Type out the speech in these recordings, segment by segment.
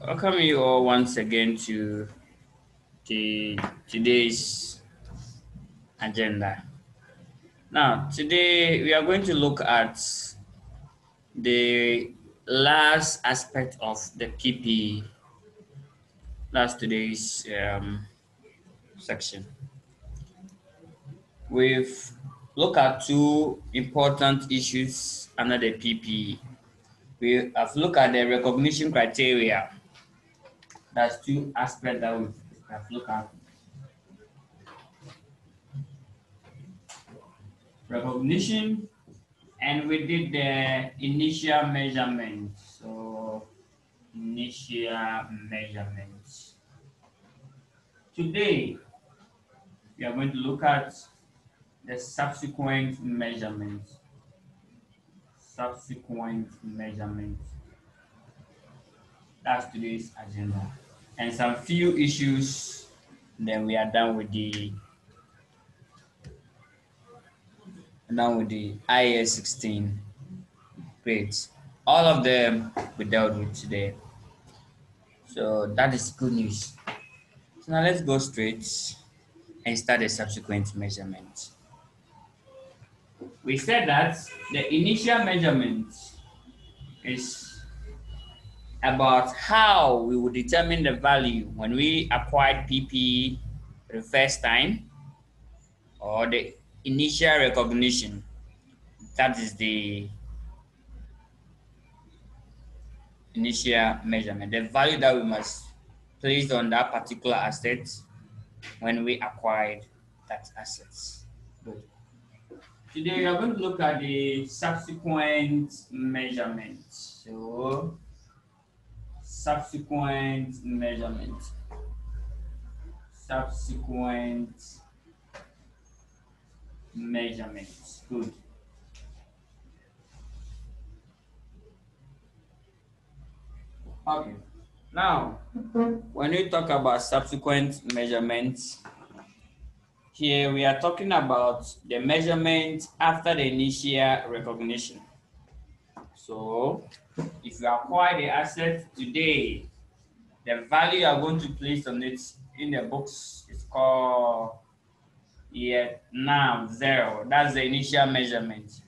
Welcome you all once again to today's agenda. Now, today we are going to look at the last aspect of the PP. That's today's section. We've looked at two important issues under the PP. We have looked at the recognition criteria. That's two aspects that we have looked at. Recognition, and we did the initial measurement. So initial measurements. Today we are going to look at the subsequent measurements. Subsequent measurements. That's today's agenda. And some few issues, then we are done with the IAS 16 grades. All of them we dealt with today. So that is good news. So now let's go straight and start the subsequent measurement. We said that the initial measurement is about how we will determine the value when we acquired PP for the first time, or the initial recognition. That is the initial measurement, the value that we must place on that particular asset when we acquired that asset. Good. Today we are going to look at the subsequent measurement. So, subsequent measurement. Subsequent measurement. Good. Okay. Now, when we talk about subsequent measurements, here we are talking about the measurement after the initial recognition. So, if you acquire the asset today, the value you are going to place on it in the books is called now 0. That's the initial measurement.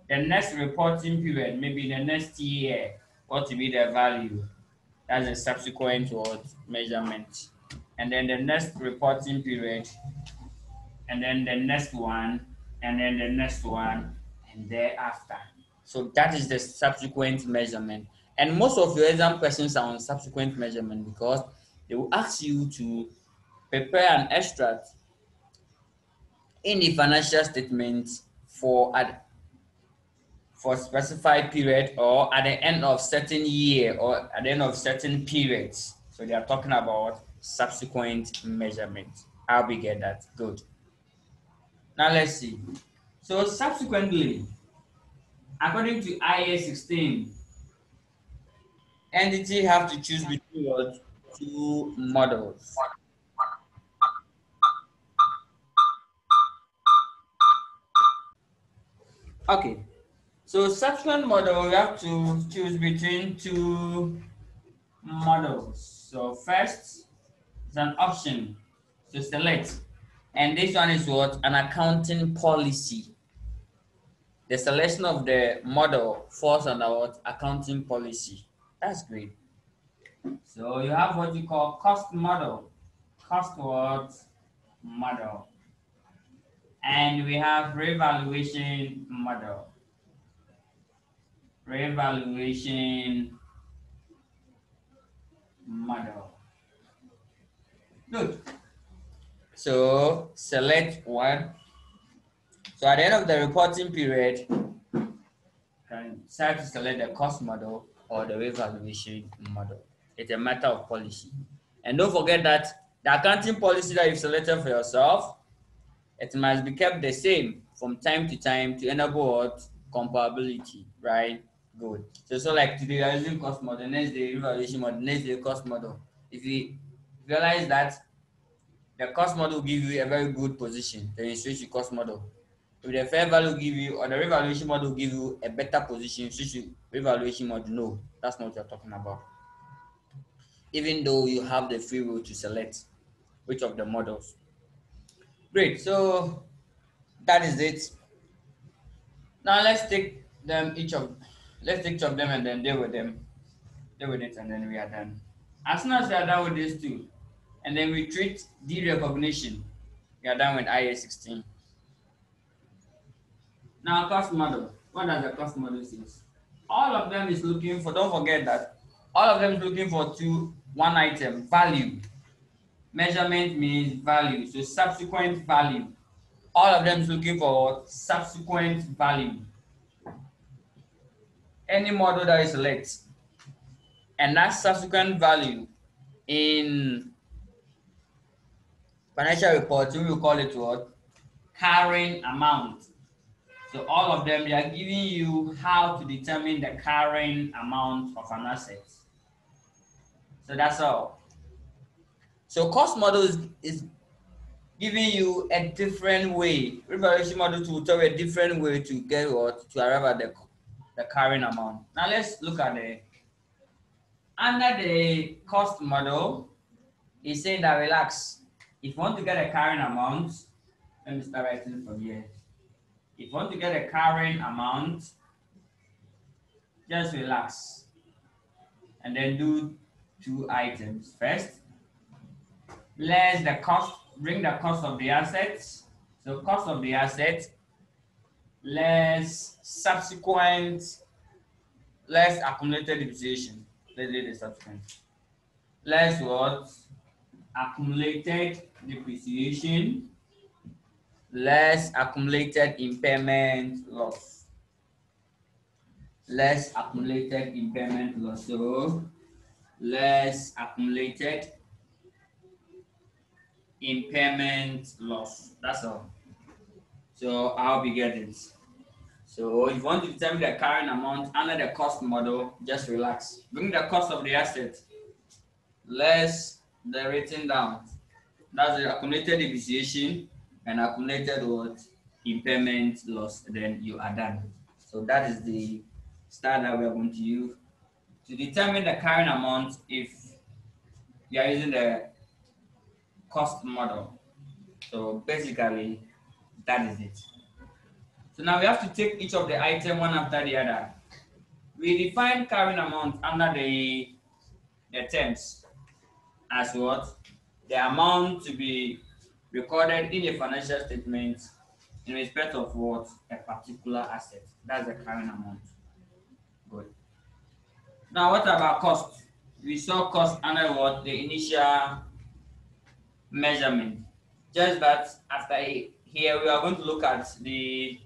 The next reporting period, maybe the next year, what will be the value? That's the subsequent measurement. And then the next reporting period, and then the next one, and then the next one, and thereafter. So that is the subsequent measurement. And most of your exam questions are on subsequent measurement because they will ask you to prepare an extract in the financial statement for specified period, or at the end of certain year, or at the end of certain periods. So they are talking about subsequent measurement. How we get that? Good. Now let's see. So subsequently, according to IAS 16, entity have to choose between what? Two models. Okay. So subsequent model, we have to choose between two models. So first is an option to select. And this one is what? An accounting policy. The selection of the model falls under what? Accounting policy. That's great. So you have what you call cost model. Cost what? Model. And we have revaluation model. Revaluation model. Good. So select one. So at the end of the reporting period, you can decide to select the cost model or the revaluation model. It's a matter of policy. And don't forget that the accounting policy that you've selected for yourself, it must be kept the same from time to time to enable what? Comparability, right? Good. So like today you are using cost model, next day revaluation model, next day cost model. If you realize that the cost model will give you a very good position, then you switch to cost model. If the fair value give you, or the revaluation model give you a better position, switch to revaluation model. No, that's not what you're talking about. even though you have the free will to select which of the models. Great, so that is it. Now let's take each of them and then deal with it, and then we are done. As soon as we are done with these two, and then we treat derecognition, we are done with IAS 16. Now cost model. What does the cost model say? All of them is looking for, don't forget that all of them is looking for one item, value. Measurement means value, so subsequent value. All of them is looking for subsequent value. Any model that is select and that subsequent value in financial reporting, we will call it what? Carrying amount. So all of them, they are giving you how to determine the carrying amount of an asset. So that's all. So cost model is giving you a different way. Revaluation model to tell you a different way to get what? To arrive at the carrying amount. Now let's look at under the cost model, it's saying that relax. If you want to get a carrying amount, let me start writing from here. If you want to get a carrying amount, just relax. And then do two items. First, less the cost, bring the cost of the assets. So cost of the asset less subsequent, less accumulated depreciation. Let's do the subsequent. Less what? Accumulated depreciation, less accumulated impairment loss. Less accumulated impairment loss. So less accumulated impairment loss. That's all. So I hope you get it. So if you want to determine the carrying amount under the cost model, just relax. Bring the cost of the asset less the written down. That's the accumulated depreciation and accumulated what? Impairment loss. Then you are done. So that is the style that we are going to use to determine the carrying amount if you are using the cost model. So basically, that is it. So now we have to take each of the item one after the other. We define carrying amount under the terms as what? The amount to be recorded in a financial statement in respect of what? A particular asset. That's the carrying amount. Good. Now what about cost? We saw cost under what? The initial measurement. Just that after here we are going to look at the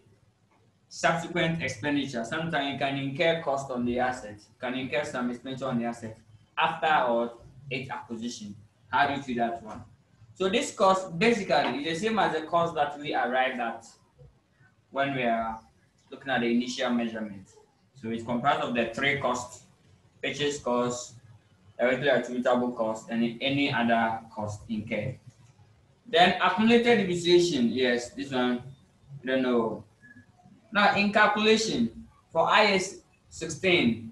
subsequent expenditure. Sometimes you can incur cost on the asset, you can incur some expenditure on the asset after or its acquisition. How do you see that one? So this cost basically is the same as the cost that we arrived at when we are looking at the initial measurement. So it's comprised of the three costs: purchase cost, directly attributable cost, and any other cost incurred. Then accumulated depreciation, yes, this one, I don't know. Now in calculation for IAS 16,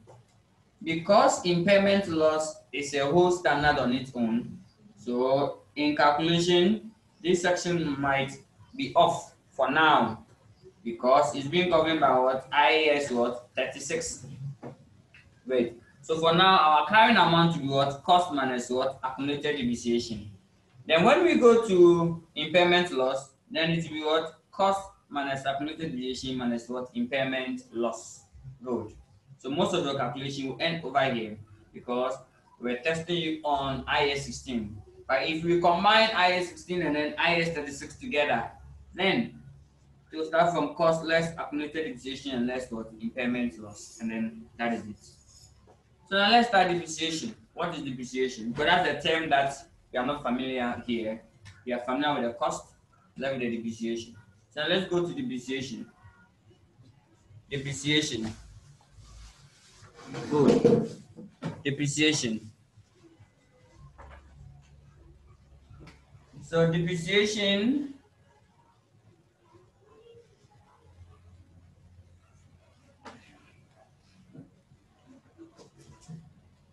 because impairment loss is a whole standard on its own, so in calculation, this section might be off for now because it's being governed by what? IAS what? 36. Wait. So for now, our carrying amount will be what? Cost minus what? Accumulated depreciation. Then when we go to impairment loss, then it will be what? Cost minus accumulated depreciation minus what? Impairment loss. Good. So most of your calculation will end over here because we're testing you on IAS 16. But if we combine IAS 16 and then IAS 36 together, then it will start from cost less accumulated depreciation and less what? Impairment loss. And then that is it. So now let's start depreciation. What is depreciation? Because that's the term that we are not familiar here. We are familiar with the cost, not with the depreciation. So now let's go to depreciation. Depreciation. Good. Depreciation. So depreciation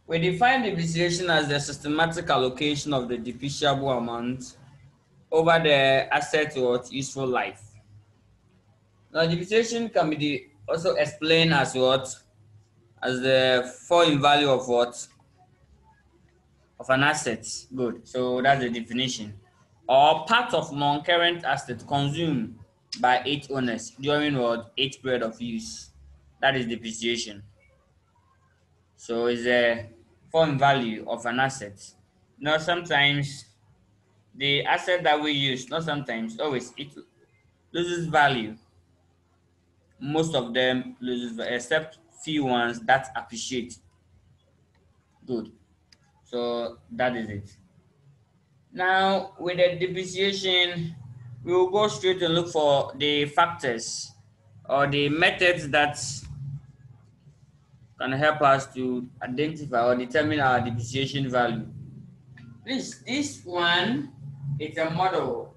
We define depreciation as the systematic allocation of the depreciable amount over the asset or its useful life. Now, depreciation can be also explained as what? As the fall in value of what? Of an asset. Good. So that's the definition. Or part of non-current asset consumed by its owners during what? Its period of use. That is depreciation. So it's a fall in value of an asset. Now sometimes the asset that we use, not sometimes, always, it loses value. Most of them loses value, except few ones that appreciate. Good. So that is it. Now with the depreciation, we will go straight and look for the factors or the methods that can help us to identify or determine our depreciation value. Please, this one is a model,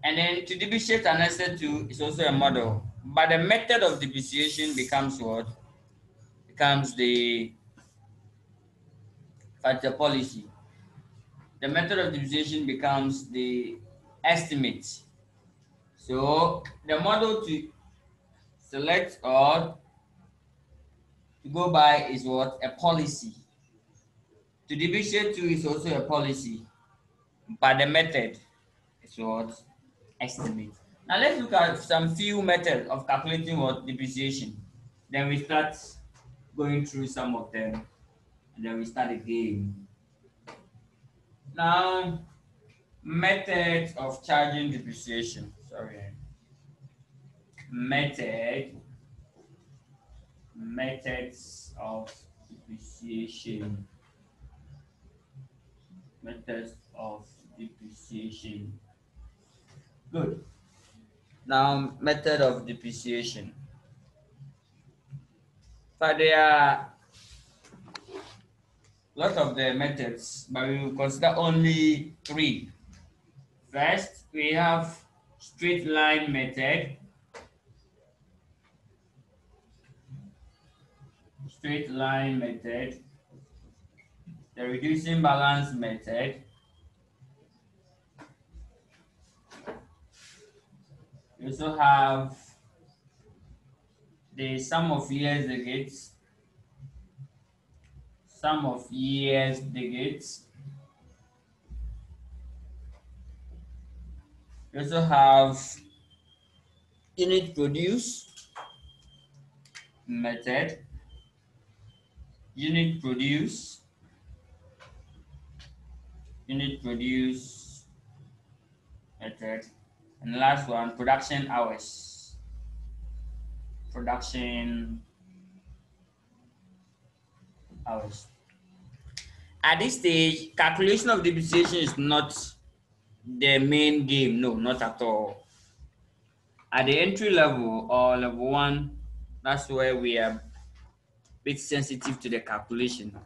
and then to depreciate an asset too is also a model. But the method of depreciation becomes what? Becomes the factor policy. The method of depreciation becomes the estimate. So the model to select or to go by is what? A policy. To depreciate to is also a policy, but the method is what? Estimate. Now let's look at some few methods of calculating what? Depreciation. Then we start going through some of them, and then we start again. Now, methods of charging depreciation. Sorry. Methods of depreciation. Methods of depreciation. Good. Now, method of depreciation. But there are lots of the methods, but we will consider only three. First, we have straight line method, the reducing balance method. We also have the sum of years digits, We also have unit produce method, unit produce method, and the last one, production hours. At this stage, calculation of depreciation is not the main game. No, not at all. At the entry level or level one, that's where we are a bit sensitive to the calculation.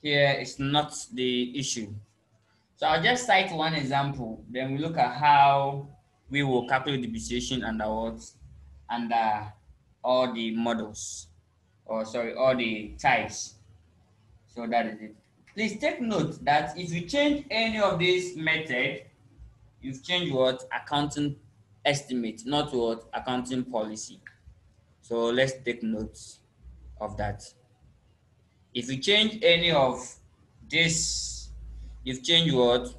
Here is not the issue. So I'll just cite one example. Then we look at how we will calculate depreciation under what? Under all the models. Or sorry, all the types. So that is it. Please take note that if you change any of this method, you've changed what? Accounting estimate, not what? Accounting policy. So let's take note of that. If you change any of this, you've changed what?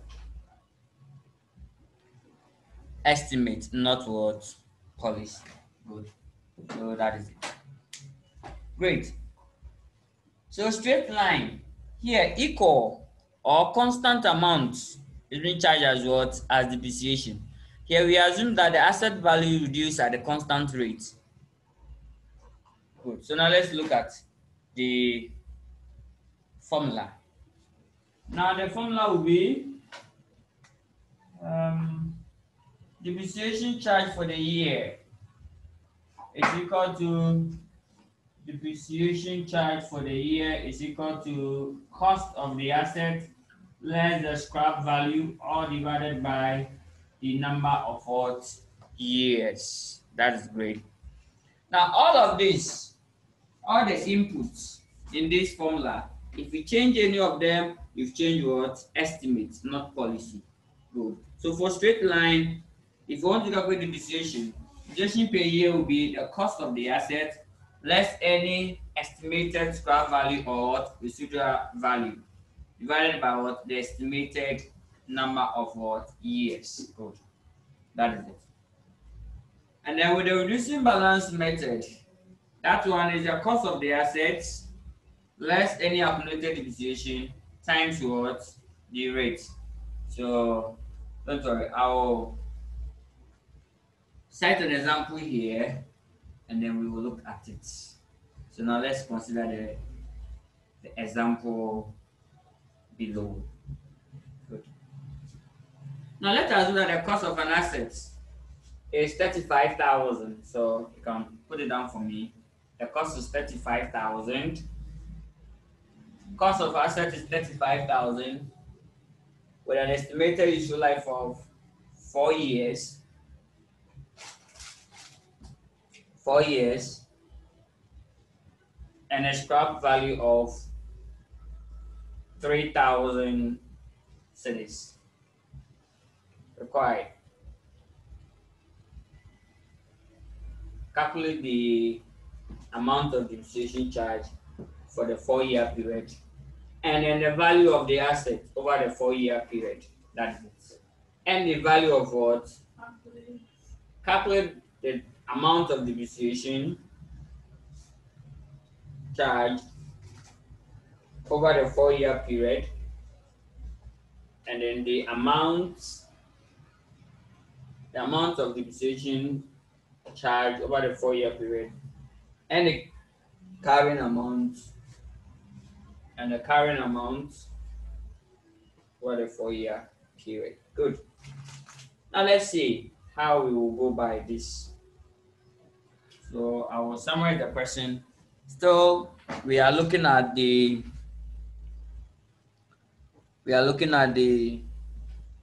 Estimate, not what? Policy. Good. So that is it. Great. So straight line here, equal or constant amounts is being charged as what? As depreciation. Here we assume that the asset value reduced at a constant rate. Good. So now let's look at the formula. Now the formula will be depreciation charge for the year is equal to cost of the asset less the scrap value, all divided by the number of what? Years. That is great. Now all of this, all the inputs, in this formula. If you change any of them, you've changed what? Estimate, not policy. Good. So for straight line, if you want to calculate depreciation per year will be the cost of the asset less any estimated scrap value or what? Residual value divided by what? The estimated number of what? Years. Good. That is it. And then with the reducing balance method, that one is the cost of the assets less any accumulated depreciation times what? The rate. So don't worry, I'll cite an example here and then we will look at it. So now let's consider the example below. Good. Now let's assume that the cost of an asset is 35,000. So you can put it down for me. The cost is 35,000. Cost of asset is 35,000 with an estimated useful life of 4 years. 4 years and a scrap value of 3,000 cedis required. Calculate the amount of depreciation charge for the 4-year period and then the value of the asset over the 4-year period. That's it. And the value of what? Calculate the amount of depreciation charge over the 4-year period and then the amount of depreciation charge over the 4-year period and the carrying amount over the 4-year period. Good. Now let's see how we will go by this. So I will summarize the question. Still, we are looking at the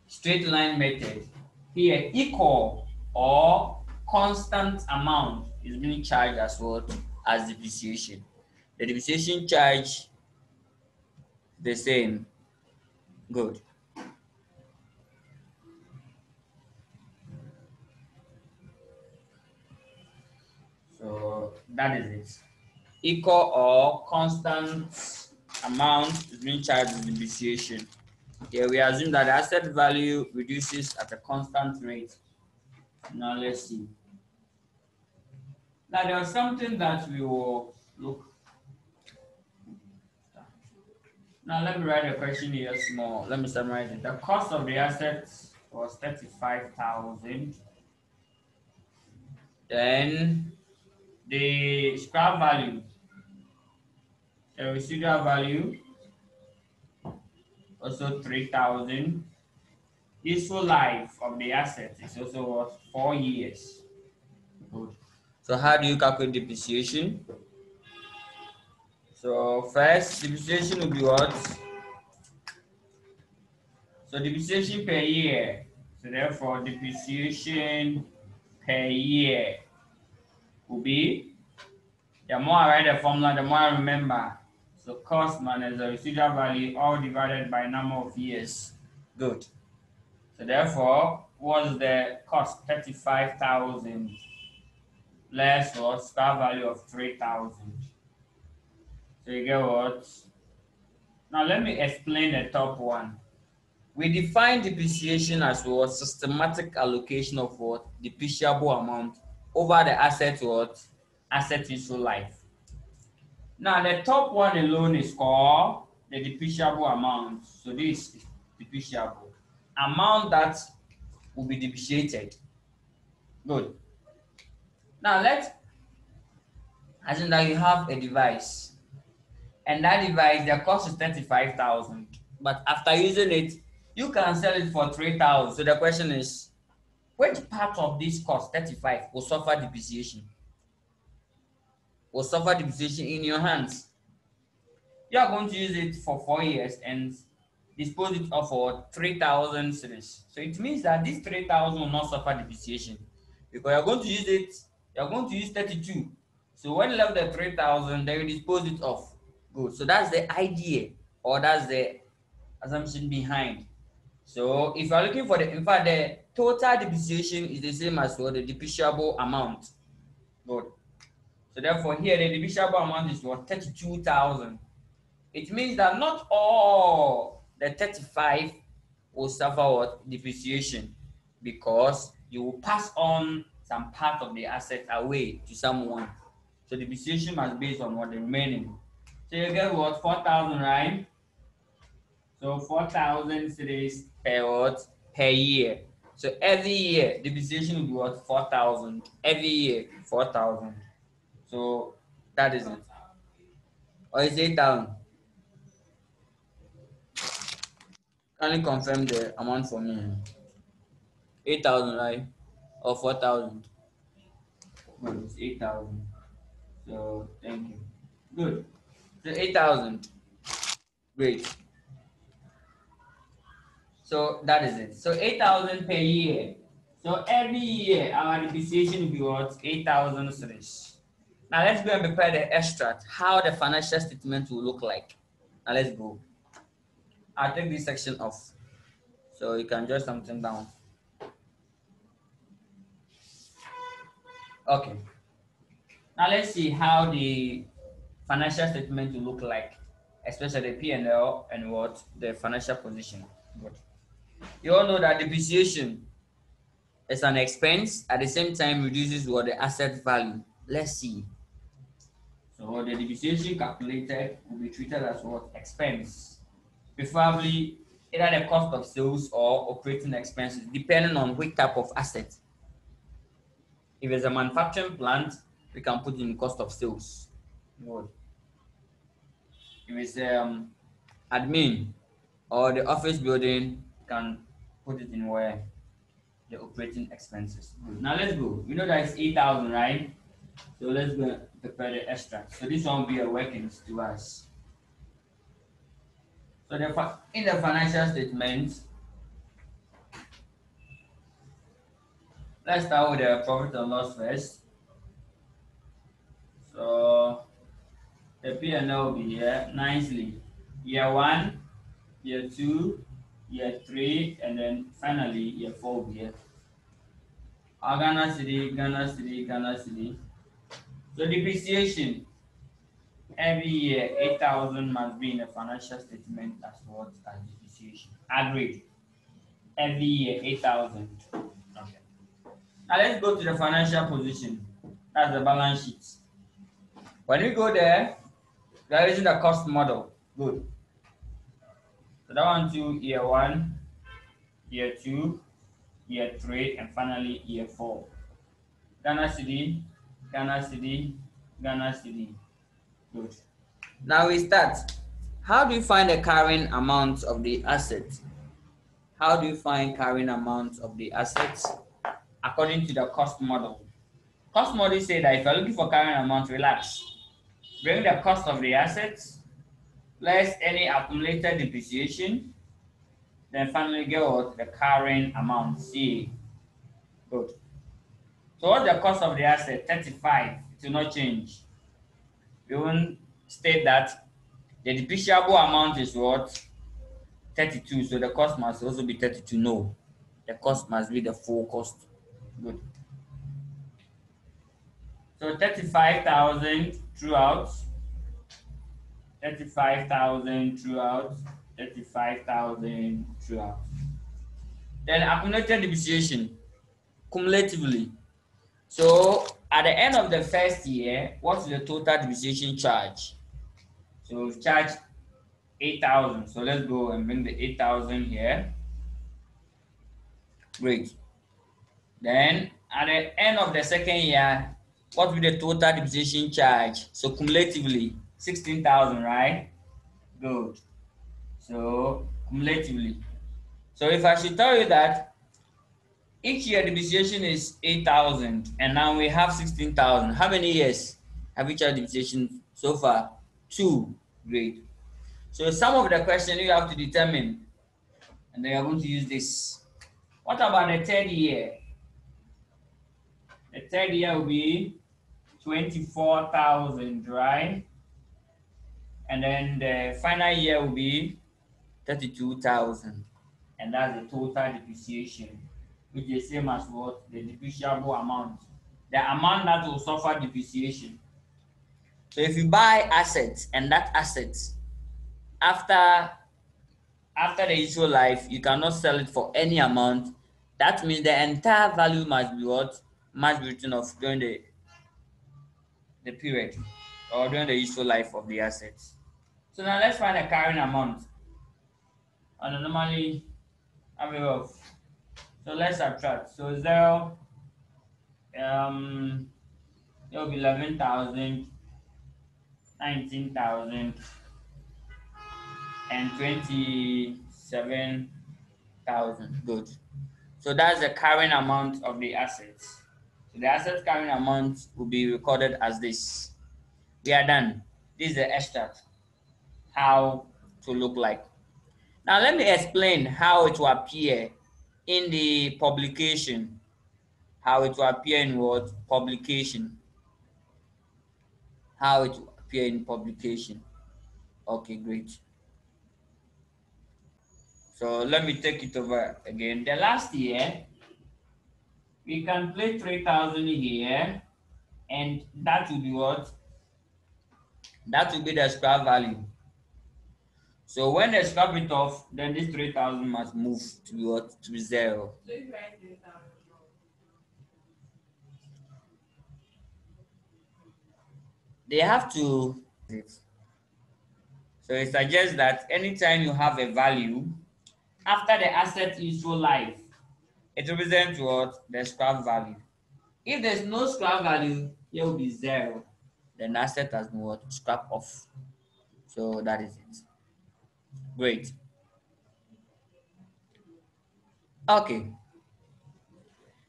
straight line method. Here, equal or constant amount is being charged as what? As depreciation. The depreciation charge the same. Good. So that is it. Equal or constant amount is being charged as depreciation. Here we assume that the asset value reduces at a constant rate. Now let's see. Now there's something that we will look. Now let me write the question here small. Let me summarize it. The cost of the assets was 35,000. Then the scrap value, the residual value, also 3,000. Useful life of the asset is also what? 4 years. Good. So how do you calculate depreciation? So first, depreciation will be what? So depreciation per year. So therefore, depreciation per year will be, the more I write the formula, the more I remember. So cost minus the residual value all divided by number of years. Good. So therefore, what's the cost? 35,000 less what? Scrap value of 3,000. So you get what? Now let me explain the top one. We define depreciation as what? Systematic allocation of what? Depreciable amount over the asset what? Asset useful life. Now the top one alone is called the depreciable amount. So this is depreciable. Amount that will be depreciated. Good. Now let's assume that you have a device. And that device, the cost is 35,000. But after using it, you can sell it for 3,000. So the question is, which part of this cost, 35, will suffer depreciation? Will suffer depreciation in your hands? You are going to use it for 4 years and dispose it of for 3,000 cedis. So it means that this 3,000 will not suffer depreciation because you're going to use 32. So when you left the 3,000, then you dispose it off. Good. So that's the idea, or that's the assumption behind. So if you are looking for in fact, the total depreciation is the same as what the depreciable amount. Good. So therefore, here the depreciable amount is what 32,000. It means that not all the 35 will suffer what depreciation, because you will pass on some part of the asset away to someone. So depreciation must be based on what the remaining. So you get what 4,000, right? So 4,000 cities per what? Per year. So every year depreciation will be what 4,000. Every year 4,000. So that is it. Or is 8,000? Can you confirm the amount for me? 8,000, right? Or 4,000? Good, it's 8,000. So thank you. Good. So 8,000. Great. So that is it. So 8,000 per year. So every year our depreciation will be what? 8,000 cities. Now let's go and prepare the extract, how the financial statement will look like. Now let's go. I'll take this section off, so you can jot something down. Okay. Now let's see how the financial statement will look like, especially the P&L and what the financial position. Good. You all know that depreciation is an expense, at the same time reduces what the asset value. Let's see. So the depreciation calculated will be treated as what? Expense. Preferably either the cost of sales or operating expenses, depending on which type of asset. If it's a manufacturing plant, we can put it in cost of sales. Good. If it's admin or the office building, can put it in where? The operating expenses. Good. Now let's go. We know that it's 8,000, right? So let's go and prepare the extract. So this one will be a workings to us. So in the financial statement, let's start with the profit and loss first. So the P&L will be here nicely. Year 1, year 2, year 3, and then finally year 4 will be here. Ghana city, Ghana city, Ghana city. So depreciation every year 8,000 must be in the financial statement as what as depreciation. Agreed. Every year 8,000. Okay. Now let's go to the financial position. That's the balance sheet. When we go there, we are using the cost model. Good. So that one to year 1, year 2, year 3, and finally year 4. Ghana city, Ghana city, Ghana city. Good. Now we start. How do you find the carrying amount of the assets? How do you find carrying amount of the assets? According to the cost model. Cost model say that if you're looking for carrying amount, relax. Bring the cost of the assets, less any accumulated depreciation, then finally get what? The carrying amount, C. Good. So what's the cost of the asset? 35. It will not change. We won't state that the depreciable amount is what? 32. So the cost must also be 32. No. The cost must be the full cost. Good. So 35,000 throughout. 35,000 throughout. 35,000 throughout. Then accumulated depreciation cumulatively. So at the end of the first year, what's the total depreciation charge? So we've charged 8,000. So let's go and bring the 8,000 here. Great. Then at the end of the second year, what will be the total depreciation charge? So cumulatively, 16,000, right? Good. So cumulatively. So if I should tell you that each year depreciation is 8,000 and now we have 16,000, how many years have we charged depreciation so far? 2. Great. So some of the question you have to determine, and then you're going to use this. What about the third year? The third year will be 24,000, right? And then the final year will be 32,000. And that's the total depreciation, which is the same as what? The depreciable amount. The amount that will suffer depreciation. So if you buy assets and that asset after the useful life, you cannot sell it for any amount, that means the entire value must be what? Must be written off during the period or during the useful life of the assets. So now let's find the carrying amount. And I normally have it off. So let's subtract. So 0, it will be 11,000, 19,000, and 27,000. Good. So that's the carrying amount of the assets. So the asset carrying amount will be recorded as this. We are done. This is the extract. How to look like. Now let me explain how it will appear in the publication. How it will appear in what? Publication. How it will appear in publication. Okay, great. So let me take it over again. The last year, we can place 3,000 here, and that will be what? That will be the scrap value. So when they scrap it off, then this 3,000 must move to be what? To be 0. So if you write 3,000, they have to. So it suggests that anytime you have a value after the asset useful life, it represents what? The scrap value. If there's no scrap value, it will be 0. Then asset has been what? Scrap off. So that is it. Great. Okay.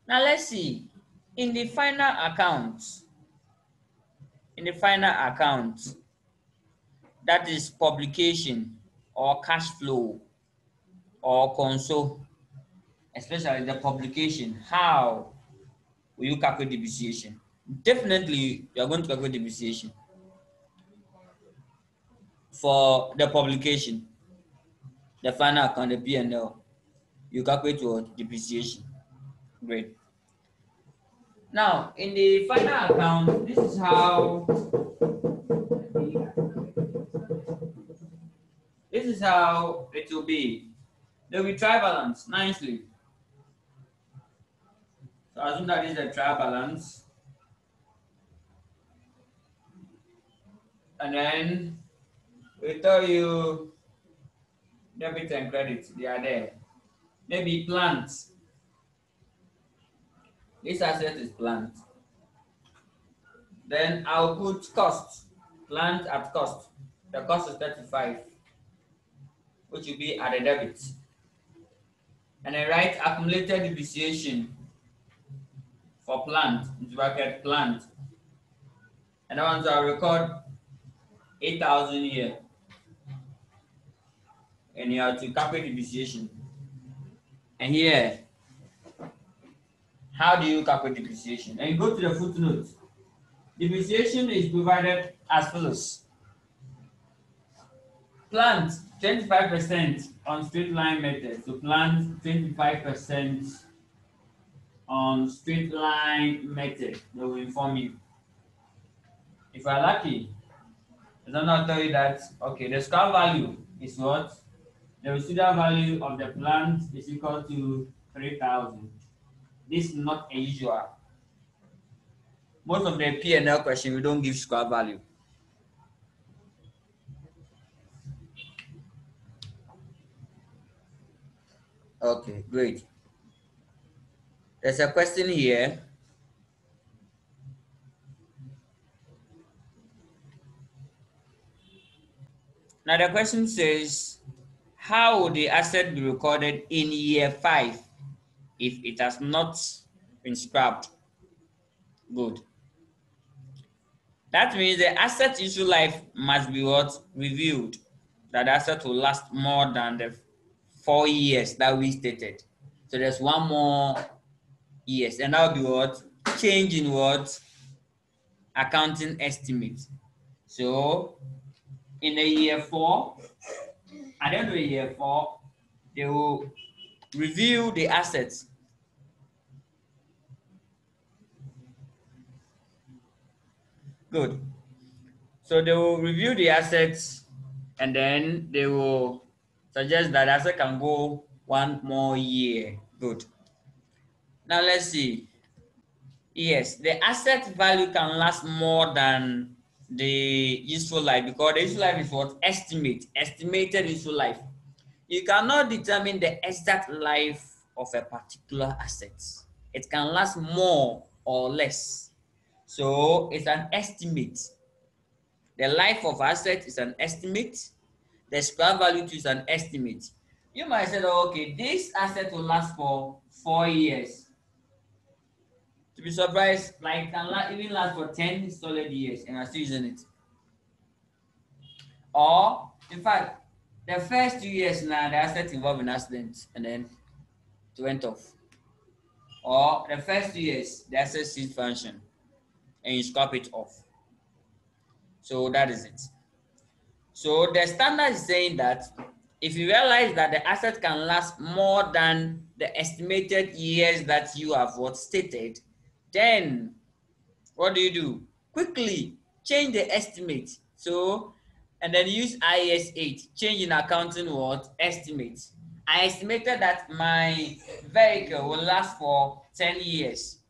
Now let's see. In the final account, that is publication or cash flow or console, especially the publication, how will you calculate depreciation? Definitely, you are going to calculate depreciation for the publication, the final account, the P&L. You calculate what? Depreciation. Great. Now, in the final account, this is how it will be. There will be trial balance nicely. So assume that is the trial balance. And then we tell you debit and credit, they are there. Maybe plant. This asset is plant. Then I'll put cost. Plant at cost. The cost is 35, which will be at the debit. And then write accumulated depreciation for plant, into bracket plant. And I want to record 8,000 here. And you have to calculate depreciation. And here, how do you calculate depreciation? And you go to the footnote. Depreciation is provided as follows. Plant 25% on straight line method. So plant 25% on straight line method. They will inform you. If you are lucky, it's not tell you that okay, the scrap value is what? The residual value of the plant is equal to 3,000. This is not a usual. Most of the P&L question, we don't give scrap value. Okay, great. There's a question here. Now the question says, how will the asset be recorded in year 5 if it has not been scrapped? Good. That means the asset useful life must be what? Reviewed. That the asset will last more than the 4 years that we stated. So there's one more years, and that will be what? Change in what? Accounting estimate. So in the year 4, at the end of the year 4, they will review the assets. Good. So they will review the assets and then they will suggest that asset can go one more year. Good. Now let's see. Yes, the asset value can last more than the useful life because the useful life is what? Estimated useful life. You cannot determine the exact life of a particular asset. It can last more or less. So it's an estimate. The life of asset is an estimate. The scrap value is an estimate. You might say, oh, okay, this asset will last for 4 years. To be surprised, like it can even last for 10 solid years and I'm still using it. Or, in fact, the first 2 years now, the asset involved in accident and then it went off. Or the first 2 years, the asset ceased function and you scrap it off. So that is it. So the standard is saying that if you realize that the asset can last more than the estimated years that you have stated, then what do? Quickly change the estimate. So, and then use IAS 8, change in accounting estimate. I estimated that my vehicle will last for 10 years.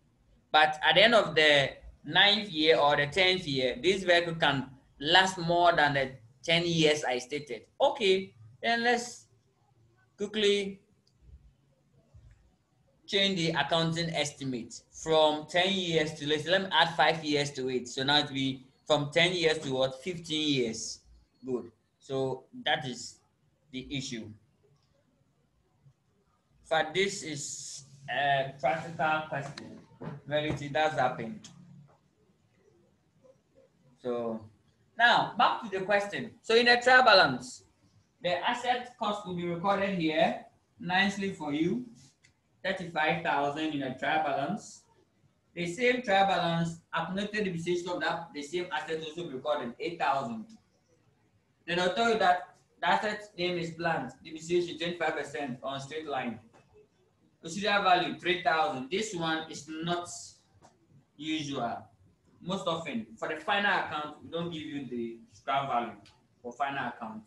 But at the end of the 9th year or the 10th year, this vehicle can last more than the 10 years I stated. Okay, then let's quickly change the accounting estimate from 10 years to, let me add 5 years to it. So now it will be from 10 years to 15 years. Good. So that is the issue. But this is a practical question. Reality does happen. So now back to the question. So in a trial balance, the asset cost will be recorded here nicely for you. 35,000 in a trial balance. The same trial balance accumulated depreciation of that the same asset also be recorded 8,000. Then I'll tell you that the asset name is plant, depreciation 25% on straight line. Residual value 3,000. This one is not usual. Most often for the final account, we don't give you the scrap value for final account.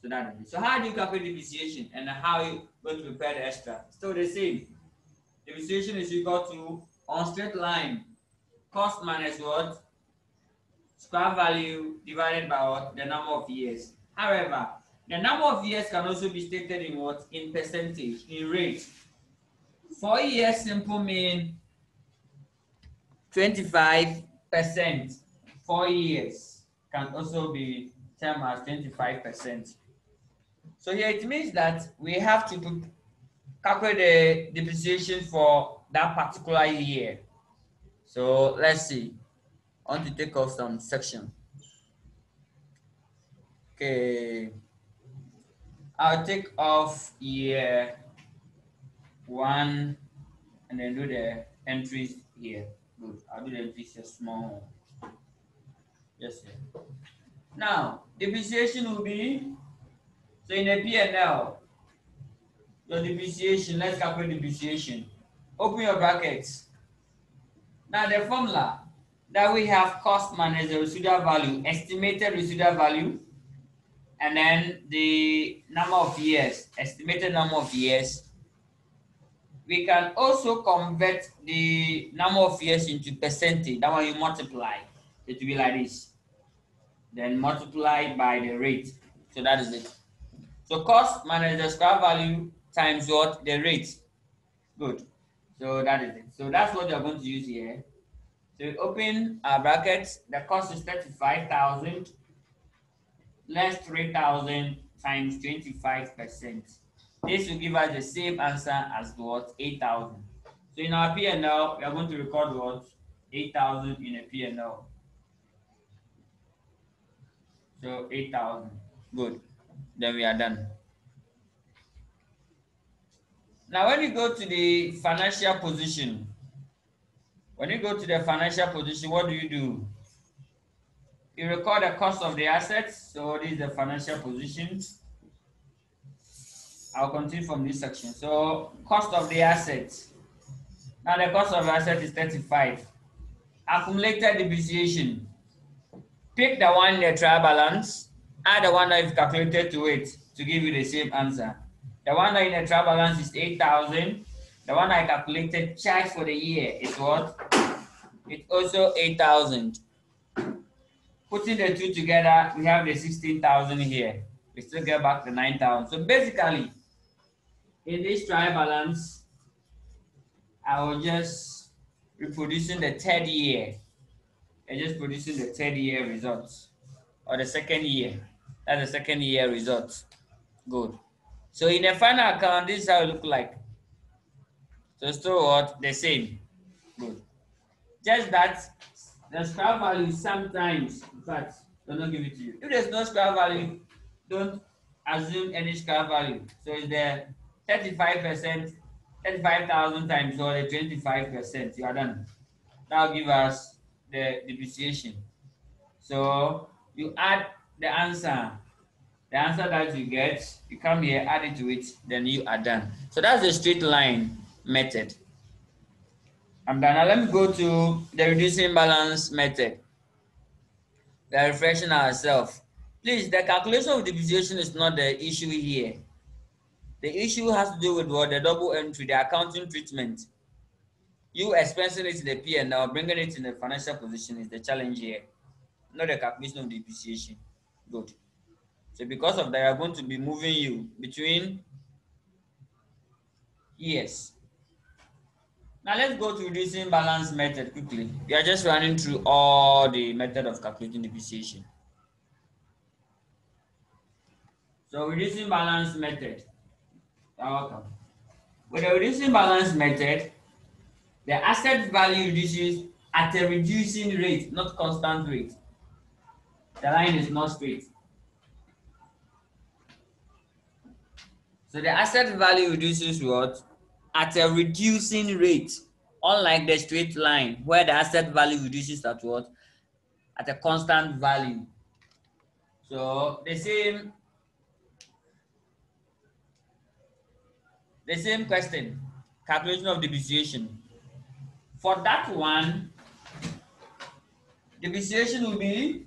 So that is it. So how do you calculate depreciation and how you going to prepare the extra? Still the same. Depreciation is equal to on straight line cost minus what? Scrap value divided by what? The number of years. However, the number of years can also be stated in what? In percentage, in rate. 4 years simple mean 25%. 4 years can also be termed as 25%. So here it means that we have to calculate the depreciation for that particular year. So let's see. I want to take off some section. Okay. I'll take off year 1 and then do the entries here. Good. I'll do the entries here small. Yes, sir. Now, depreciation will be, so in a P&L, your depreciation, let's calculate depreciation. Open your brackets. Now the formula that we have cost minus the residual value, estimated residual value, and then the number of years, estimated number of years. We can also convert the number of years into percentage. That one you multiply. It will be like this. Then multiply by the rate. So that is it. So cost minus the scrap value times what? The rate. Good. So that is it. So that's what you're going to use here. So we open our brackets. The cost is 35,000 less 3,000 times 25%. This will give us the same answer as what? 8,000. So in our P&L, we are going to record what? 8,000 in a P&L. So 8,000. Good. Then we are done. Now when you go to the financial position, what do you do? You record the cost of the assets. So this is the financial position. I'll continue from this section. So cost of the assets. Now the cost of the asset is 35. Accumulated depreciation. Pick the one in the trial balance, add the one that is calculated to it to give you the same answer. The one that in the trial balance is 8,000. The one I calculated charge for the year is what? It's also 8,000. Putting the two together, we have the 16,000 here. We still get back the 9,000. So basically, in this trial balance, I will just reproducing the third year. I'm just producing the third year results or the second year. That's the second year results. Good. So in the final account, this is how it look like. So still what? The same. Good. Just that the scrap value sometimes, in fact, they'll not give it to you. If there's no scrap value, don't assume any scrap value. So it's the 35%, 35,000 times or the 25%. You are done. That'll give us the depreciation. So you add the answer that you get, you come here, add it to it, then you are done. So that's the straight line method. I'm done. Now let me go to the reducing balance method. We are refreshing ourselves. Please, the calculation of depreciation is not the issue here. The issue has to do with what? The double entry, the accounting treatment. You expensing it in the P&L, bringing it in the financial position is the challenge here. Not the calculation of depreciation. Good. So because of that, I'm going to be moving you between years. Now let's go to reducing balance method quickly. We are just running through all the method of calculating depreciation. So reducing balance method. You're welcome. With the reducing balance method, the asset value reduces at a reducing rate, not constant rate. The line is not straight. So the asset value reduces what? At a reducing rate. Unlike the straight line, where the asset value reduces at what? At a constant value. So the same question, calculation of depreciation. For that one, depreciation will be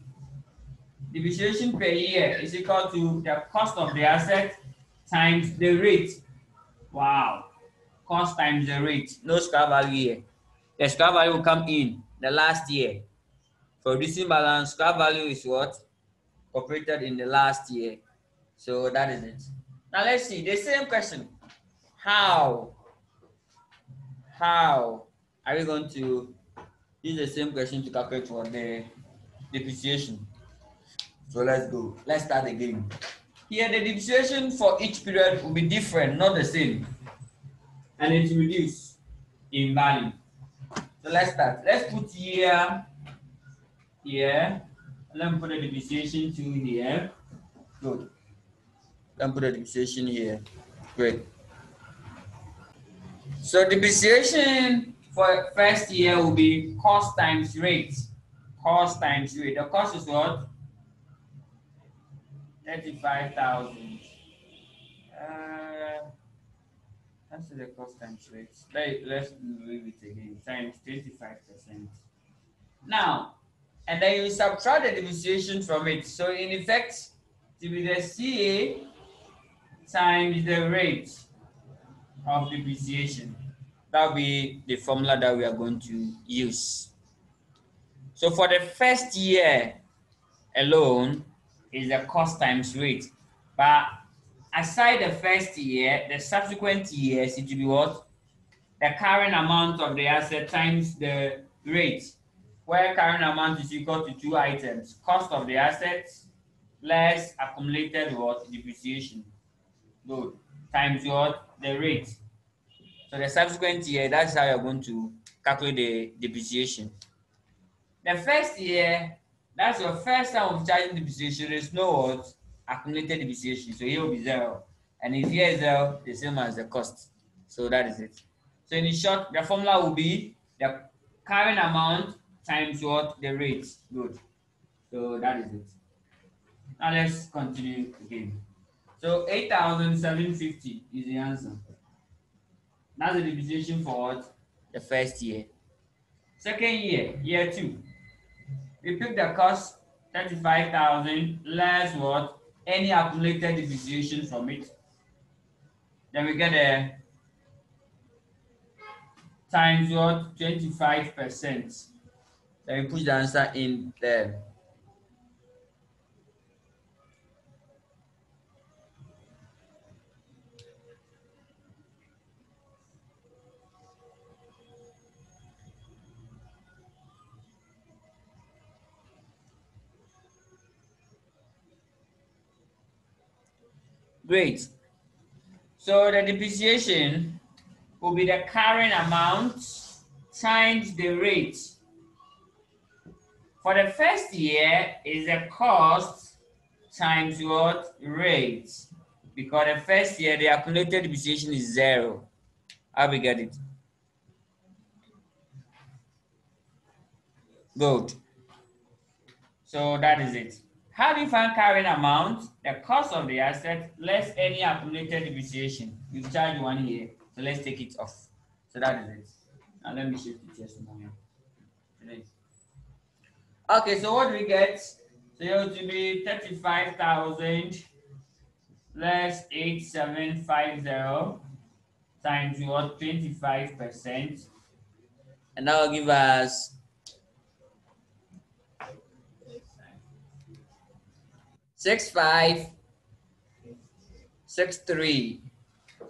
depreciation per year is equal to the cost of the asset times the rate. Wow. Cost times the rate. No scrap value here. The scrap value will come in the last year. For reducing balance, scrap value is what? Incorporated in the last year. So that is it. Now let's see the same question. How are we going to use the same question to calculate for the depreciation? So let's go. Let's start again. Here the depreciation for each period will be different, not the same. And it will reduce in value. So let's start. Let's put here. Let me put the depreciation to here. Good. Let me put the depreciation here. Great. So depreciation for first year will be cost times rate. Cost times rate. The cost is what? 35,000. That's the cost times rate. Let's do it again. Times 25%. Now, and then you subtract the depreciation from it. So in effect, it will be the CA times the rate of depreciation. That will be the formula that we are going to use. So for the first year alone is the cost times rate. But aside the first year, the subsequent years, it will be what? The current amount of the asset times the rate, where current amount is equal to two items, cost of the assets less accumulated what? Depreciation. Good. Times what? The rate. So the subsequent year, that's how you're going to calculate the depreciation. The first year, that's your first time of charging depreciation. There's no what? Accumulated depreciation. So here will be 0. And if here is 0, the same as the cost. So that is it. So in short, the formula will be the current amount times what? The rate. Good. So that is it. Now let's continue again. So 8,750 is the answer. That's the depreciation for what? The first year. Second year, year 2. We pick the cost 35,000 less what? Any accumulated depreciation from it. Then we get a times what? 25%. Then we put the answer in there. Great. So the depreciation will be the current amount times the rate. For the first year is the cost times what? Rate. Because the first year the accumulated depreciation is 0. How we get it? Good. So that is it. How do you find current amount? The cost of the asset less any accumulated depreciation. We've charged 1 here, so let's take it off. So that is it. Now let me shift it here some more. Okay, so what do we get? So it will be 35,000 less 8,750 times what? 25%. And that will give us 6,563.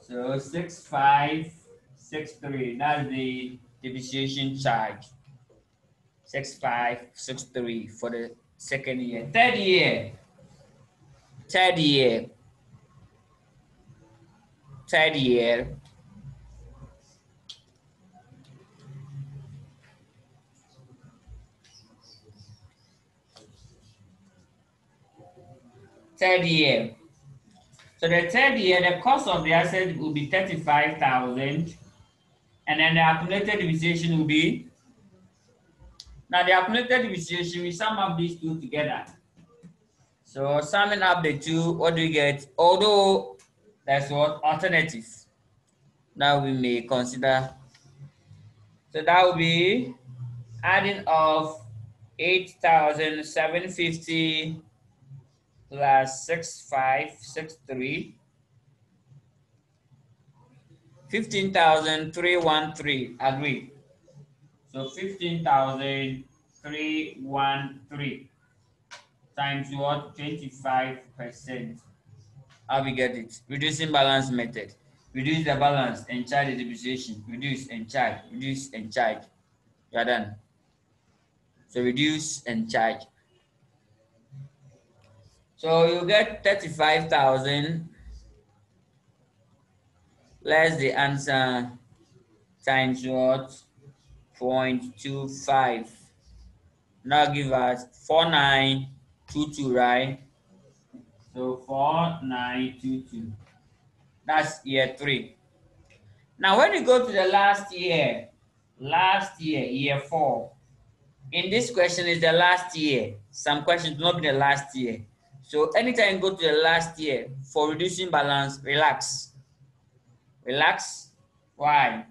So 6,563. That's the depreciation charge. 6,563 for the second year. Third year. Third year. Third year. Third year. So the third year, the cost of the asset will be 35,000, and then the accumulated depreciation will be. Now the accumulated depreciation, we sum up these two together. So summing up the two, what do we get? Although that's what alternative. Now we may consider. So that will be adding of 8,750 plus 6,563. 15,313. Agree. So 15,313 times what? 25%. How we get it? Reducing balance method. Reduce the balance and charge the depreciation. Reduce and charge. Reduce and charge. You are done. So reduce and charge. So you get 35,000 less the answer times what? 0.25. Now give us 4922, right? So 4922. That's year 3. Now when you go to the last year, year 4, in this question is the last year. Some questions will not be the last year. So anytime you go to the last year for reducing balance, relax. Relax. Why?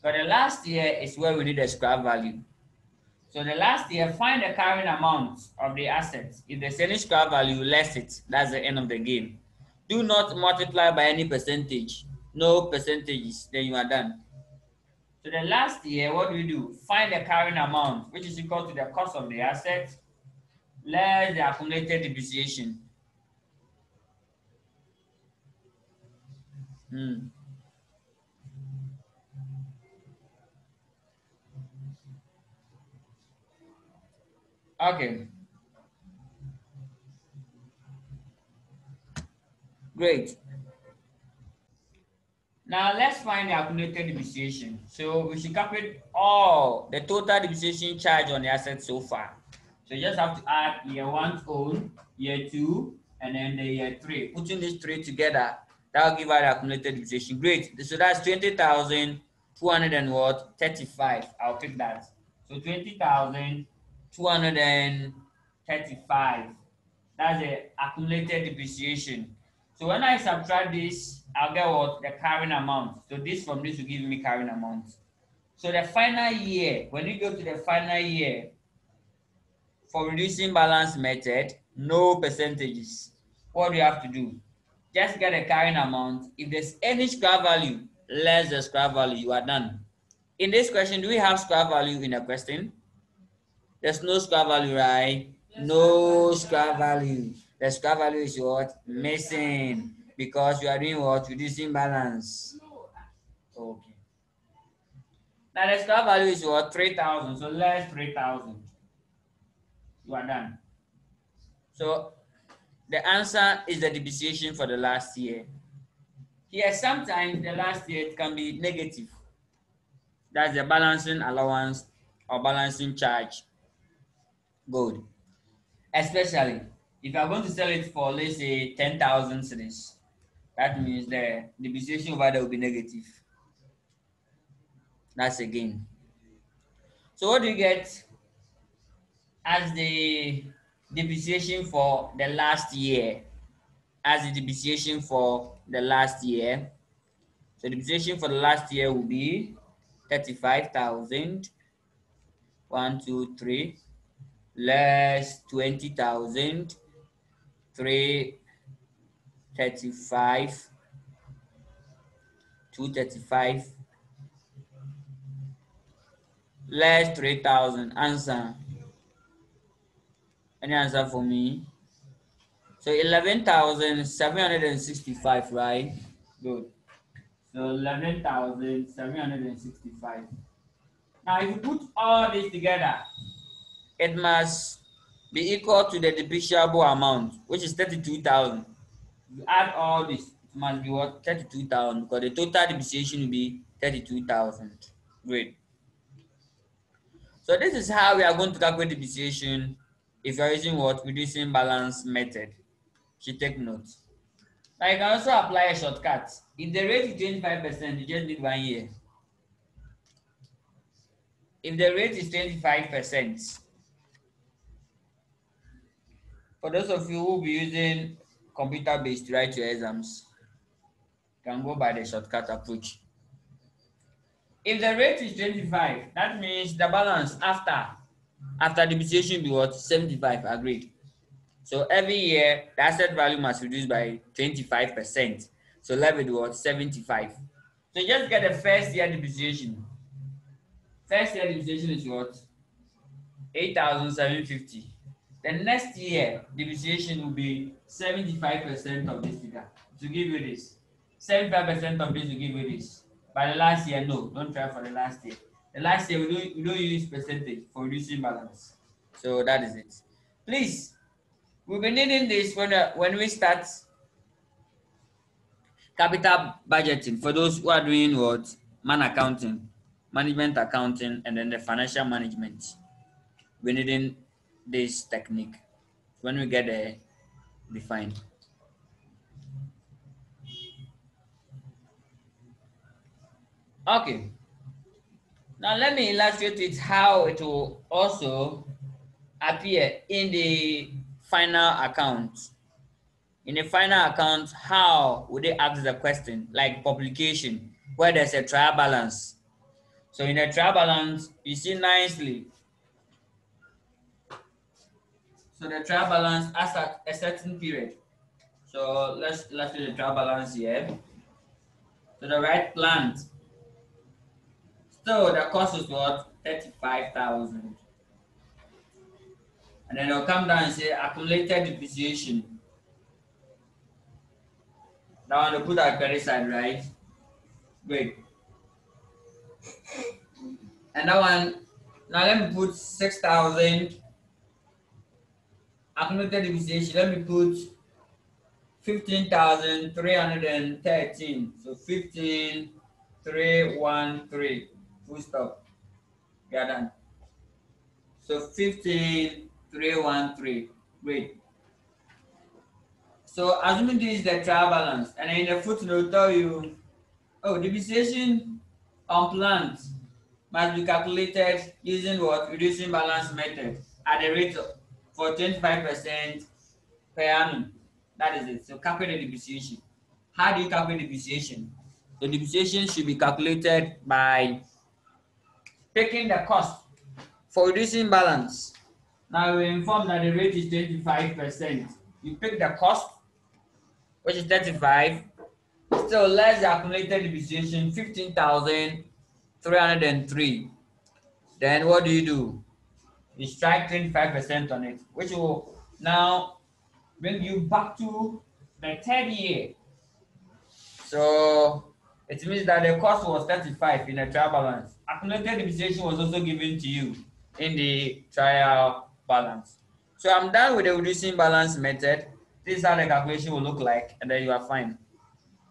Because the last year is where we need the scrap value. So the last year, find the current amount of the assets. If there's any scrap value, less it. That's the end of the game. Do not multiply by any percentage. No percentages, then you are done. So the last year, what do we do? Find the current amount, which is equal to the cost of the asset, less the accumulated depreciation. Okay. Great. Now let's find the accumulated depreciation. So we should calculate all the total depreciation charge on the asset so far. So you just have to add year 1's own, year 2, and then the year 3. Putting these 3 together, that will give us the accumulated depreciation. Great. So that's 20,235. I'll pick that. So 20,235 35. That's the accumulated depreciation. So when I subtract this, I'll get what? The carrying amount. So this from this will give me carrying amount. So the final year, when you go to the final year for reducing balance method, no percentages. What do you have to do? Just get a carrying amount. If there's any scrap value less the scrap value, you are done. In this question, do we have scrap value in the question? There's no scrap value, right? No scrap value. The scrap value is what? Missing. Because you are doing what? Reducing balance. Okay. Now the scrap value is what? 3,000. So less 3,000. You are done. So the answer is the depreciation for the last year. Here, sometimes the last year it can be negative. That's the balancing allowance or balancing charge. Good. Especially if you are going to sell it for, let's say, 10,000 cedis, that means the depreciation over there will be negative. That's a gain. So what do you get as the depreciation for the last year? As the depreciation for the last year. So depreciation for the last year will be 35,000. 1, 2, 3 less 20,000. 335. 235 less 3,000. Answer. Any answer for me? So 11,765, right? Good. So 11,765. Now, if you put all this together, it must be equal to the depreciable amount, which is 32,000. If you add all this, it must be what? 32,000, because the total depreciation will be 32,000. Great. So this is how we are going to calculate depreciation if you are using what? Reducing balance method. You take notes. Now you can also apply a shortcut. If the rate is 25%, you just need 1 year. If the rate is 25%, for those of you who will be using computer-based to write your exams, you can go by the shortcut approach. If the rate is 25, that means the balance after depreciation be what? 75, agreed. So every year, the asset value must reduce by 25%. So left with what? 75. So you just get the first year depreciation. First year depreciation is what? 8,750. The next year depreciation will be 75% of this figure to give you this. 75% of this will give you this. By the last year, no, don't try for the last year. The last year we don't use percentage for reducing balance. So that is it. Please, we'll be needing this when we start capital budgeting for those who are doing what? Accounting, management accounting, and then the financial management. We're needing this technique. When we get there, be fine. Okay. Now let me illustrate it how it will also appear in the final account. In the final account, how would they ask the question? Like publication, where there's a trial balance. So in a trial balance, you see nicely. So the trial balance has a certain period. So let's do the trial balance here. So the right plant. So the cost is what? 35,000. And then it'll come down and say accumulated depreciation. That one to put our credit side, right? Great. And that one, now let me put 6,000 accumulated depreciation. Let me put 15,313. So 15,313. Full stop. We are done. So 15,313. Great. So assuming this is the trial balance, and in the footnote tell you, oh, depreciation on plant must be calculated using what? Reducing balance method at the rate of for 25% per annum. That is it. So calculate the depreciation. How do you calculate depreciation? The depreciation should be calculated by taking the cost for reducing balance. Now we inform that the rate is 25%. You pick the cost, which is 35, so less the accumulated depreciation 15,303. Then what do? You strike 25% on it, which will now bring you back to the third year. So it means that the cost was 35 in the trial balance. Accumulated depreciation was also given to you in the trial balance. So I'm done with the reducing balance method. This is how the calculation will look like, and then you are fine.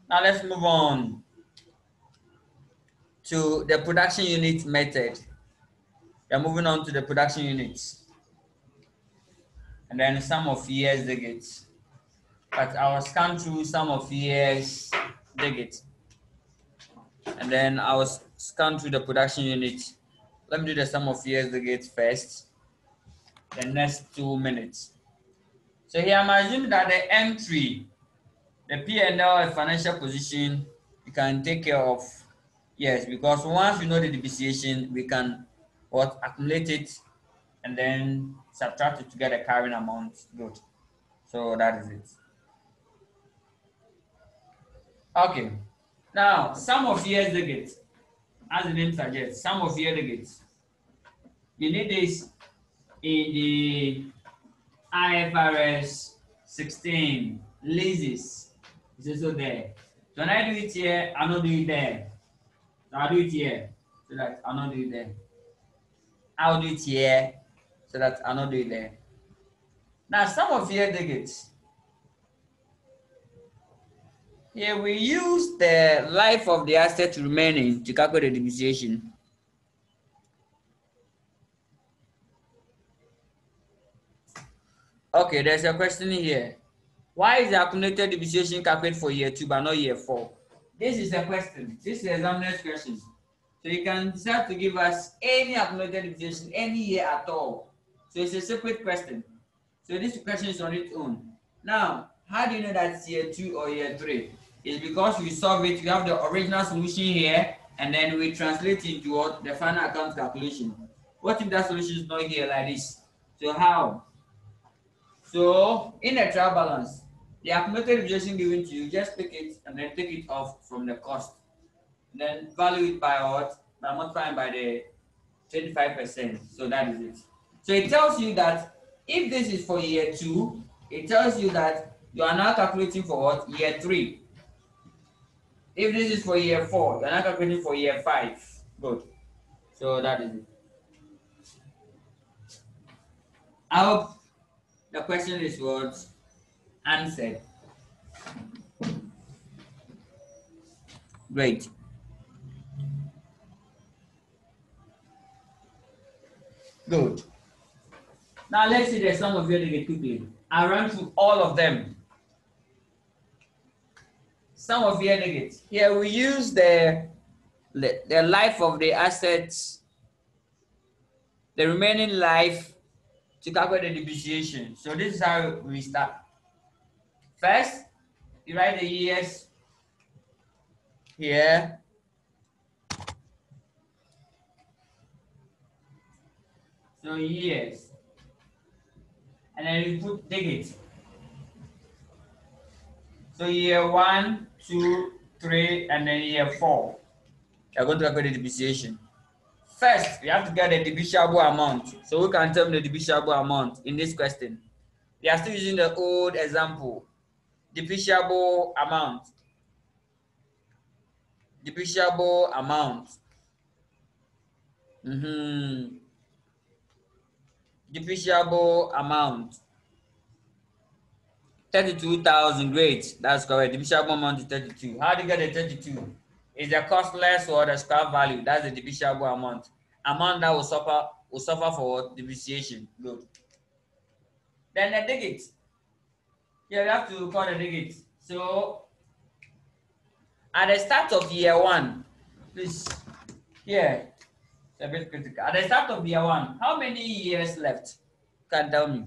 Now let's move on to the production unit method. We're moving on to the production units. And then sum of years digits. But I will scan through sum of years digits. And then I will scan through the production unit. Let me do the sum of years digits first. The next 2 minutes. So here I'm assuming that the entry, the P&L financial position, you can take care of. Yes, because once we know the depreciation, we can accumulate it and then subtract it to get a carrying amount. Good. So that is it. Okay. Now, sum of years digits, as the name suggests, sum of year digits. You need this in the IFRS 16 leases. It's also there. So when I do it here, I don't do it there. So I'll do it here so that I'll not do it there. I'll do it here so that I'll not do it there. Now, sum of year digits. Here we use the life of the asset remaining to calculate the depreciation. Okay, there's a question here. Why is the accumulated depreciation calculated for year 2 but not year 4? This is a question. This is the examiner's question. So you can decide to give us any accumulated depreciation any year at all. So it's a separate question. So this question is on its own. Now, how do you know that it's year 2 or year 3? It's because we solve it, we have the original solution here, and then we translate it into what the final account calculation. What if that solution is not here like this? So how? So in a trial balance, the accumulated depreciation given to you, just pick it and then take it off from the cost. And then value it by what? By multiplying by the 25%. So that is it. So it tells you that if this is for year 2, it tells you that you are now calculating for what? Year 3. If this is for year 4, you are now calculating for year 5. Good. So that is it. I hope the question is what answered. Great. Good. Now let's see the sum of year digits quickly. I run through all of them. Sum of year digits. Here we use the life of the assets, the remaining life, to calculate the depreciation. So this is how we start. First, you write the years here. So years. And then you put digits. So year 1, 2, 3, and then year 4. You're going to calculate the depreciation. First, we have to get the depreciable amount. So we can term the depreciable amount in this question. We are still using the old example. Depreciable amount. Depreciable amount. Depreciable amount. 32,000. Great. That's correct. Depreciable amount is 32. How do you get the 32? Is the cost less or the scrap value? That's the depreciable amount. Amount that will suffer for depreciation. Good. Then the digits. Here we have to call the digits. So at the start of year 1, please, here, it's a bit critical. At the start of year 1, how many years left? You can tell me.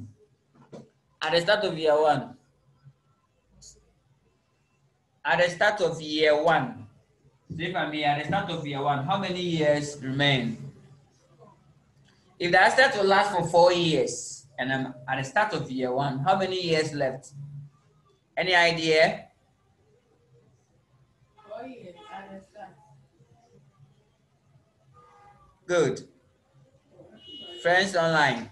At the start of year one. At the start of year one. So if I'm here at the start of year one, how many years remain? If the asset will last for 4 years and I'm at the start of year one, how many years left? Any idea? 4 years at the start. Good. Friends online.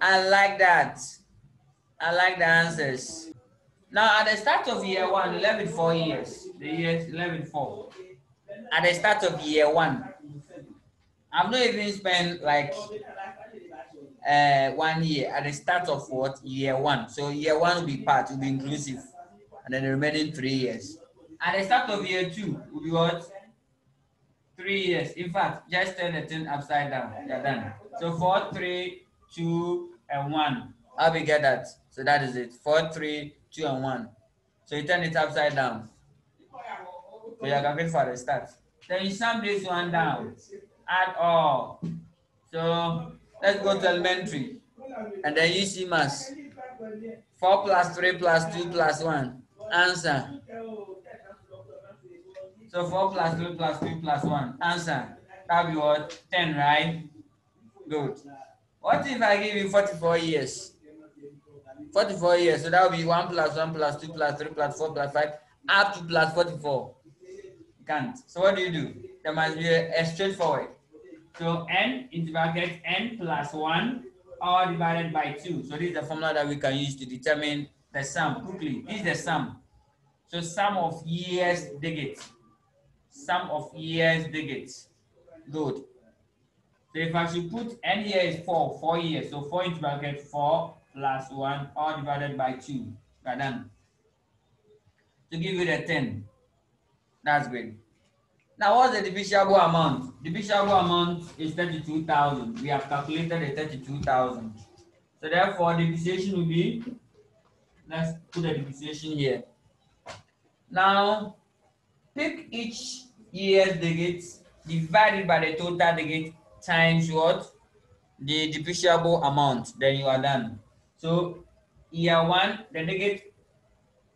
I like that. I like the answers. Now at the start of year one, 11 4 years. The years 11 4. At the start of year one, I've not even spent like 1 year at the start of what? Year one. So year one will be part, will be inclusive. And then the remaining 3 years. At the start of year two will be what? 3 years. In fact, just turn the thing upside down. You're done. So 4, 3, 2, and 1. How we get that? So that is it. 4, 3, 2, and 1. So you turn it upside down. So you're calculating for the start. Then you sum this one down. Add all. So let's go to elementary. And then you see mass. 4 plus 3 plus 2 plus 1. Answer. So 4 plus 3 plus 2 plus 1. Answer. That will be what? 10, right? Good. What if I give you 44 years? 44 years. So that will be 1 plus 1 plus 2 plus 3 plus 4 plus 5 up to plus 44. You can't. So what do? There must be a straightforward. So n into bracket n plus 1 all divided by 2. So this is the formula that we can use to determine the sum quickly. This is the sum. So sum of years digits. Sum of years digits. Good. So if I should put n here is 4 years. So 4 into bracket 4 plus 1 all divided by 2. We're done. To give you the 10. That's great. Now what's the depreciable amount? Depreciable amount is 32,000. We have calculated the 32,000. So therefore depreciation will be, let's put the depreciation here. Now pick each year's digits, divide it by the total digit times what? The depreciable amount. Then you are done. So year one, the digit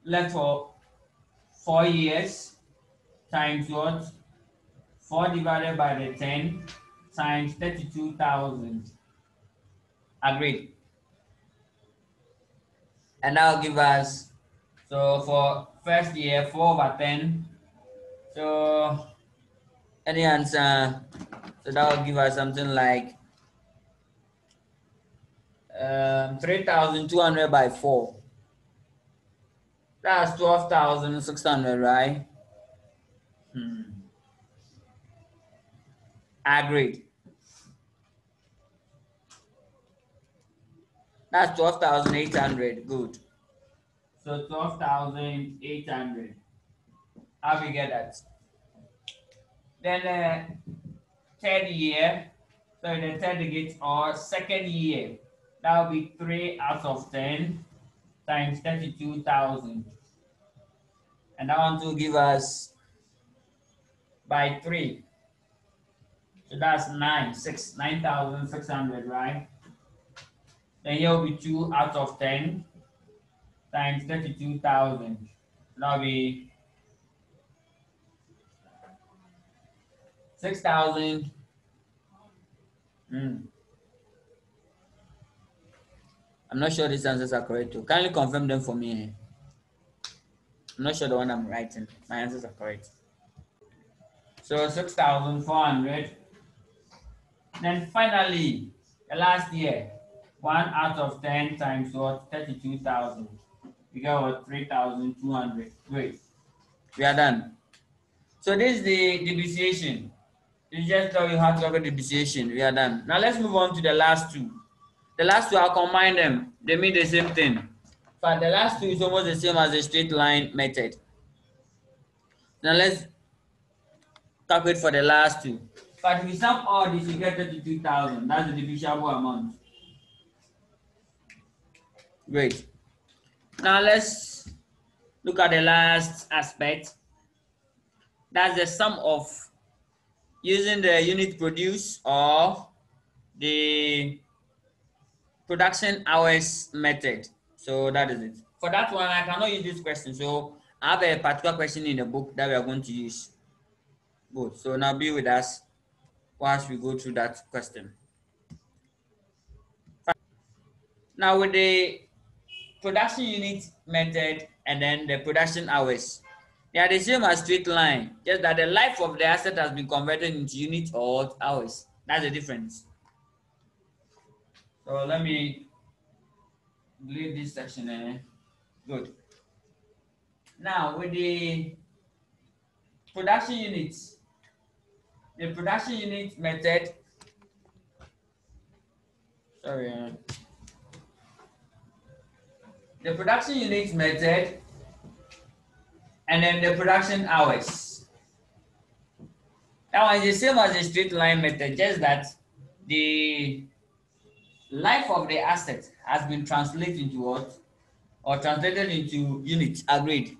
left for 4 years times what? 4 divided by the 10 times 32,000. Agreed. And that will give us, so for first year, 4 over 10. So any answer? So that will give us something like 3,200 by 4. That's 12,600, right? Agreed. That's 12,800. Good. So 12,800. How we get that? Then third year, so the third digit or second year, that will be 3 out of 10 times 32,000. And that one will give us by 3. So that's 9,600, right? Then here will be 2 out of 10 times 32,000. That will be 6,000. I'm not sure these answers are correct too. Kindly confirm them for me. I'm not sure the one I'm writing. My answers are correct. So 6,400. Then finally, the last year, 1 out of 10 times what? 32,000. We got what? 3,200. Great. We are done. So this is the depreciation. It's just tell you how to calculate depreciation. We are done. Now let's move on to the last two. The last two, I'll combine them. They mean the same thing. But the last two is almost the same as the straight line method. Now let's calculate for the last two. But if we sum all this, you get 32,000. That's the depreciable amount. Great. Now let's look at the last aspect. That's the sum of using the unit produce or the production hours method. So that is it. For that one, I cannot use this question. So I have a particular question in the book that we are going to use. Good. So now be with us whilst we go through that question. Now with the production unit method and then the production hours, they are the same as straight line, just that the life of the asset has been converted into units or hours. That's the difference. So let me leave this section. Good. Now with production units, the production unit method, sorry, the production unit method and then the production hours. That one is the same as the straight line method, just that the life of the asset has been translated into what? Or translated into units, agreed.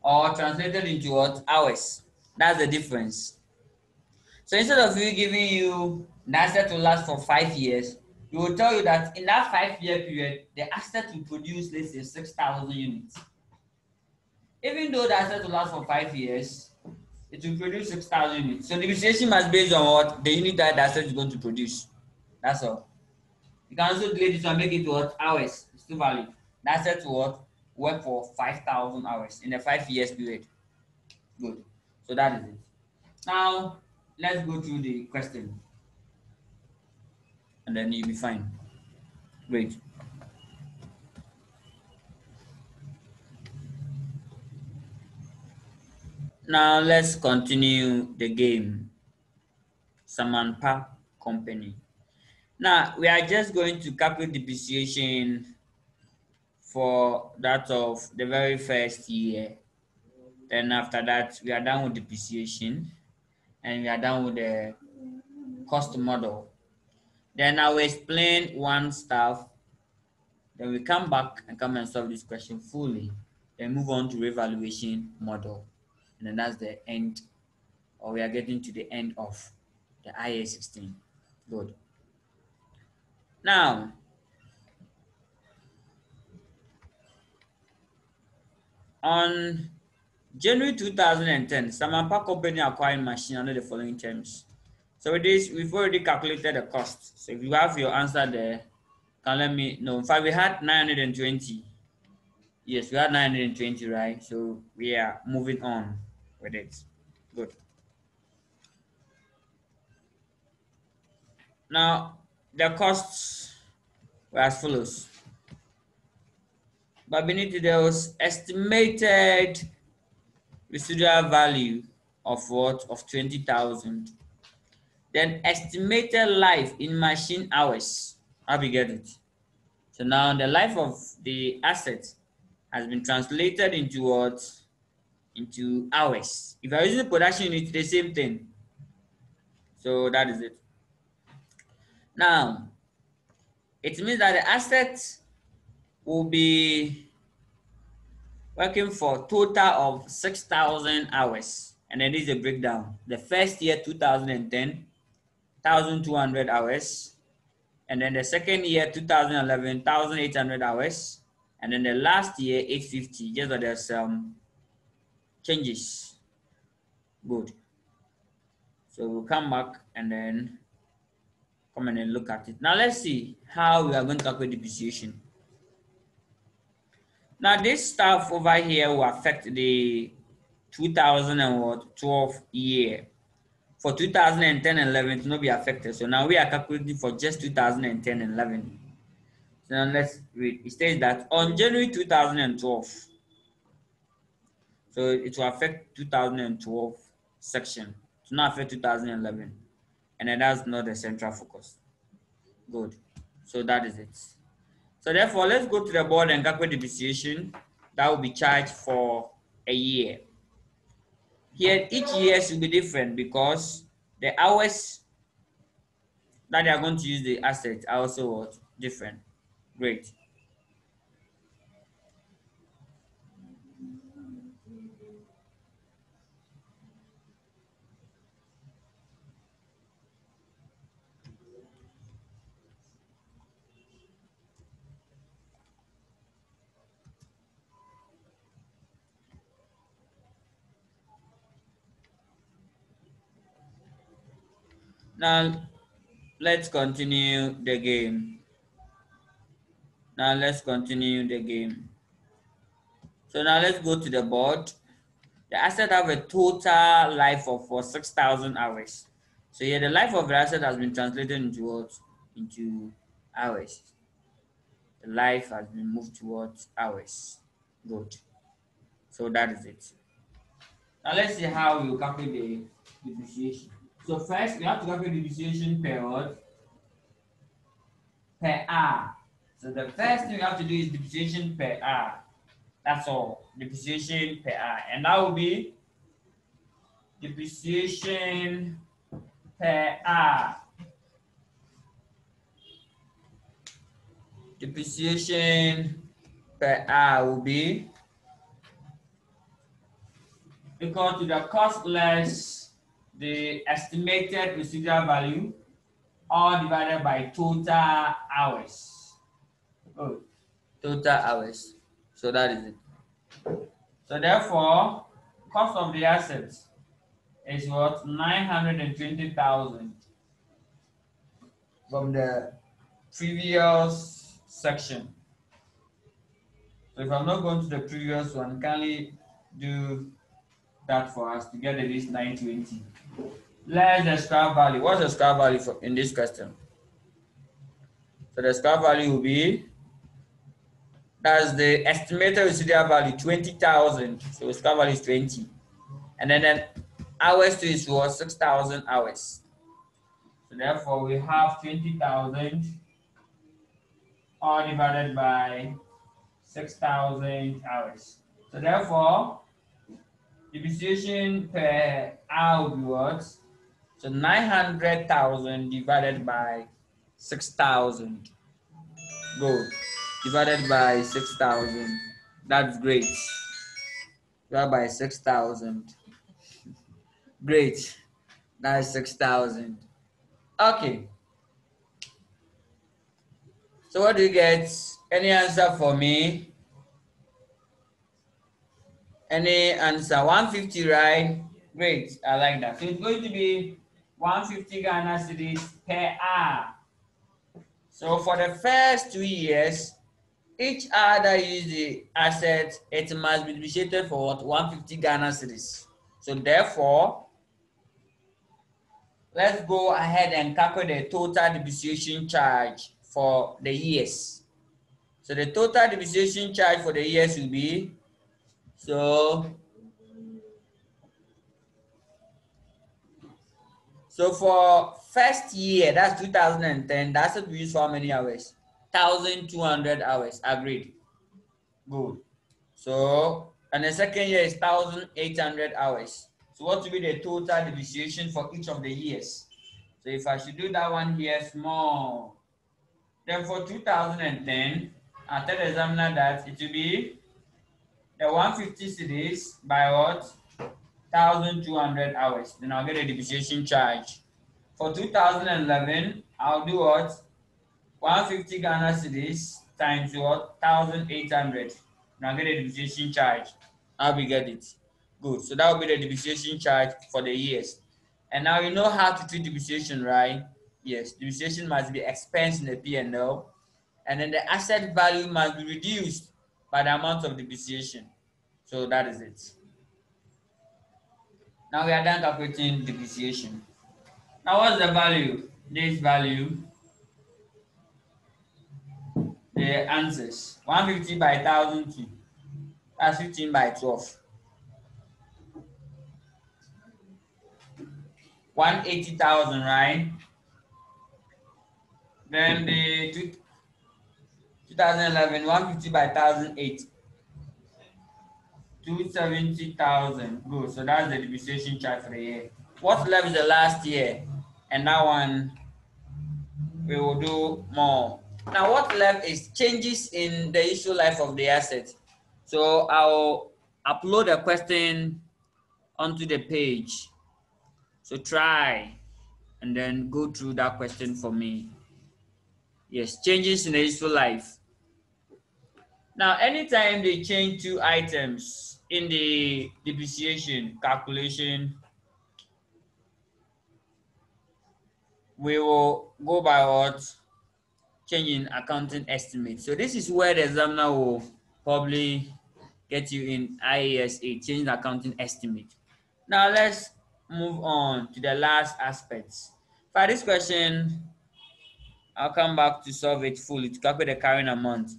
Or translated into what? Hours. That's the difference. So instead of you giving you the asset will last for 5 years, we will tell you that in that 5 year period, the asset will produce, let's say, 6,000 units. Even though the asset will last for 5 years, it will produce 6,000 units. So the depreciation must be based on what? The unit that the asset is going to produce. That's all. You can also delay this and make it what? Hours. It's still valid. The asset will what? Work for 5,000 hours in a 5 years period. Good. So that is it. Now, let's go through the question and then you'll be fine. Great. Now let's continue the game. Samanpa Company. Now we are just going to calculate depreciation for that of the very first year. Then after that, we are done with depreciation and we are done with the cost model. Then I will explain one stuff. Then we come back and come and solve this question fully. Then move on to revaluation model. And then that's the end, or we are getting to the end of the IAS 16. Good. Now, on January 2010, Samampa Company acquired machine under the following terms. So with this, we've already calculated the cost. So if you have your answer there, can let me know. In fact, we had 920. Yes, we had 920, right? So we are moving on with it. Good. Now, the costs were as follows. But beneath it, there was estimated residual value of what? Of 20,000. Then estimated life in machine hours. How we get it? So now the life of the asset has been translated into what? Into hours. If you're using production unit, the same thing. So that is it. Now, it means that the asset will be working for total of 6,000 hours. And then this is a breakdown. The first year, 2010, 1,200 hours. And then the second year, 2011, 1,800 hours. And then the last year, 850. Just that there's some changes. Good. So we'll come back and then come and then look at it. Now let's see how we are going to calculate depreciation. Now this stuff over here will affect the 2012 year. For 2010 and 11, it will not be affected. So now we are calculating for just 2010 and 11. So now let's read. It says that on January 2012, so it will affect 2012 section. It will not affect 2011. And then that's not the central focus. Good. So that is it. So therefore, let's go to the board and calculate depreciation that will be charged for a year. Here, each year should be different because the hours that they are going to use the asset are also what? Different. Great. Now let's continue the game. Now let's continue the game. So now let's go to the board. The asset have a total life of for 6,000 hours. So here the life of the asset has been translated into what? Into hours. The life has been moved towards hours. Good. So that is it. Now let's see how we will calculate the depreciation. So first we have to calculate the depreciation per what? Per hour. So the first thing we have to do is depreciation per hour. That's all. Depreciation per hour. And that will be depreciation per hour. Depreciation per hour will be equal to the cost less the estimated residual value, all divided by total hours. Oh, total hours. So that is it. So therefore, cost of the assets is what? 920,000 from the previous section. So if I'm not going to the previous one, can we do that for us to get at least 920? Less the scrap value. What's the scrap value for in this question? So the scrap value will be, that's the estimated residual value, 20,000. So scrap value is 20. And then hours to is what? 6,000 hours. So therefore we have 20,000 all divided by 6,000 hours. So therefore, depreciation per hour will be what? So 900,000 divided by 6,000. Go. Divided by 6,000. That's great. Divided by 6,000. Great. That's 6,000. Okay. So what do you get? Any answer for me? Any answer? 150, right? Great. I like that. So it's going to be 150 Ghana cedis per hour. So for the first 2 years, each hour that you use the asset, it must be depreciated for what? 150 Ghana cedis. So therefore, let's go ahead and calculate the total depreciation charge for the years. So the total depreciation charge for the years will be, so for first year, that's 2010, that's what we use for how many hours? 1,200 hours. Agreed. Good. So, and the second year is 1,800 hours. So what will be the total depreciation for each of the years? So if I should do that one here small, then for 2010, I'll tell the examiner that it will be the 150 cedis by what? 1,200 hours. Then I'll get a depreciation charge. For 2011, I'll do what? 150 Ghana cedis times what? 1,800. Now get a depreciation charge. How we get it? Good. So that will be the depreciation charge for the years. And now you know how to treat depreciation, right? Yes. Depreciation must be expense in the P&L. And then the asset value must be reduced by the amount of depreciation. So that is it. Now we are done calculating depreciation. Now what's the value? This value, the answers. 150 by 1,002. That's 15 by 12. 180,000, right? Then the 2011, 150 by 1,008. 270,000. Good. So that's the depreciation charge for the year. What's left is the last year. And that one we will do more. Now what left is changes in the useful life of the asset. So I'll upload a question onto the page. So try and then go through that question for me. Yes, changes in the useful life. Now, anytime they change two items in the depreciation calculation, we will go by what? Change in accounting estimate. So this is where the examiner will probably get you in IAS 8, change in accounting estimate. Now let's move on to the last aspects. For this question, I'll come back to solve it fully to calculate the carrying amount.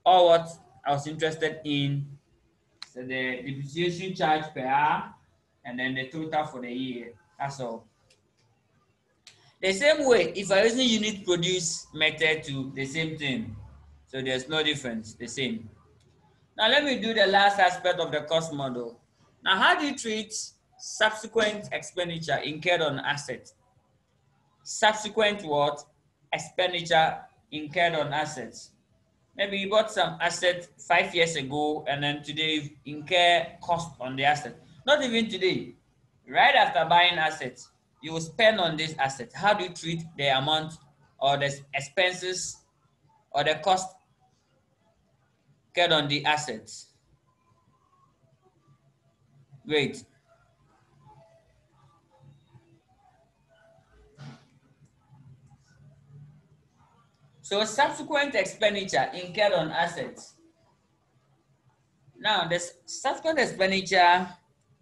Or what I was interested in, so the depreciation charge per hour and then the total for the year. That's all. The same way, if I using unit produce method to the same thing, so there's no difference, the same. Now let me do the last aspect of the cost model. Now how do you treat subsequent expenditure incurred on assets? Subsequent what? Expenditure incurred on assets. Maybe you bought some asset 5 years ago and then today you incur cost on the asset. Not even today. Right after buying assets, you will spend on this asset. How do you treat the amount or the expenses or the cost incurred on the assets? Great. So subsequent expenditure incurred on assets. Now, the subsequent expenditure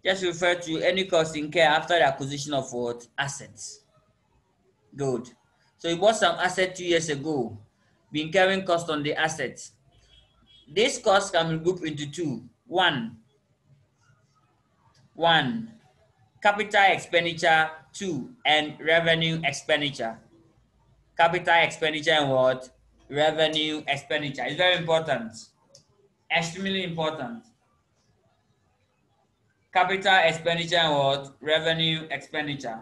just refer to any cost incurred after the acquisition of what? Assets. Good. So you bought some asset 2 years ago, be incurring cost on the assets. This cost can be grouped into two. One, capital expenditure. Two, and revenue expenditure. Capital expenditure and what? Revenue expenditure. It's very important. Extremely important. Capital expenditure and what? Revenue expenditure.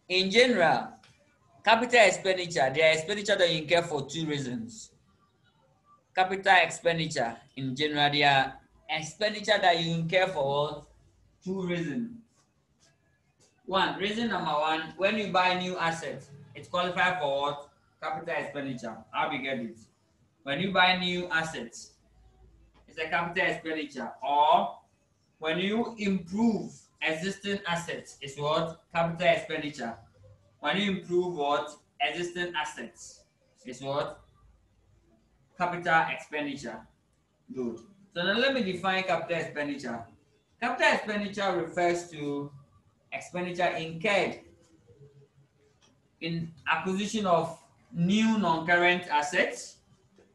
In general, capital expenditure, they are expenditure that you incur for two reasons. Capital expenditure, in general, they are expenditure that you incur for two reasons. Reason number one, when you buy new assets, it qualifies for what? Capital expenditure. How do you get it? When you buy new assets, it's a capital expenditure. Or when you improve existing assets, it's what? Capital expenditure. When you improve what? Existing assets, it's what? Capital expenditure. Good. So now let me define capital expenditure. Capital expenditure refers to expenditure incurred in acquisition of new non-current assets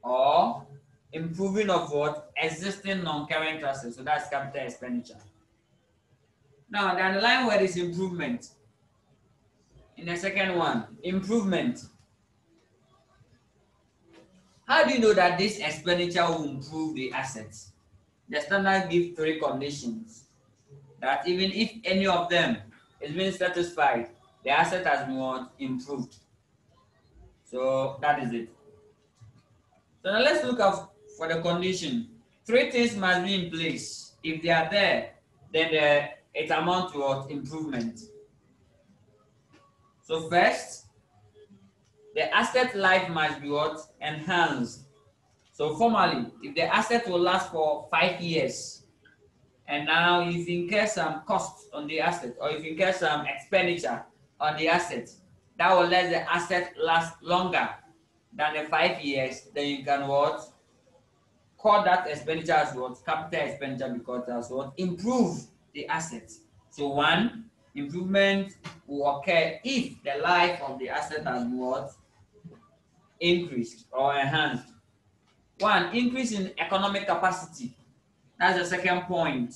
or improving of what? Existing non-current assets. So that's capital expenditure. Now the underlying word is improvement. In the second one, improvement. How do you know that this expenditure will improve the assets? The standard gives three conditions. That even if any of them is being satisfied, the asset has been what? Improved. So that is it. So now let's look at for the condition. Three things must be in place. If they are there, then it amounts to what? Improvement. So first, the asset life must be what? Enhanced. So formally, if the asset will last for 5 years, and now if you incur some cost on the asset, or if you incur some expenditure on the asset, that will let the asset last longer than the 5 years, then you can what? Call that expenditure as what? Capital expenditure, because that's what? Improve the asset. So one, improvement will occur if the life of the asset has what? Increased or enhanced. One, increase in economic capacity. That's the second point.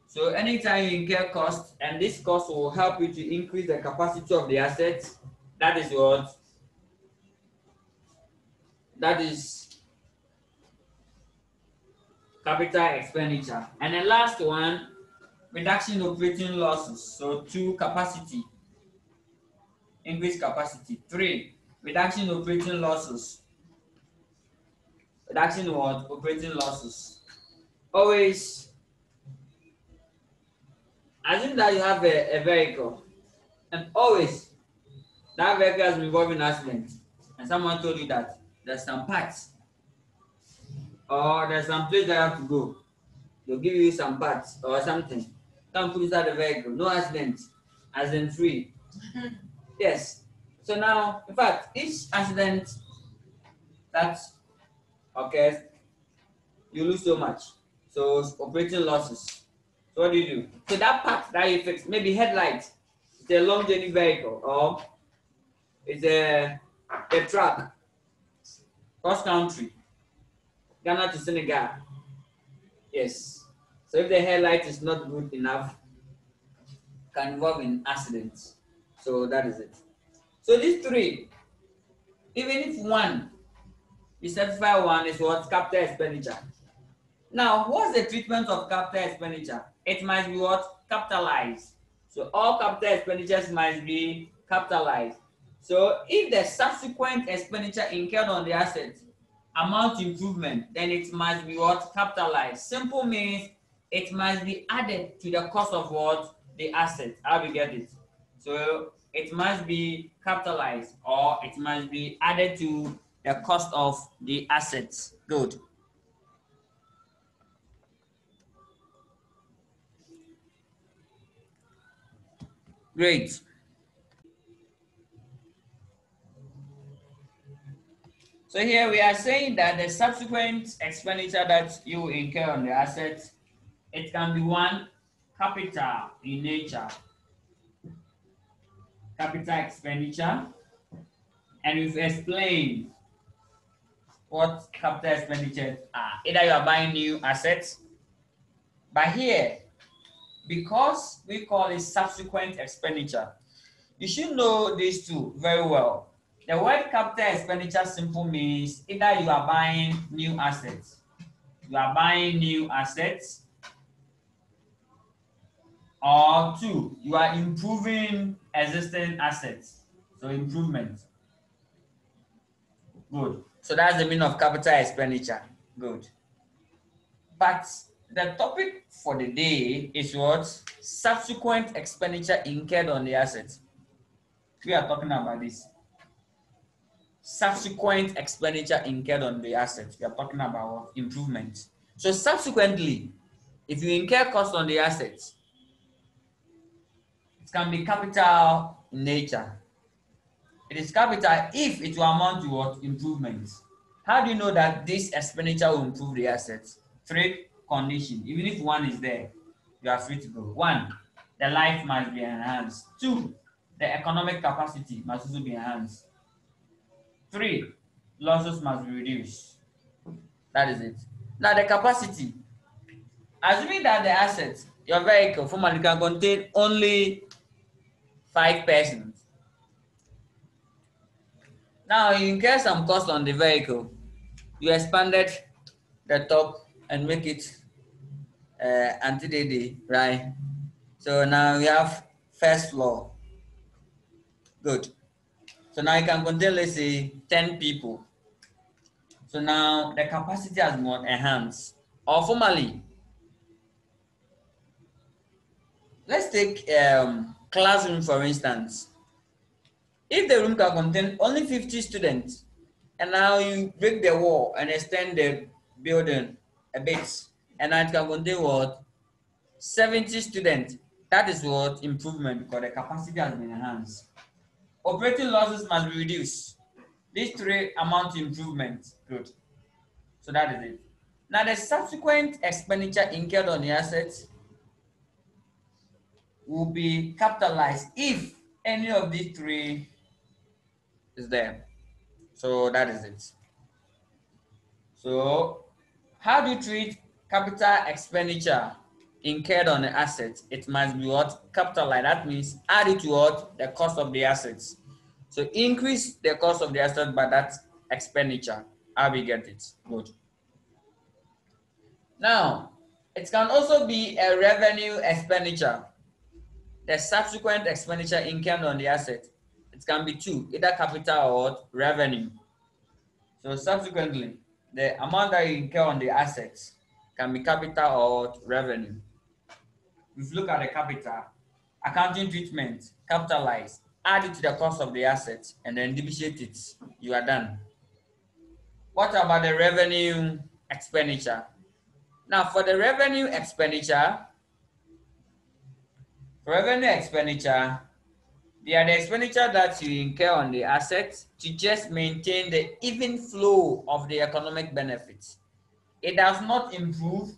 So anytime you incur cost, and this cost will help you to increase the capacity of the assets, that is what? That is capital expenditure. And the last one, reduction in operating losses. So two, capacity. Increase capacity. Three, reduction in operating losses. Reduction in what? Operating losses. Always assume that you have a vehicle, and always that vehicle has been involved in accident, and someone told you that there's some parts or there's some place that you have to go. They'll give you some parts or something. Can't put inside the vehicle. No accident. Accident free. Yes. So now, in fact, each accident that occurs, you lose so much. So operating losses. So what do? So that part that you fix, maybe headlights, it's a long journey vehicle, or it's a truck, cross country, Ghana to Senegal. Yes. So if the headlight is not good enough, can involve in accidents. So that is it. So these three, even if one, you certify one is what? Capital expenditure. Now, what's the treatment of capital expenditure? It must be what? Capitalized. So all capital expenditures must be capitalized. So if the subsequent expenditure incurred on the asset amount improvement, then it must be what? Capitalized. Simple means it must be added to the cost of what? The asset. How we get it? So it must be capitalized, or it must be added to the cost of the assets. Good. Great. So here we are saying that the subsequent expenditure that you incur on the asset, it can be one, capital in nature, capital expenditure, and we've explained what capital expenditures are. Either you are buying new assets, but here, because we call it subsequent expenditure, you should know these two very well. The word capital expenditure simple means either you are buying new assets, or two, you are improving existing assets. So improvement. Good. So that's the meaning of capital expenditure. Good. But the topic for the day is what? Subsequent expenditure incurred on the assets. We are talking about this. Subsequent expenditure incurred on the assets. We are talking about what? Improvement. So subsequently, if you incur cost on the assets, it can be capital in nature. It is capital if it will amount to what? Improvements. How do you know that this expenditure will improve the assets? Three conditions. Even if one is there, you are free to go. One, the life must be enhanced. Two, the economic capacity must also be enhanced. Three, losses must be reduced. That is it. Now the capacity. Assuming that the assets, your vehicle, formally can contain only 5 persons. Now you incur some cost on the vehicle. You expanded the top and make it anti-DD, right? So now we have first floor. Good. So now you can contain, let's say, 10 people. So now the capacity has been enhanced. Or formally, let's take classroom for instance. If the room can contain only 50 students, and now you break the wall and extend the building a bit, and now it can contain what? 70 students. That is what? Improvement, because the capacity has been enhanced. Operating losses must be reduced. These three amount to improvement. Good. So that is it. Now the subsequent expenditure incurred on the assets will be capitalized if any of these three is there. So that is it. So how do you treat capital expenditure incurred on the assets? It must be what? Capitalized. That means add it to what? The cost of the assets. So increase the cost of the asset by that expenditure. How we get it? Good. Now, it can also be a revenue expenditure. The subsequent expenditure incurred on the asset. It can be two, either capital or revenue. So subsequently, the amount that you incur on the assets can be capital or revenue. If you look at the capital, accounting treatment, capitalize, add it to the cost of the assets, and then depreciate it. You are done. What about the revenue expenditure? Now, for the revenue expenditure, Revenue expenditure, they are the expenditure that you incur on the assets to just maintain the even flow of the economic benefits. It does not improve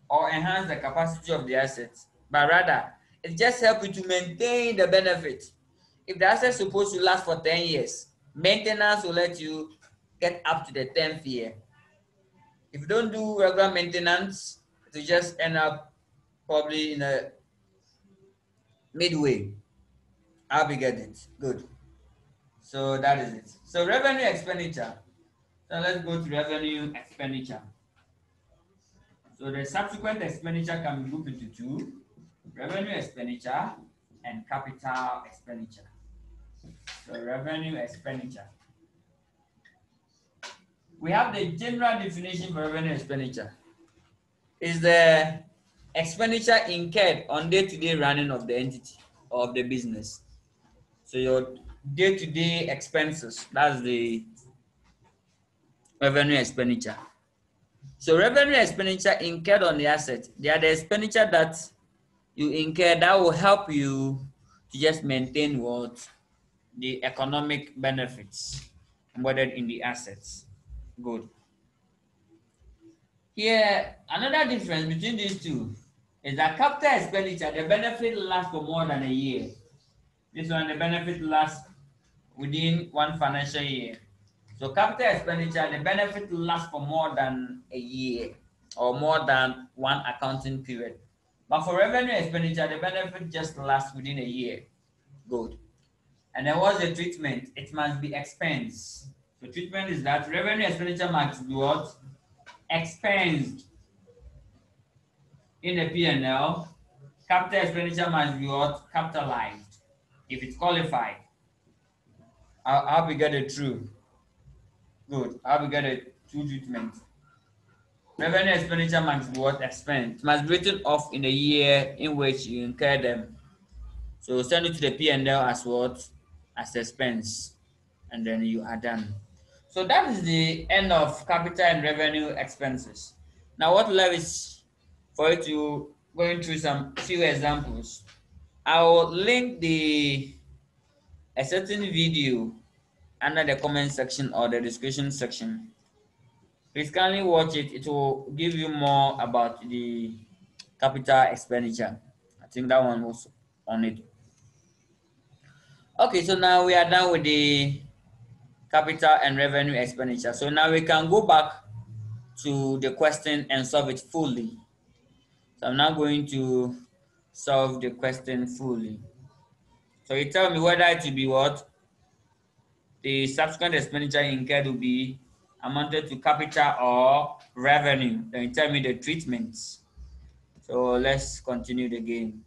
or enhance the capacity of the assets, but rather it just helps you to maintain the benefit. If the asset is supposed to last for 10 years, maintenance will let you get up to the 10th year. If you don't do regular maintenance, it will just end up probably in a midway. How we get it? Good. So that is it. So revenue expenditure. So let's go to revenue expenditure. So the subsequent expenditure can be grouped into two: revenue expenditure and capital expenditure. So revenue expenditure. We have the general definition for revenue expenditure. Is the expenditure incurred on day-to-day running of the entity or of the business. So your day-to-day expenses, that's the revenue expenditure. So revenue expenditure incurred on the asset, they are the expenditure that you incur that will help you to just maintain what the economic benefits embedded in the assets. Good. Here, another difference between these two is that capital expenditure, the benefit lasts for more than a year. This one, the benefit lasts within one financial year. So capital expenditure, the benefit lasts for more than a year or more than one accounting period. But for revenue expenditure, the benefit just lasts within a year. Good. And then what's the treatment? It must be expense. So treatment is that revenue expenditure must be what? Expensed in the P&L. Capital expenditure must be what? Capitalized if it's qualified. How we get it through? Good. How we get it through treatment? Revenue expenditure must be what? Expense. It must be written off in the year in which you incur them. So send it to the P&L as what? As expense. And then you are done. So that is the end of capital and revenue expenses. Now what left is for you to going through some few examples. I will link a certain video under the comment section or the description section. Please kindly watch it. It will give you more about the capital expenditure. I think that one was on it. Okay, so now we are done with the capital and revenue expenditure. So now we can go back to the question and solve it fully. So I'm now going to solve the question fully. So you tell me whether it will be what? The subsequent expenditure incurred will be amounted to capital or revenue. Then you tell me the treatments. So let's continue the game.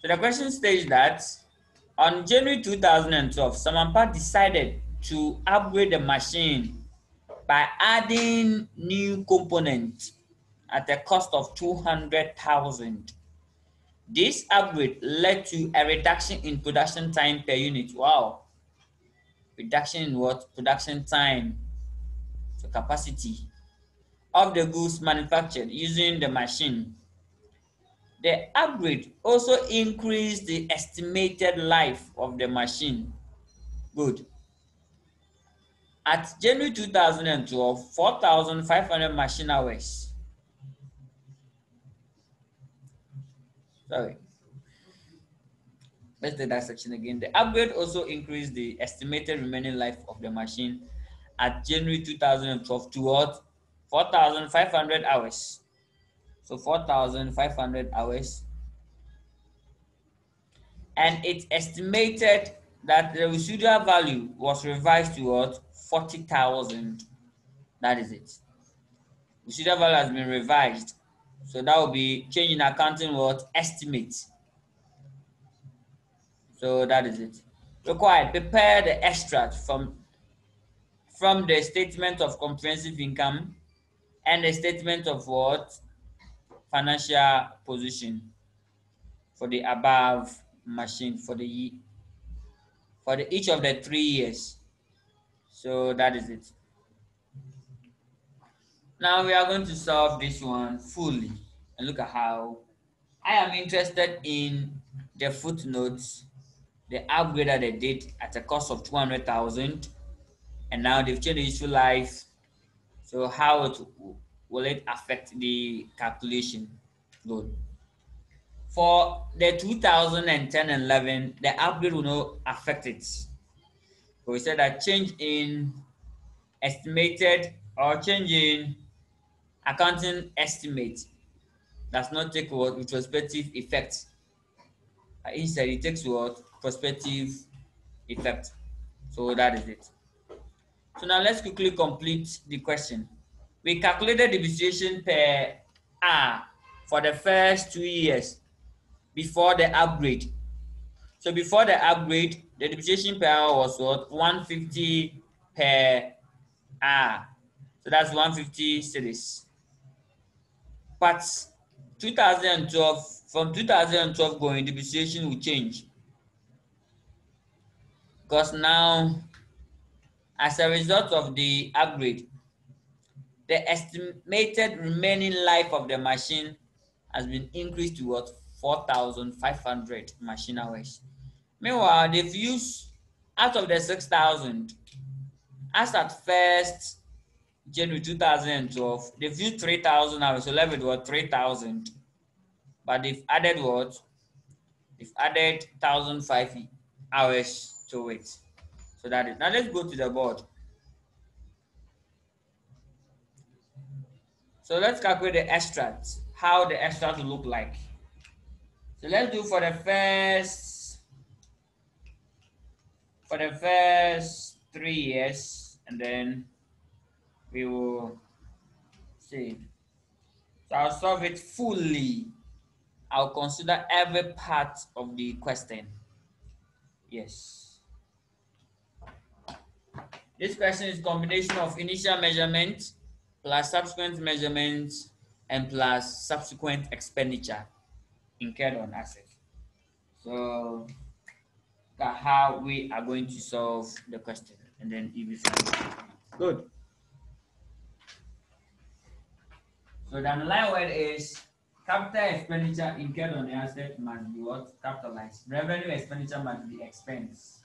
So the question states that on January 2012, Samantha decided to upgrade the machine by adding new components at a cost of 200,000. This upgrade led to a reduction in production time per unit. Wow. Reduction in what? Production time. So capacity of the goods manufactured using the machine. The upgrade also increased the estimated life of the machine. Good. At January 2012, 4,500 machine hours. Sorry. Let's take that section again. The upgrade also increased the estimated remaining life of the machine at January 2012 to what? 4,500 hours. So 4,500 hours. And it's estimated that the residual value was revised to what? 40,000. That is it. Residual value has been revised. So that will be change in accounting what? Estimate. So that is it. Required, prepare the extract from the statement of comprehensive income and the statement of what? Financial position for the above machine for each of the 3 years. So that is it. Now we are going to solve this one fully and look at how I am interested in the footnotes, they upgraded the date at a cost of 200,000, and now they've changed the useful life. So how will it affect the calculation load? For the 2010 and 11, the upgrade will not affect it. So we said that change in estimated or change in accounting estimate does not take what retrospective effect. Instead, it takes what prospective effect. So that is it. So now let's quickly complete the question. We calculated depreciation per hour for the first 2 years before the upgrade. So before the upgrade, the depreciation per hour was what? 150 per hour. So that's 150 cedis. But 2012, from 2012 going, depreciation will change. Because now, as a result of the upgrade, the estimated remaining life of the machine has been increased to what? 4,500 machine hours. Meanwhile, they've used out of the 6,000, as at 1st January 2012, they've used 3,000 hours. So left with what? 3,000. But they've added what? They've added 1,005 hours to it. So that is. Now let's go to the board. So let's calculate the extract, how the extract will look like. So let's do for the first 3 years, and then we will see. So I'll solve it fully. I'll consider every part of the question. Yes. This question is combination of initial measurement plus subsequent measurements and plus subsequent expenditure incurred on assets. So that's how we are going to solve the question, and then it is good. So the underlying word is capital expenditure incurred on the asset must be what? Capitalized. Revenue expenditure must be expense.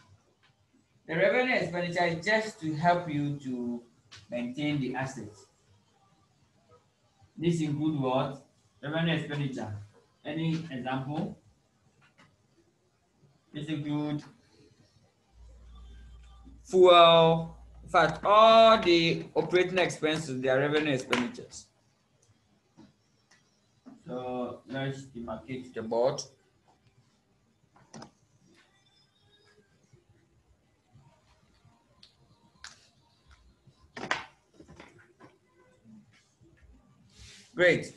The revenue expenditure is just to help you to maintain the assets. This includes what? Revenue expenditure. Any example? This includes fuel. In fact, all the operating expenses, they are revenue expenditures. So let's demarcate the board. Great.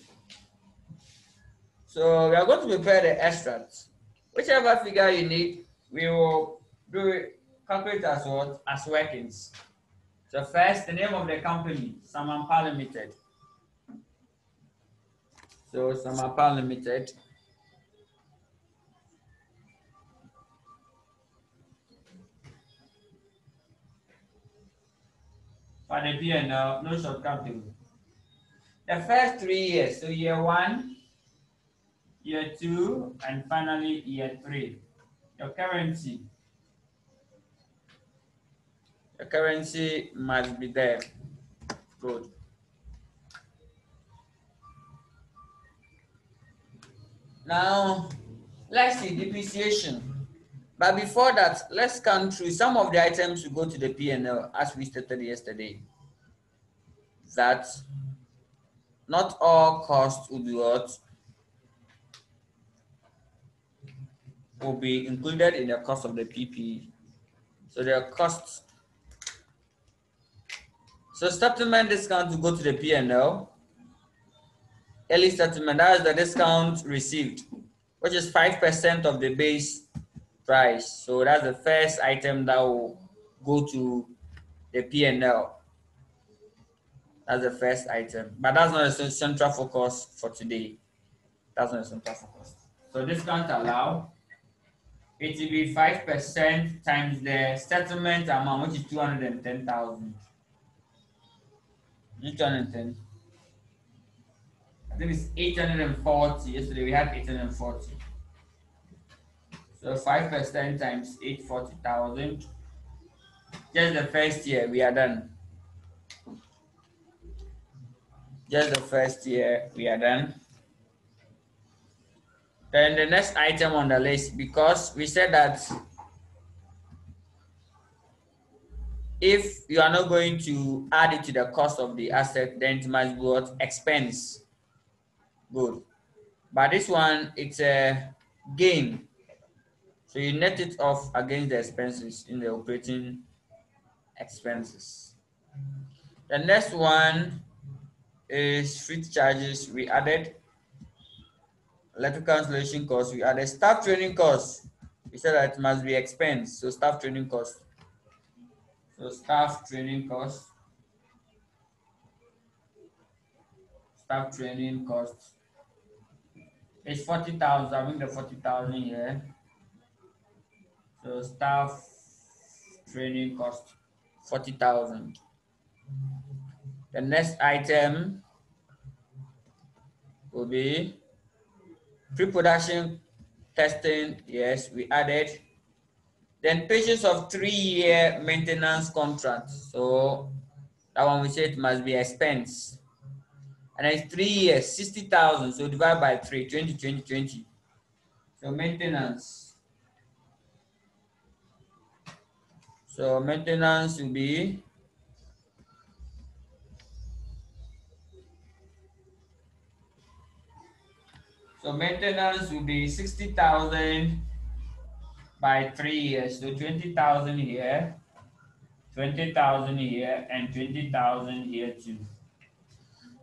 So we are going to prepare the extracts. Whichever figure you need, we will do it, calculate as what? As workings. So first, the name of the company, Samampa Limited. So Samampa Limited. For the P&L, no shortcut table. The first 3 years, so year 1, year 2, and finally year 3. Your currency. The currency must be there. Good. Now, let's see depreciation. But before that, let's scan through some of the items we go to the P&L as we stated yesterday. That not all costs will be what? Will be included in the cost of the PPE. So there are costs. So settlement discount will go to the P&L. Early settlement, that is the discount received, which is 5% of the base price. So that's the first item that will go to the P&L. That's the first item. But that's not a central focus for today. That's not a central focus. So discount allow. It will be 5% times the settlement amount, which is 210,000. 210. I think it's 840. Yesterday we had 840. So 5% times 840,000. Just the first year we are done. Just the first year we are done. Then the next item on the list, because we said that if you are not going to add it to the cost of the asset, then it must be what? Expense. Good. But this one, it's a gain. So you net it off against the expenses in the operating expenses. The next one is fleet charges. We added electrical installation costs. We added staff training costs. We said that it must be expense. So staff training costs. So staff training costs. Staff training costs. It's 40,000. I bring the 40,000 here. So staff training cost 40,000. The next item will be pre-production testing. Yes, we added. Then patience of 3-year maintenance contract. So that one we said it must be expense. And it's 3 years, 60,000. So divide by 3, 20, 20, 20. So maintenance. So maintenance will be So maintenance will be 60,000 by 3 years. So 20,000 here, 20,000 here, and 20,000 here too.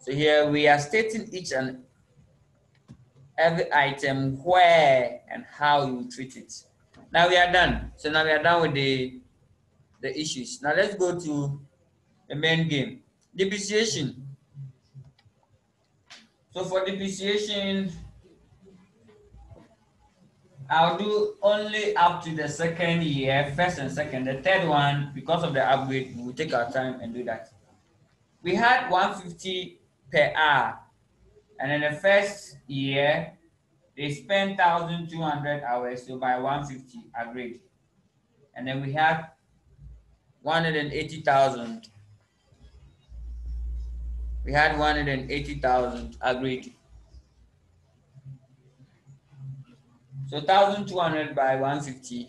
So here we are stating each and every item where and how you treat it. Now we are done. So now we are done with the issues. Now let's go to the main game. Depreciation. So for depreciation, I'll do only up to the second year, first and second. The third one, because of the upgrade, we will take our time and do that. We had 150 per hour, and in the first year, they spent 1,200 hours, so by 150, agreed. And then we had 180,000. We had 180,000, agreed. So 1,200 by 150.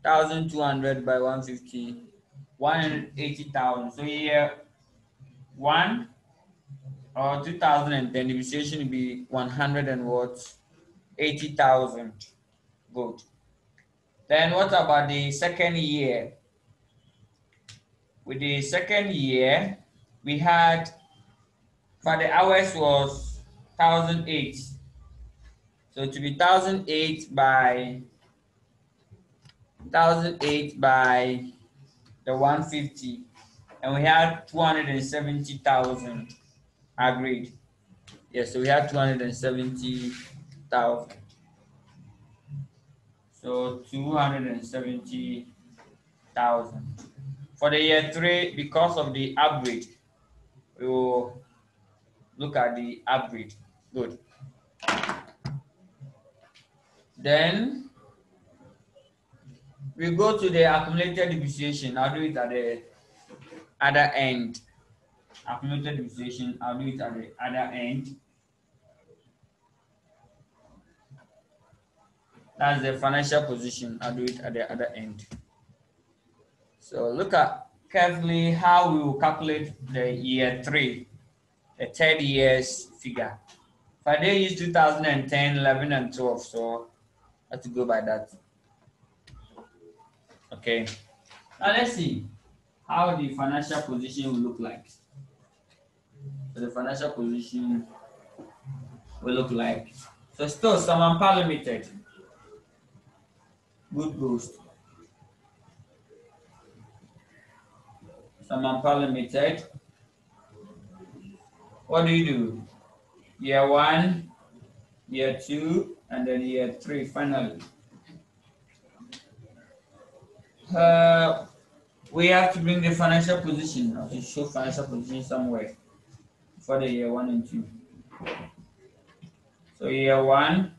1,200 by 150, 180,000. So here, 1 or 2010 depreciation will be 100 and what? 80,000. Good. Then what about the second year? With the second year, we had for the hours was 1,008. So it will be 1,008 by the 150, and we had 270,000. Agreed. Yes, so we had 270,000. So 270,000. For the year 3, because of the upgrade, we will look at the upgrade. Good. Then we go to the accumulated depreciation. I'll do it at the other end. Accumulated depreciation, I'll do it at the other end. That's the financial position. I'll do it at the other end. So look at carefully how we will calculate the year 3, the third year's figure. If I did use 2010, 11, and 12, so I have to go by that. Okay. Now let's see how the financial position will look like. So the financial position will look like. So still Samampa Limited. Good boost. Samampa Limited. What do you do? Year 1, year 2, and then year 3 finally. We have to bring the financial position. I have to show financial position somewhere for the year 1 and 2. So year 1,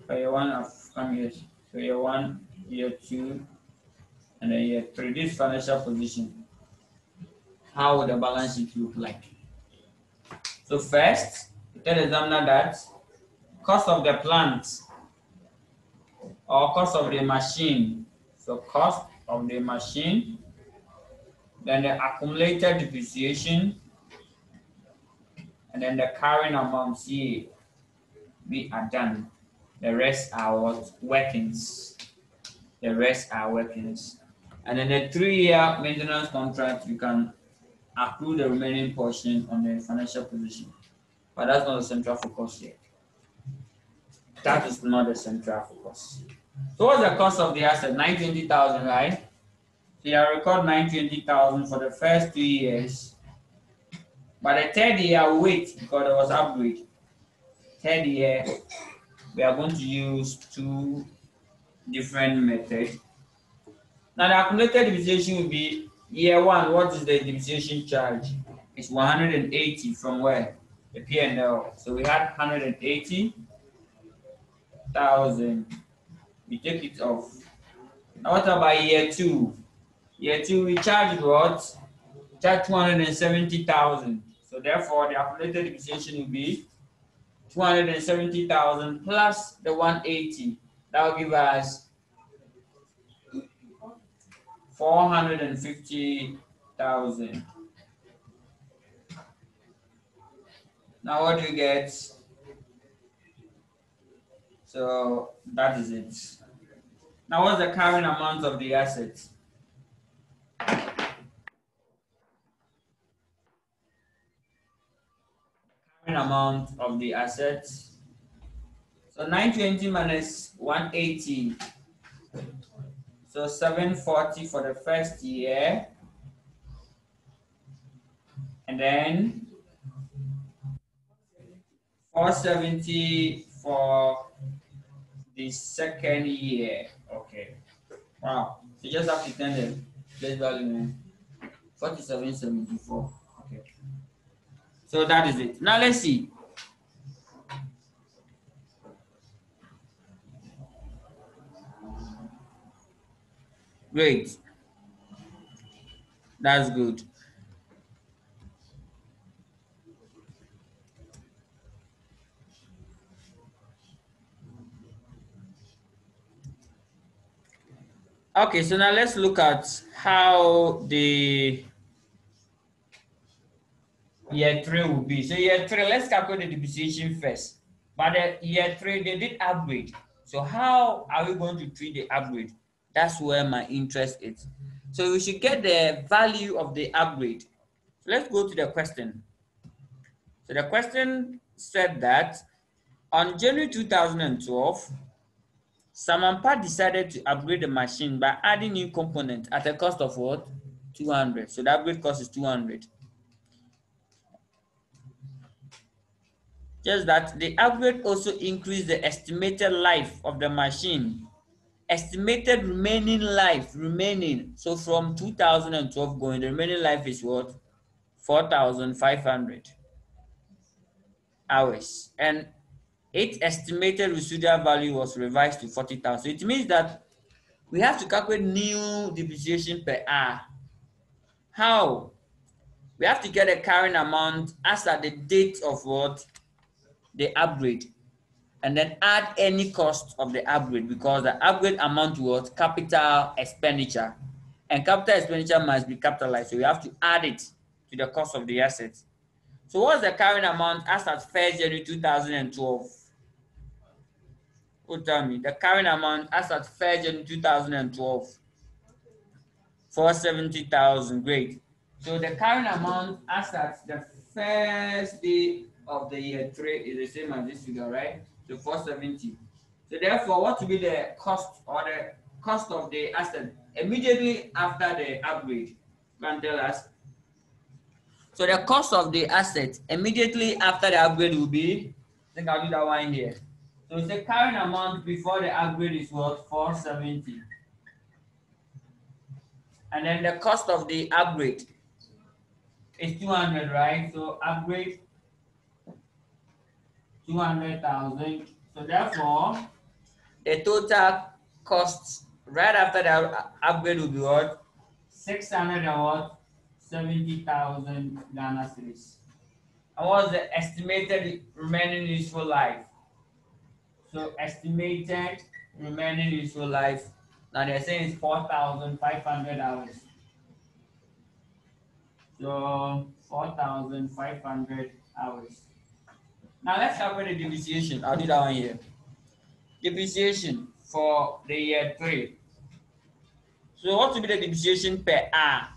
For year 1 of come years. So year 1, year 2, and then year 3. This financial position. How would the balance sheet look like? So first, tell the examiner that cost of the plant or cost of the machine. So cost of the machine, then the accumulated depreciation, and then the carrying amount here. We are done. The rest are what? Workings. The rest are workings. And then the 3-year maintenance contract, you can accrue the remaining portion on the financial position. But that's not the central focus yet. That is not the central focus. So what's the cost of the asset? 920,000, right? So you record 920,000 for the first 2 years. But the third year, wait, because there was upgrade. Third year, we are going to use 2 different methods. Now the accumulated depreciation will be year 1. What is the depreciation charge? It's 180 from where? The P&L. So we had 180,000. We take it off. Now what about year 2? Year 2 we charge what? Charge 270,000. So therefore the accumulated depreciation will be 270,000 plus the 180. That will give us 450,000. Now what do you get? So that is it. Now what's the carrying amount of the assets? Carrying amount of the assets. So 920 minus 180. So 740 for the first year. And then 470 for the second year. Okay. Wow. So you just have to turn the place value in 4774. Okay. So that is it. Now let's see. Great. That's good. Okay, so now let's look at how the year 3 will be. So year 3, let's calculate the depreciation first. But the year 3, they did upgrade. So how are we going to treat the upgrade? That's where my interest is. So we should get the value of the upgrade. So let's go to the question. So the question said that on January 2012, Samampa decided to upgrade the machine by adding new components at a cost of what? 200. So the upgrade cost is 200. Just that the upgrade also increased the estimated life of the machine. Estimated remaining life, So from 2012 going, the remaining life is what? 4,500 hours. And its estimated residual value was revised to 40,000. So it means that we have to calculate new depreciation per hour. How? We have to get a carrying amount as at the date of what? The upgrade. And then add any cost of the upgrade, because the upgrade amount was capital expenditure. And capital expenditure must be capitalized. So we have to add it to the cost of the assets. So what's the carrying amount as at 1st January 2012? Who tell me? The carrying amount as at 1st January 2012. 470,000. Great. So the carrying amount as at the first day of the year 3 is the same as this figure, right? So 470. So therefore, what will be the cost or the cost of the asset immediately after the upgrade? Can tell us. So the cost of the asset immediately after the upgrade will be, I think I'll do that one here. So the carrying amount before the upgrade is what? 470. And then the cost of the upgrade is 200, right? So upgrade 200,000. So therefore, the total cost right after the upgrade will be what? 670,000 Ghana cedis. And what's the estimated remaining useful life? So estimated remaining useful life. Now they're saying it's 4,500 hours. So 4,500 hours. Now let's calculate the depreciation. I'll do that one here. Depreciation for the year 3. So what will be the depreciation per hour?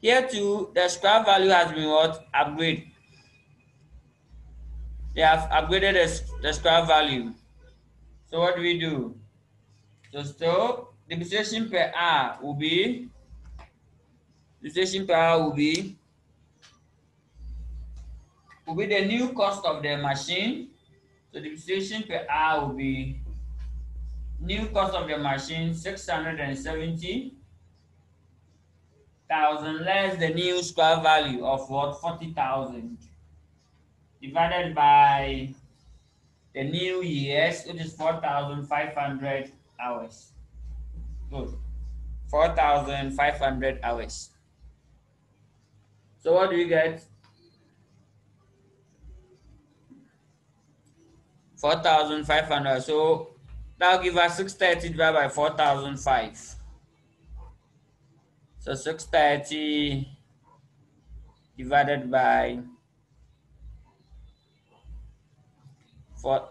Here too, the scrap value has been what? Upgrade. They have upgraded the scrap value. So what do we do? So still, depreciation per hour will be the new cost of the machine. So depreciation per hour will be new cost of the machine 670,000 less the new scrap value of what? 40,000 divided by the new years, which is 4,500 hours. Good. 4,500 hours. So what do you get? 4,500. So that'll give us 630 divided by 4,005. So 630 divided by 4.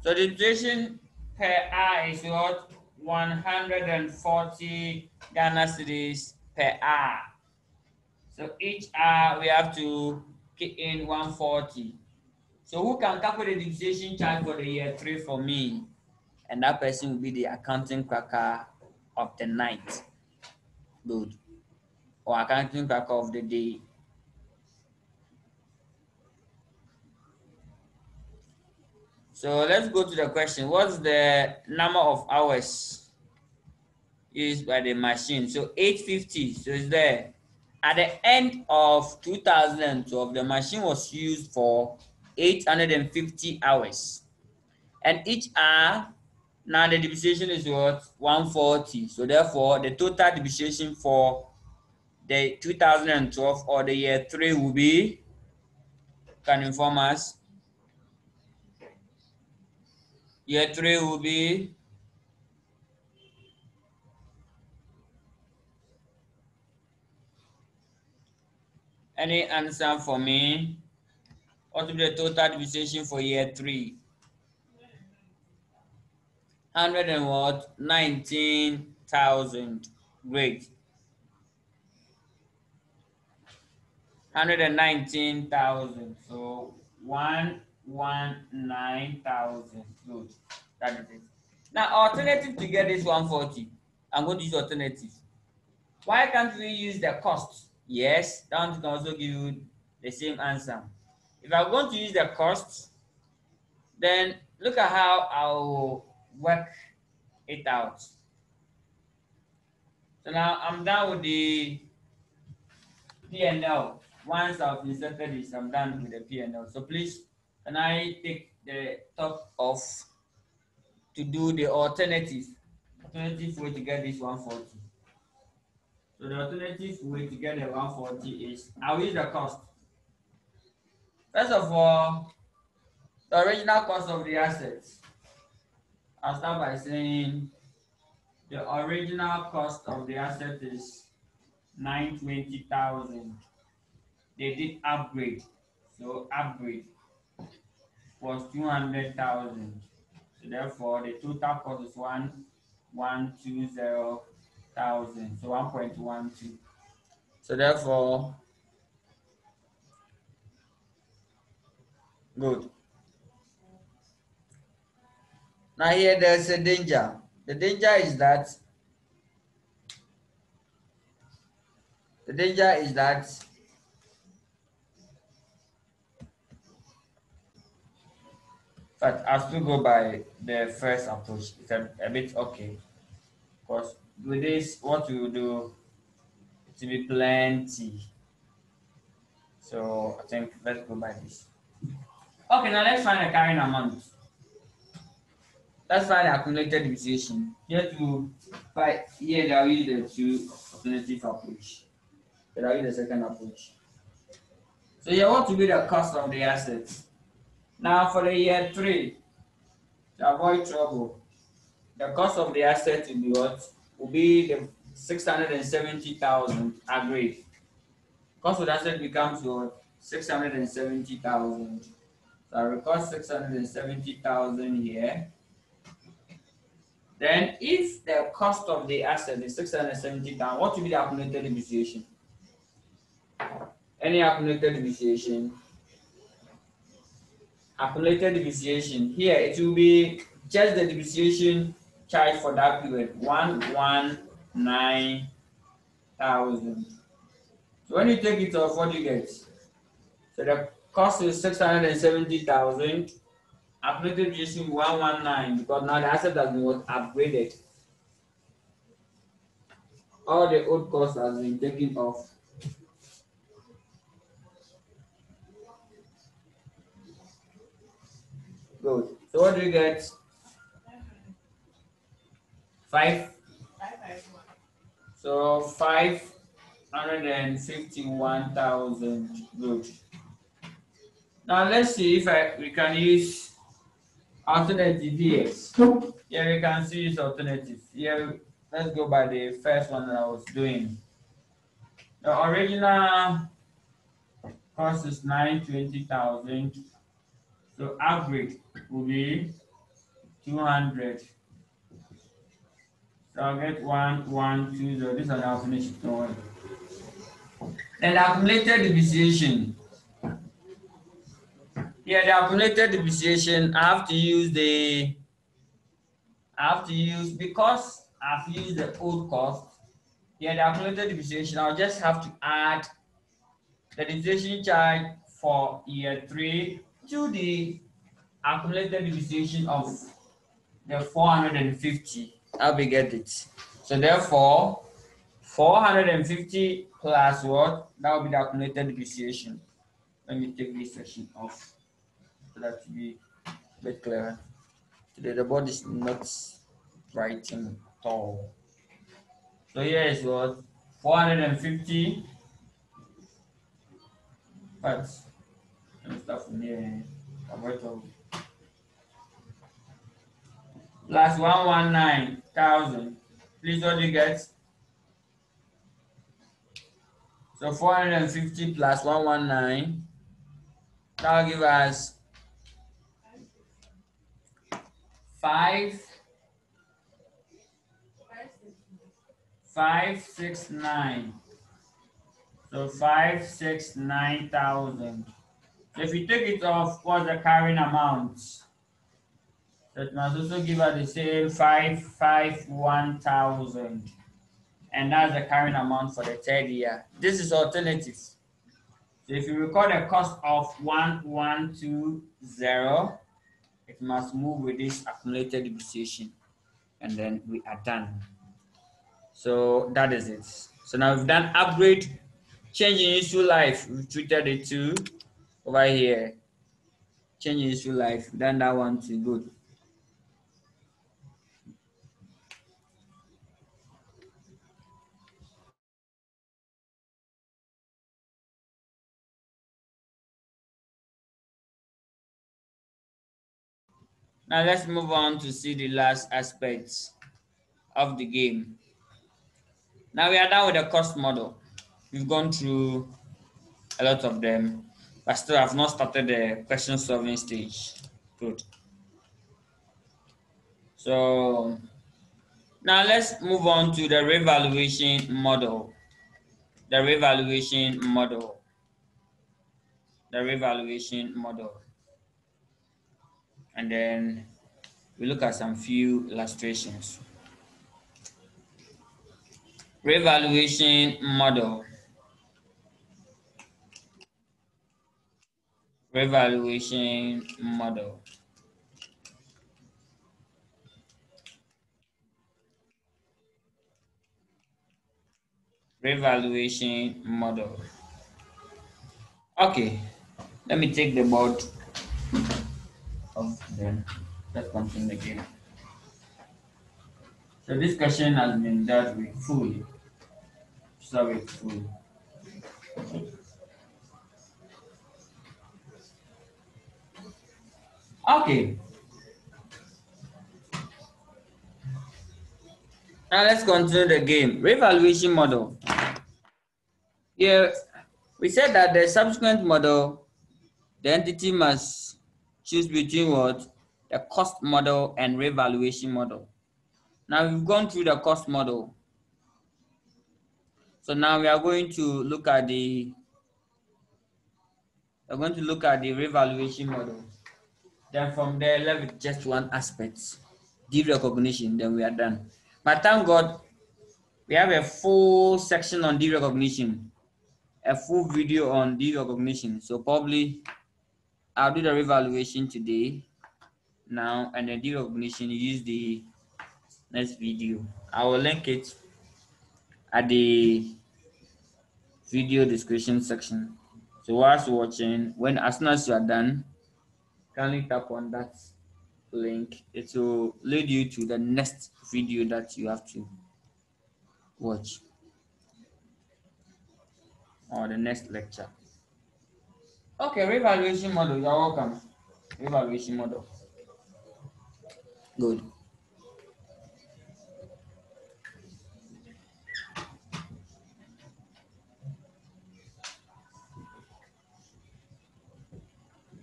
So the depreciation per hour is what? 140 Ghana cedis per hour. So each hour we have to kick in 140. So who can calculate the depreciation charge for the year 3 for me? And that person will be the accounting cracker of the night. Good. Or accounting cracker of the day. So let's go to the question. What's the number of hours used by the machine? So 850. So it's there. At the end of 2012, the machine was used for 850 hours. And each hour, now the depreciation is what? 140. So therefore, the total depreciation for the 2012 or the year 3 will be, can inform us? Year 3 will be any answer for me? What will be the total depreciation for year 3? 100 and what? 19,000. Great. 119,000. So 119,000. Good. That is it. Now, alternative to get this 140. I'm going to use alternative. Why can't we use the cost? Yes, that one can also give you the same answer. If I'm going to use the cost, then look at how I'll work it out. So now I'm done with the P&L. Once I've inserted this, I'm done with the P&L. So please, can I take the top off to do the alternative way to get this 140? So the alternative way to get the 140 is, I'll use the cost. First of all, the original cost of the assets. I'll start by saying the original cost of the asset is 920,000. They did upgrade. So upgrade was 200,000. So therefore the total cost is 120,000. So 1.12. So therefore, good. Now here there's a danger. The danger is that but I'll still go by the first approach. It's a bit okay. Because with this, what we will do, it will be plenty. So I think let's go by this. Okay, now let's find the carrying amount. Let's find the accumulated depreciation. Here to find here I'll use the two alternative approach. Then I'll use the second approach. So here what will be the cost of the assets? Now for the year 3, to avoid trouble, the cost of the asset will be what? Will be the 670,000 agreed. Cost of the asset becomes what? 670,000. So I record 670,000 here. Then if the cost of the asset is 670,000, what will be the accumulated depreciation? Any accumulated depreciation? Accumulated depreciation. Here it will be just the depreciation charge for that period, 119,000. So when you take it off, what do you get? So the cost is 670,000. Accumulated depreciation 119 because now the asset has been upgraded. All the old costs has been taken off. Good. So what do you get? 5. So 551,000. Good. Now let's see if we can use alternative here. Here we can see use alternative. Here let's go by the first one that I was doing. The original cost is 920,000. So average will be 200. So I'll get 1120. This one I'll finish it. Don't worry. Then the accumulated depreciation. Here the accumulated depreciation, I have to use because I've used the old cost. Here the accumulated depreciation, I'll just have to add the depreciation charge for year 3 to the accumulated depreciation of the 450. How we get it? So therefore, 450 plus what? That will be the accumulated depreciation. Let me take this section off so that to be a bit clearer. Today the board is not writing at all. So here is what? 450. But let me start from here. Plus 119,000. Please, what do you get? So 450 plus 119. That will give us 569. So 569,000. So if you take it off, what's the carrying amount? So it must also give us the same 551,000. And that's the carrying amount for the 3rd year. This is alternative. So if you record a cost of 1120, it must move with this accumulated depreciation. And then we are done. So that is it. So now we've done upgrade, change in useful life. We've treated it too over here. Change in useful life. We've done that one too. Good. Now let's move on to see the last aspects of the game. Now we are done with the cost model. We've gone through a lot of them, but still have not started the question solving stage. Good. So now let's move on to the revaluation model. The revaluation model. The revaluation model. And then we look at some few illustrations. Revaluation model. Revaluation model. Revaluation model. Okay, let me take the board Then let's continue again. So this question has been dealt with fully. Solved fully. Okay. Now let's continue the game. Revaluation model. Here we said that the subsequent model, the entity must choose between what? The cost model and revaluation model. Now we've gone through the cost model. So now we are going to look at the revaluation model. Then from there, left with just one aspect, derecognition. Then we are done. But thank God, we have a full section on derecognition, a full video on derecognition. So probably I'll do the revaluation today, now, and then derecognition. Use the next video. I will link it at the video description section. So whilst watching, as soon as you are done, kindly tap on that link. It will lead you to the next video that you have to watch, or the next lecture. Okay, revaluation model. You're welcome. Revaluation model. Good.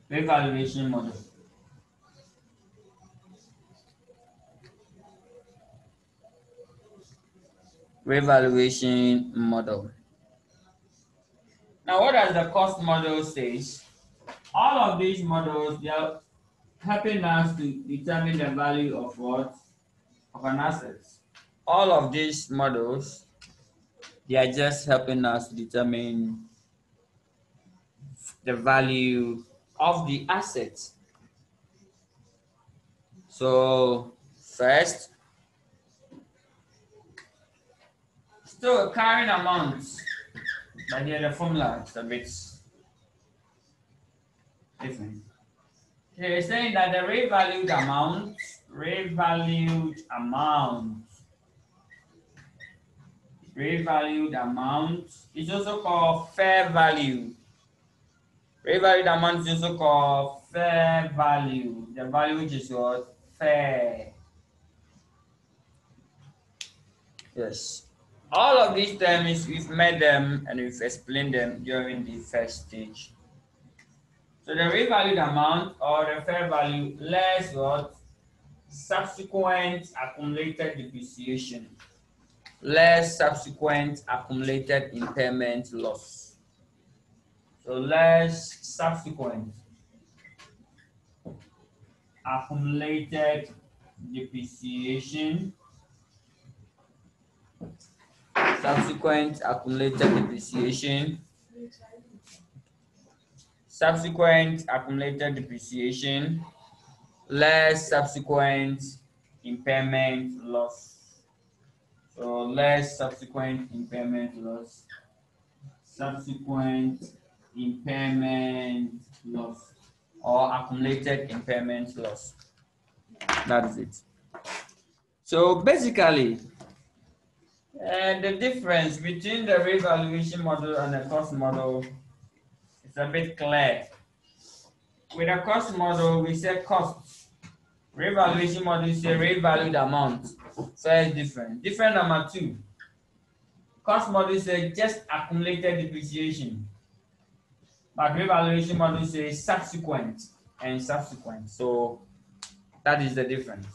Revaluation model. Revaluation model. Now, what does the cost model say? All of these models, they are helping us to determine the value of what? Of an asset. All of these models, they are just helping us to determine the value of the asset. So first, still a carrying amount, but here the formula is a bit different. Here it's saying that the revalued amount is also called fair value. Revalued amount is also called fair value. The value which is what? Fair. Yes. All of these terms, we've made them and we've explained them during the first stage. So the revalued amount or the fair value less what? Subsequent accumulated depreciation. Less subsequent accumulated impairment loss. So less subsequent accumulated depreciation. Subsequent accumulated depreciation. Subsequent accumulated depreciation. Less subsequent impairment loss. So less subsequent impairment loss. Subsequent impairment loss or accumulated impairment loss. That is it. So basically, the difference between the revaluation model and the cost model is a bit clear. With a cost model, we say costs. Revaluation model is a revalued amount. So it's different. Different number two. Cost model says just accumulated depreciation. But revaluation model says subsequent and subsequent. So that is the difference.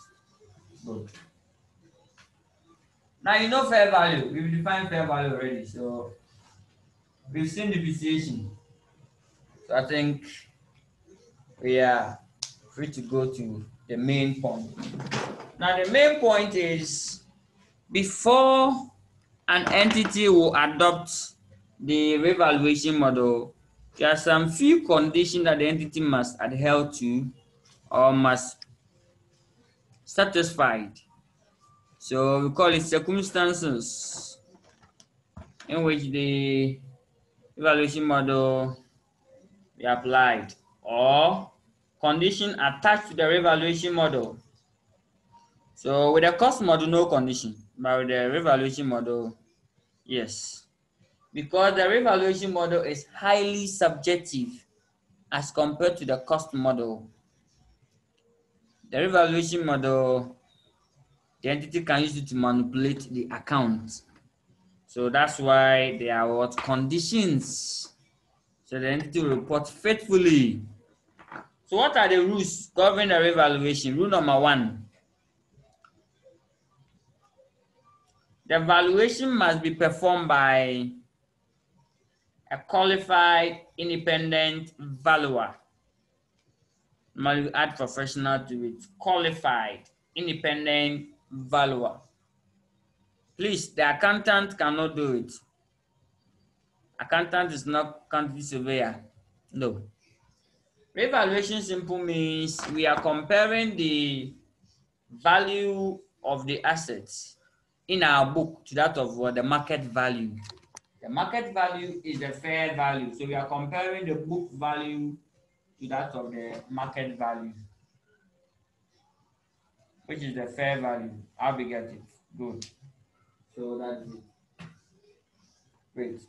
Good. Now you know fair value. We've defined fair value already. So we've seen depreciation. So I think we are free to go to the main point. Now the main point is before an entity will adopt the revaluation model, there are some few conditions that the entity must adhere to or must satisfy. So we call it circumstances in which the evaluation model be applied, or condition attached to the revaluation model. So with the cost model, no condition, but with the revaluation model, yes. Because the revaluation model is highly subjective as compared to the cost model. The revaluation model, the entity can use it to manipulate the account. So that's why there are what conditions. So the entity will report faithfully. So what are the rules governing the revaluation? Rule number 1. The valuation must be performed by a qualified independent valuer. Normally we add professional to it. Qualified independent valuer. Please, the accountant cannot do it. Accountant is not quantity surveyor. No. Revaluation simple means we are comparing the value of the assets in our book to that of the market value. The market value is the fair value. So we are comparing the book value to that of the market value, which is the fair value. How we get it? Good. So that's it. Great.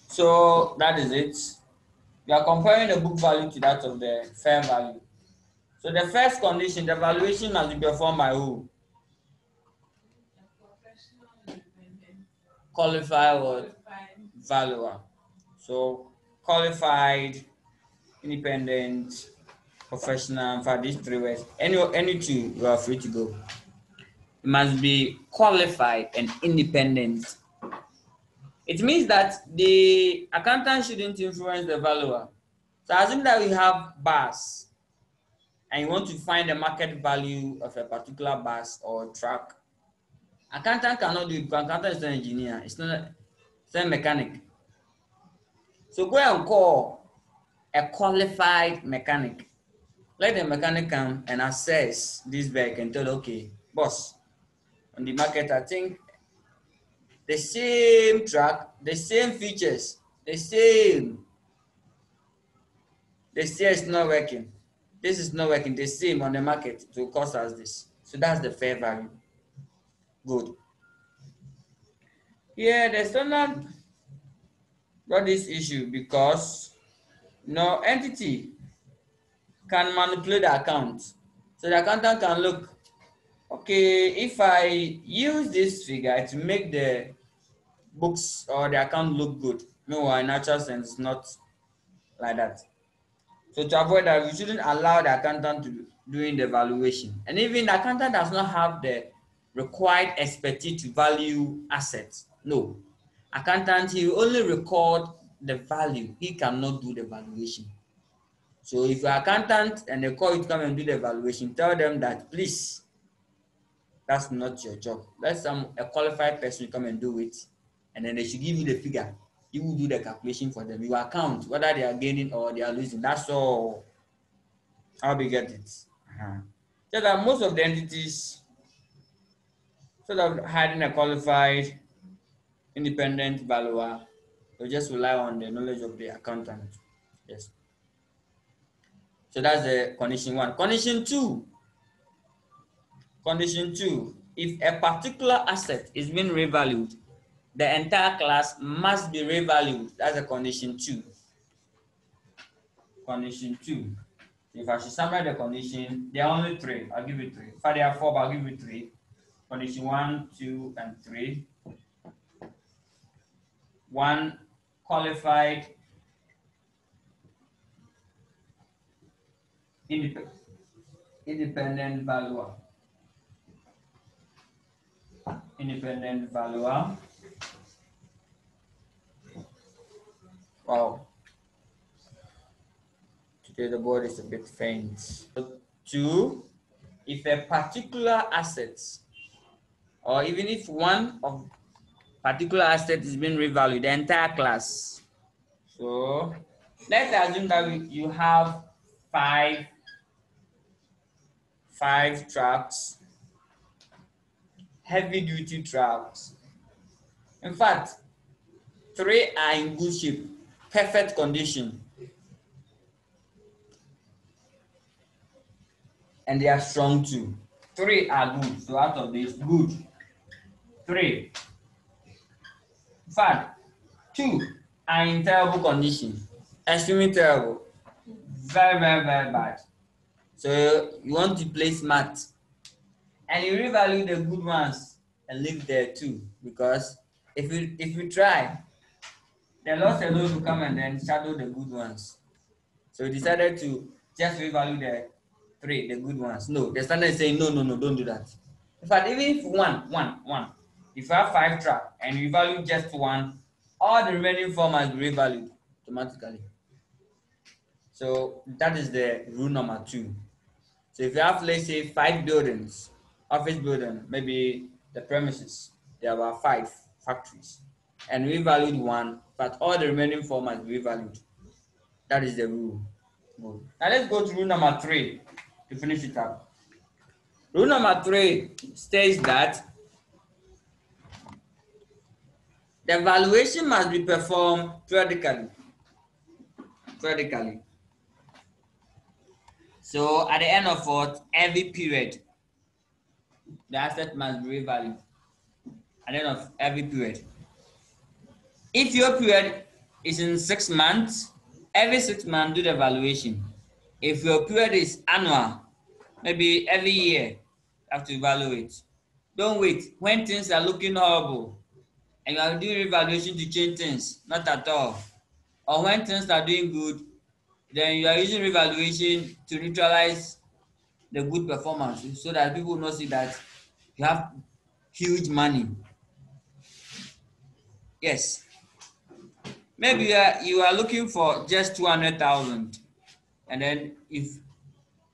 So that is it. We are comparing the book value to that of the fair value. So the first condition, the valuation must be performed by who? Qualified valuer. So qualified, independent, professional. For these 3 words, any 2, you are free to go. It must be qualified and independent. It means that the accountant shouldn't influence the valuer. So assume that we have bars and you want to find the market value of a particular bus or truck. Accountant cannot do it because accountant is not an engineer, it's not a mechanic. So go and call a qualified mechanic. Let the mechanic come and assess this vehicle and tell, okay, boss, on the market, I think the same truck, the same features, the same. The steer is not working. This is not working. The same on the market to cost us this. So that's the fair value. Good. Yeah, the standard got this issue because no entity can manipulate the account. So the accountant can look, okay, if I use this figure to make the books or the account look good, meanwhile, in actual sense, it's not like that. So to avoid that, we shouldn't allow the accountant to doing the valuation. And even the accountant does not have the required expertise to value assets. No. Accountant, he will only record the value. He cannot do the valuation. So if you're accountant and they call you to come and do the valuation, tell them that please, that's not your job. Let a qualified person come and do it, and then they should give you the figure. You will do the calculation for them. You account whether they are gaining or they are losing. That's all. How we get it. So that most of the entities, sort of having a qualified independent valuer, they just rely on the knowledge of the accountant. Yes. So that's the condition 1. Condition two, if a particular asset is being revalued, the entire class must be revalued. That's a condition 2. Condition 2. If I should summarize the condition, there are only 3. I'll give you 3. If there are 4, but I'll give you 3. Condition 1, 2, and 3. 1, qualified independent valuer. Independent valuer. Wow. Today the board is a bit faint. 2, if a particular asset, or even if one of particular asset is being revalued, the entire class. So let's assume that you have five trucks, heavy duty trucks. In fact, 3 are in good shape, perfect condition, and they are strong too. 3 are good. So out of this, good. 3. In fact, 2 are in terrible condition, extremely terrible, very, very, very bad. So you want to play smart, and you revalue the good ones and leave there too, because if you try, the loss alone will come and then shadow the good ones. So we decided to just revalue the good ones. No, the standard is saying no, no, no, don't do that. In fact, even if one, if you have 5 track and you value just one, all the remaining 4 must be revalued automatically. So that is the rule number 2. So if you have, let's say, 5 buildings, office building, maybe the premises, there are 5 factories, and we valued one, but all the remaining 4 must be revalued. That is the rule. Good. Now let's go to rule number 3 to finish it up. Rule number 3 states that the valuation must be performed periodically. So at the end of what? Every period, the asset must be revalued. At the end of every period. If your period is in 6 months, every 6 months do the valuation. If your period is annual, maybe every year, you have to evaluate. Don't wait when things are looking horrible and you are doing evaluation to change things. Not at all. Or when things are doing good, then you are using revaluation to neutralize the good performance so that people will not see that you have huge money. Yes. Maybe you are looking for just 200,000, and then if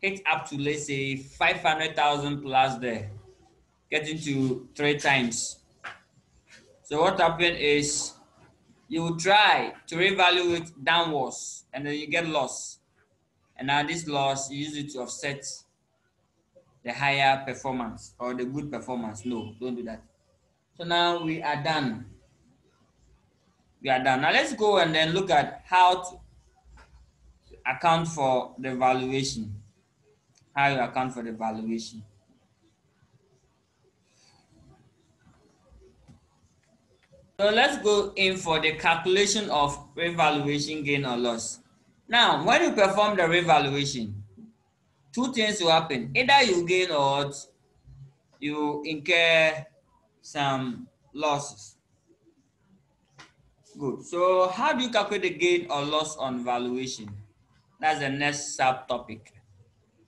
hit up to, let's say, 500,000 plus there, getting to 3 times. So what happened is you will try to revalue it downwards, and then you get loss. And now this loss, you use it to offset the higher performance or the good performance. No, don't do that. So now we are done. Now let's go and then look at how to account for the valuation. How you account for the valuation. So let's go in for the calculation of revaluation gain or loss. Now, when you perform the revaluation, 2 things will happen. Either you gain or you incur some losses. Good. So how do you calculate the gain or loss on valuation? That's the next subtopic.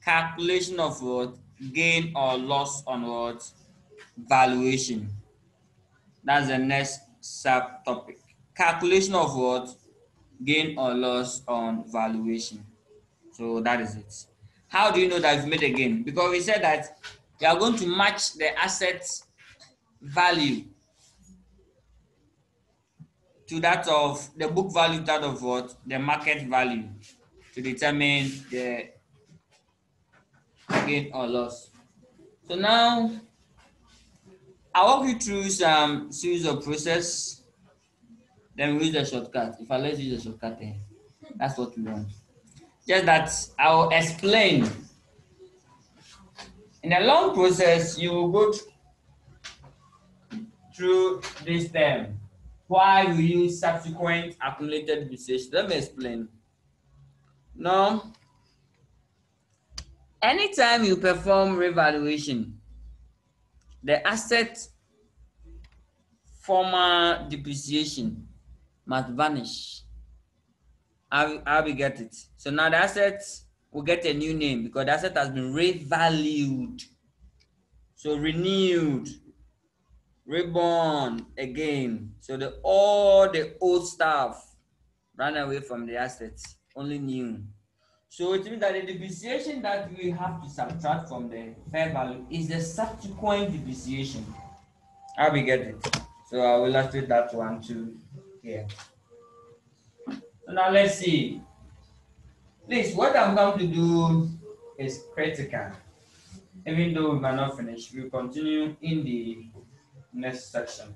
Calculation of what? Gain or loss on what? Valuation. That's the next subtopic. Calculation of what? Gain or loss on valuation. So that is it. How do you know that you've made a gain? Because we said that you are going to match the asset's value to that of the book value, that of what? The market value, to determine the gain or loss. So now I'll walk you through some series of process. Then we use a shortcut. If I let's use a shortcut here, that's what we want. Just that I'll explain. In a long process, you will go through this term. Why we use subsequent accumulated depreciation? Let me explain. Now, anytime you perform revaluation, the asset former depreciation must vanish. How we get it? So now the asset will get a new name because the asset has been revalued. So renewed, reborn again. So all the old stuff ran away from the assets, only new. So it means that the depreciation that we have to subtract from the fair value is the subsequent depreciation. How we get it? So I will illustrate that one too here. So now let's see. Please, what I'm going to do is critical. Even though we might not finish, we'll continue in the next section.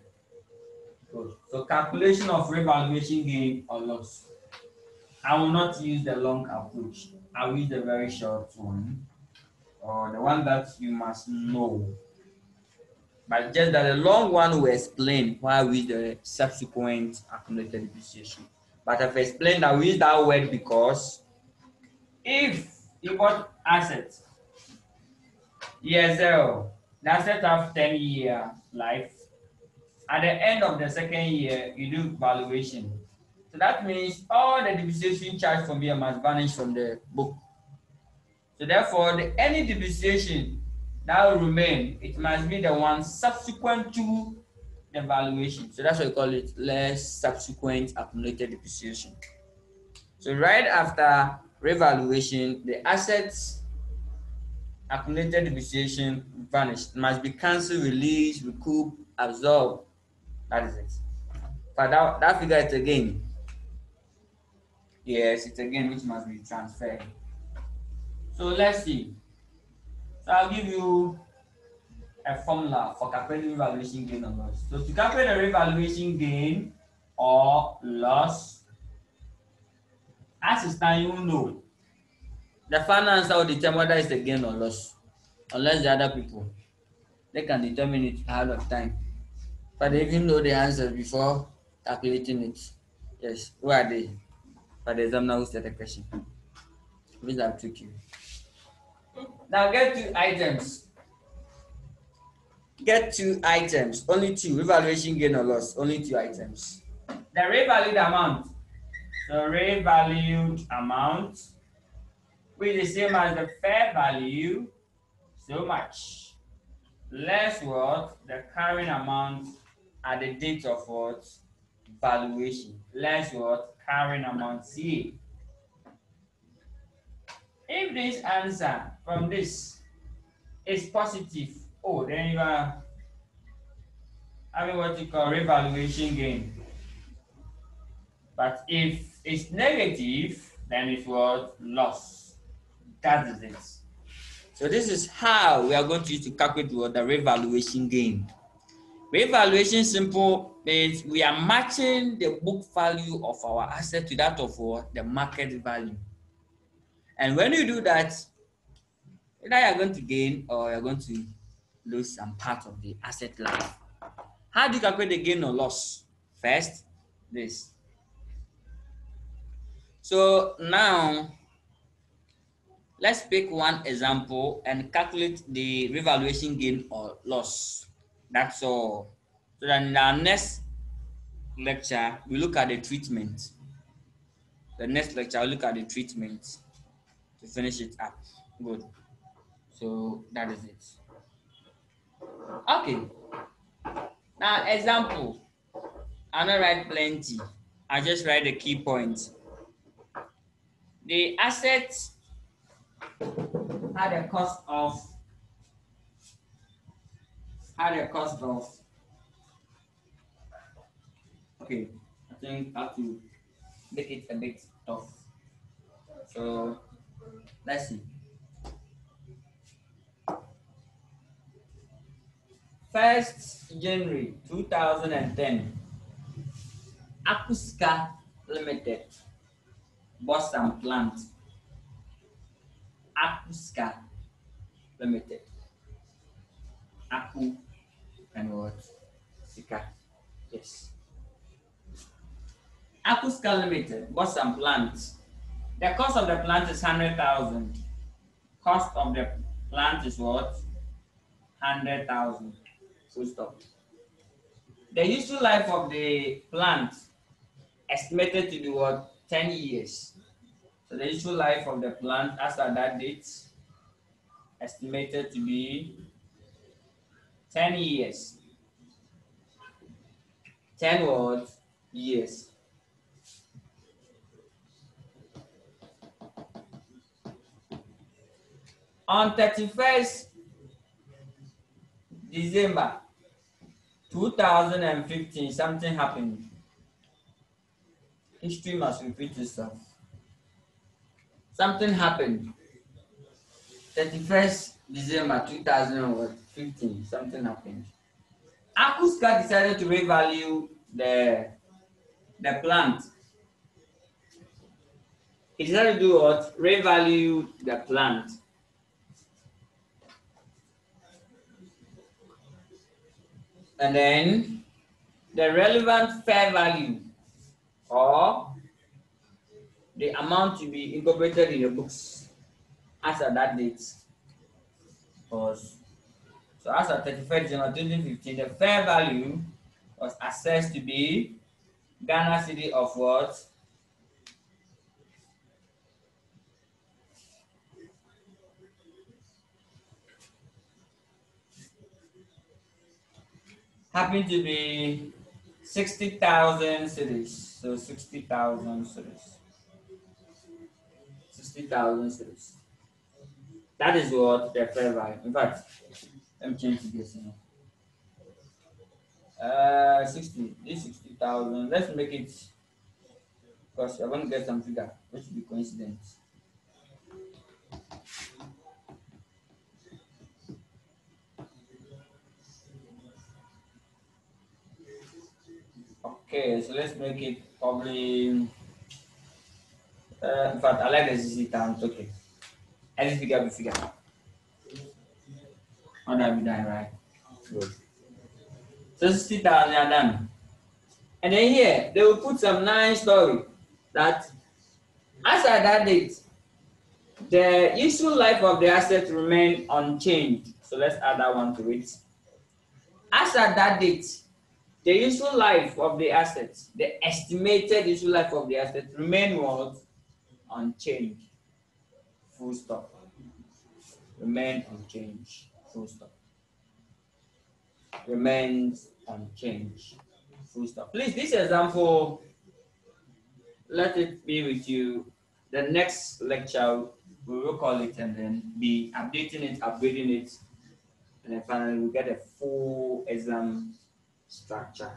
Good. So calculation of revaluation gain or loss. I will not use the long approach. I will use the very short one, or the one that you must know. But just that the long one will explain why we use the subsequent accumulated depreciation. But I've explained that we use that word because if you bought assets year zero, the asset have 10-year life. At the end of the second year, you do valuation. So that means all the depreciation charged from here must vanish from the book. So therefore, any depreciation that will remain, it must be the one subsequent to the valuation. So that's why we call it less subsequent accumulated depreciation. So right after revaluation, the assets accumulated depreciation vanished. It must be cancelled, released, recouped, absorbed. That is it. But that figure is again. Yes, it's again which must be transferred. So let's see. So I'll give you a formula for calculating revaluation gain or loss. So to calculate the revaluation gain or loss, as it's time you know, the final answer will determine whether it's a gain or loss. Unless the other people, they can determine it ahead of time. But they even know the answer before calculating it. Yes, who are they? For the examiner who set the question. Which are tricky. Now get two items. Get two items. Only two. Revaluation gain or loss. Only two items. The revalued amount. The revalued amount, which is the same as the fair value, so much. Less what? The carrying amount at the date of what? Valuation. Less what? Carrying amount C. If this answer from this is positive, oh, then you are having what you call revaluation gain. But if it's negative, then it's what? Loss. That is it. So this is how we are going to use to calculate what the revaluation gain. Revaluation simple is we are matching the book value of our asset to that of what? The market value. And when you do that, either you're going to gain or you're going to lose some part of the asset life. How do you calculate the gain or loss? First, this. So now, let's pick one example and calculate the revaluation gain or loss. That's all. So then in our next lecture, we look at the treatment. The next lecture, I'll look at the treatment to finish it up. Good. So that is it. Okay. Now, example. I'll not write plenty. I'll just write the key points. The assets had a cost of okay, I think I have to make it a bit tough. So let's see. 1st January 2010, Akuska Limited bought some plant. Akuska Limited. Aku and what? Sika. Yes. Akuska Limited bought some plants. The cost of the plant is 100,000. Cost of the plant is what? 100,000. Full stop. The useful life of the plant estimated to be what? 10 years. So the useful life of the plant as at that date estimated to be 10 years. 10 what? Years. On 31st December 2015, something happened. History must repeat itself. Something happened. 31st December 2015, something happened. Akuska decided to revalue the plant. He decided to do what? Revalue the plant. And then the relevant fair value or the amount to be incorporated in the books as at that date was, so as at 31st December 2015, the fair value was assessed to be Ghana city of what? Happened to be 60,000 cities. So 60,000 cities. 60,000 cities. That is what the fair value. In fact, let me change this. 60. This 60,000. Let's make it, because I want to get some figure, which will be coincidence. Okay, so let's make it probably. In fact, I like the 60,000. Okay, any figure be figure. How that be done, right? Good. So 60,000 are done. And then here, they will put some nice story that as at that date, the useful life of the asset remain unchanged. So let's add that one to it. As at that date, the useful life of the asset, the estimated useful life of the asset remain what? Unchanged. Full stop. Remain unchanged. Full stop. Remains unchanged. Full stop. Please, this example, let it be with you. The next lecture, we will call it and then be updating it, upgrading it, and then finally we get a full exam structure.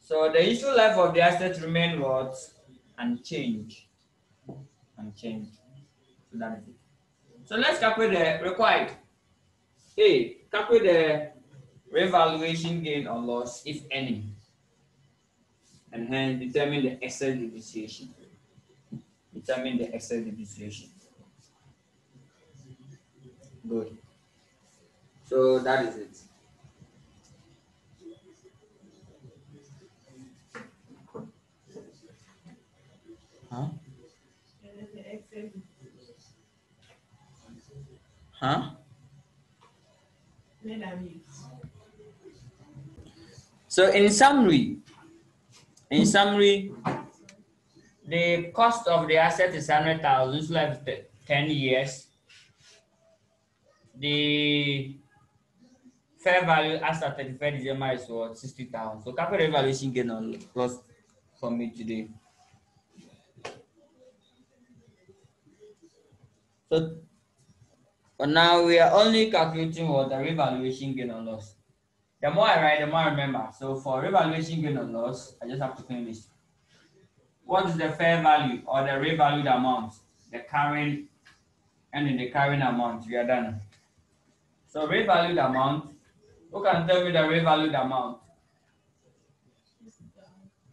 So the useful life of the asset remain what? Unchanged. Unchanged. So that is it. So let's calculate the required. A. Calculate the revaluation gain or loss, if any. And hence determine the excess depreciation. Determine the excess depreciation. Good. So that is it. Huh? Huh? So in summary, the cost of the asset is 100,000. Useful life is 10 years. The fair value as at 31st December is what? 60,000. So capital evaluation gain on loss for me today. So for now we are only calculating what the revaluation gain on loss. The more I write, the more I remember. So for revaluation gain on loss, I just have to finish. What is the fair value or the revalued amount? The carrying and in the carrying amount, we are done. So revalued amount, who can tell me the revalued amount?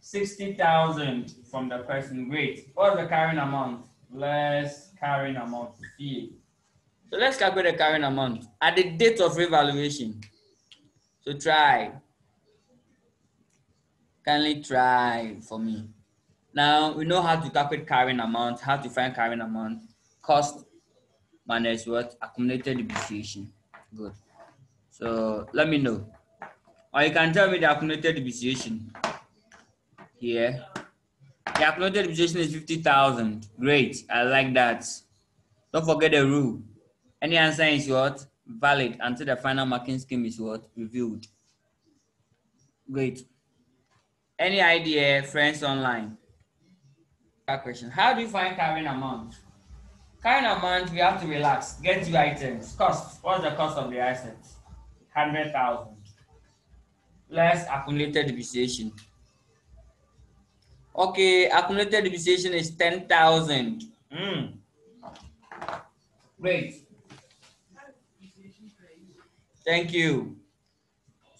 60,000 from the person. Great. What's the carrying amount? Less carrying amount. See. So let's calculate the carrying amount at the date of revaluation. So try. Kindly try for me. Now we know how to calculate carrying amount, how to find carrying amount. Cost minus what? Accumulated depreciation. Good. So let me know. Or you can tell me the accumulated depreciation here. The accumulated depreciation is 50,000. Great. I like that. Don't forget the rule. Any answer is what? Valid until the final marking scheme is what? Reviewed. Great. Any idea, friends online? Question. How do you find carrying amount? Carrying amount, we have to relax. Get two items. Cost. What's the cost of the assets? 100,000. Less accumulated depreciation. Okay, accumulated depreciation is 10,000. Great. Thank you.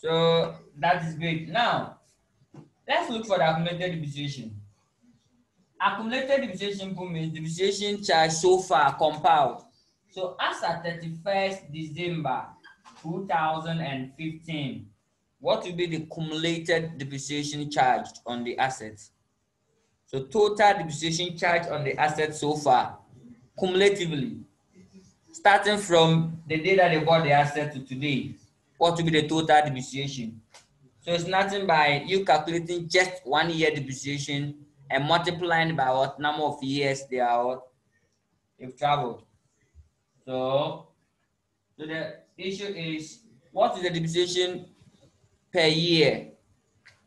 So that is great. Now, let's look for the accumulated depreciation. Accumulated depreciation means depreciation charge so far compiled. So as at 31st December 2015, what will be the cumulated depreciation charged on the assets? So total depreciation charged on the assets so far, cumulatively, starting from the day that they bought the asset to today, what will be the total depreciation? So it's nothing by you calculating just 1 year depreciation and multiplying by what number of years they've traveled. So the issue is, what is the depreciation per year?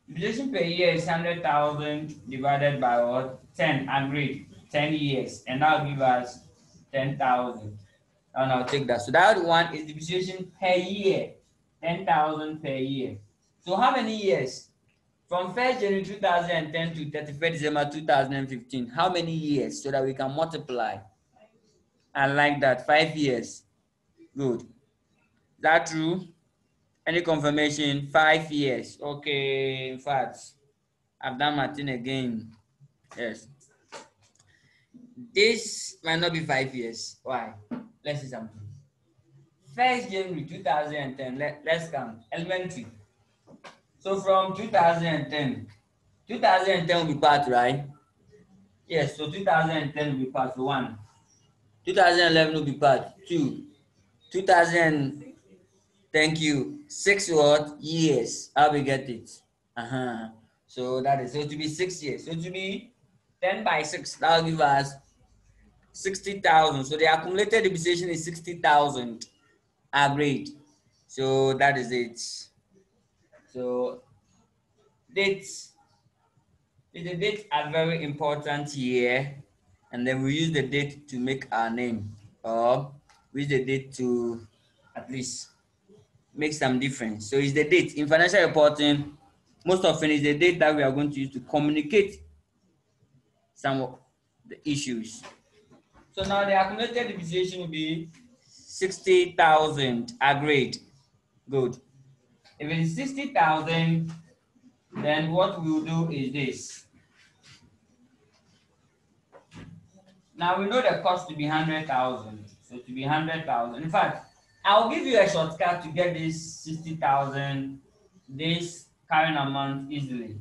Depreciation per year is 100,000 divided by what? 10, agreed, 10 years, and that will give us 10,000. And I'll take that. So that one is depreciation per year, 10,000 per year. So how many years? From 1st January 2010 to 31st December 2015, how many years so that we can multiply? I like that, 5 years. Good. Is that true? Any confirmation? 5 years. Okay, in fact, I've done my thing again. Yes. This might not be 5 years. Why? Let's see something. 1st January 2010, let's count. Elementary. So from 2010, 2010 will be part, right? Yes, so 2010 will be part 1. 2011 will be part 2. 2000, thank you. 6 what? Years. How we get it? So that is, so it will be 6 years. So it will be 10 by 6. That will give us 60,000. So the accumulated depreciation is 60,000. Agreed. So that is it. So dates. The dates are very important here, and then we use the date to make our name, or we use the date to at least make some difference. So it's the date in financial reporting. Most often is the date that we are going to use to communicate some of the issues. So now the accumulated depreciation will be 60,000. Agreed. Good. If it is 60,000, then what we will do is this. Now we know the cost to be 100,000. So to be 100,000. In fact, I'll give you a shortcut to get this 60,000, this current amount easily.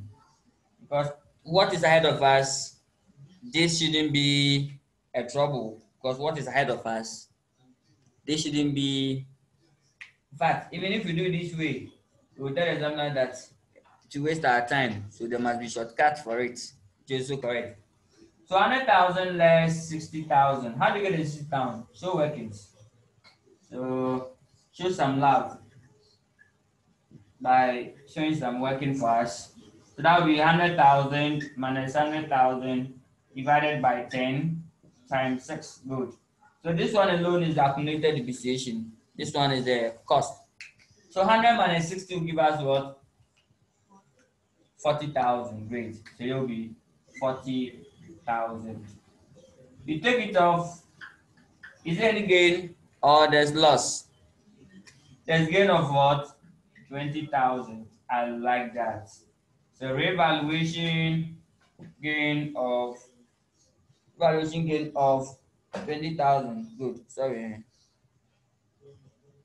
Because what is ahead of us, this shouldn't be a trouble. Because what is ahead of us, this shouldn't be. In fact, even if we do it this way, we will tell the examiner that to waste our time. So there must be shortcut for it. Which is so correct. So 100,000 less 60,000. How do you get the 60,000? Show workings. So show some love by showing some working for us. So that will be 100,000 minus 100,000 divided by 10 times 6. Good. So this one alone is the accumulated depreciation. This one is the cost. So 100 minus 60 will give us what? 40,000. Great. So it will be 40,000. You take it off. Is there any gain or there's loss? There's gain of what? 20,000. I like that. So revaluation gain of 20,000. Good. Sorry.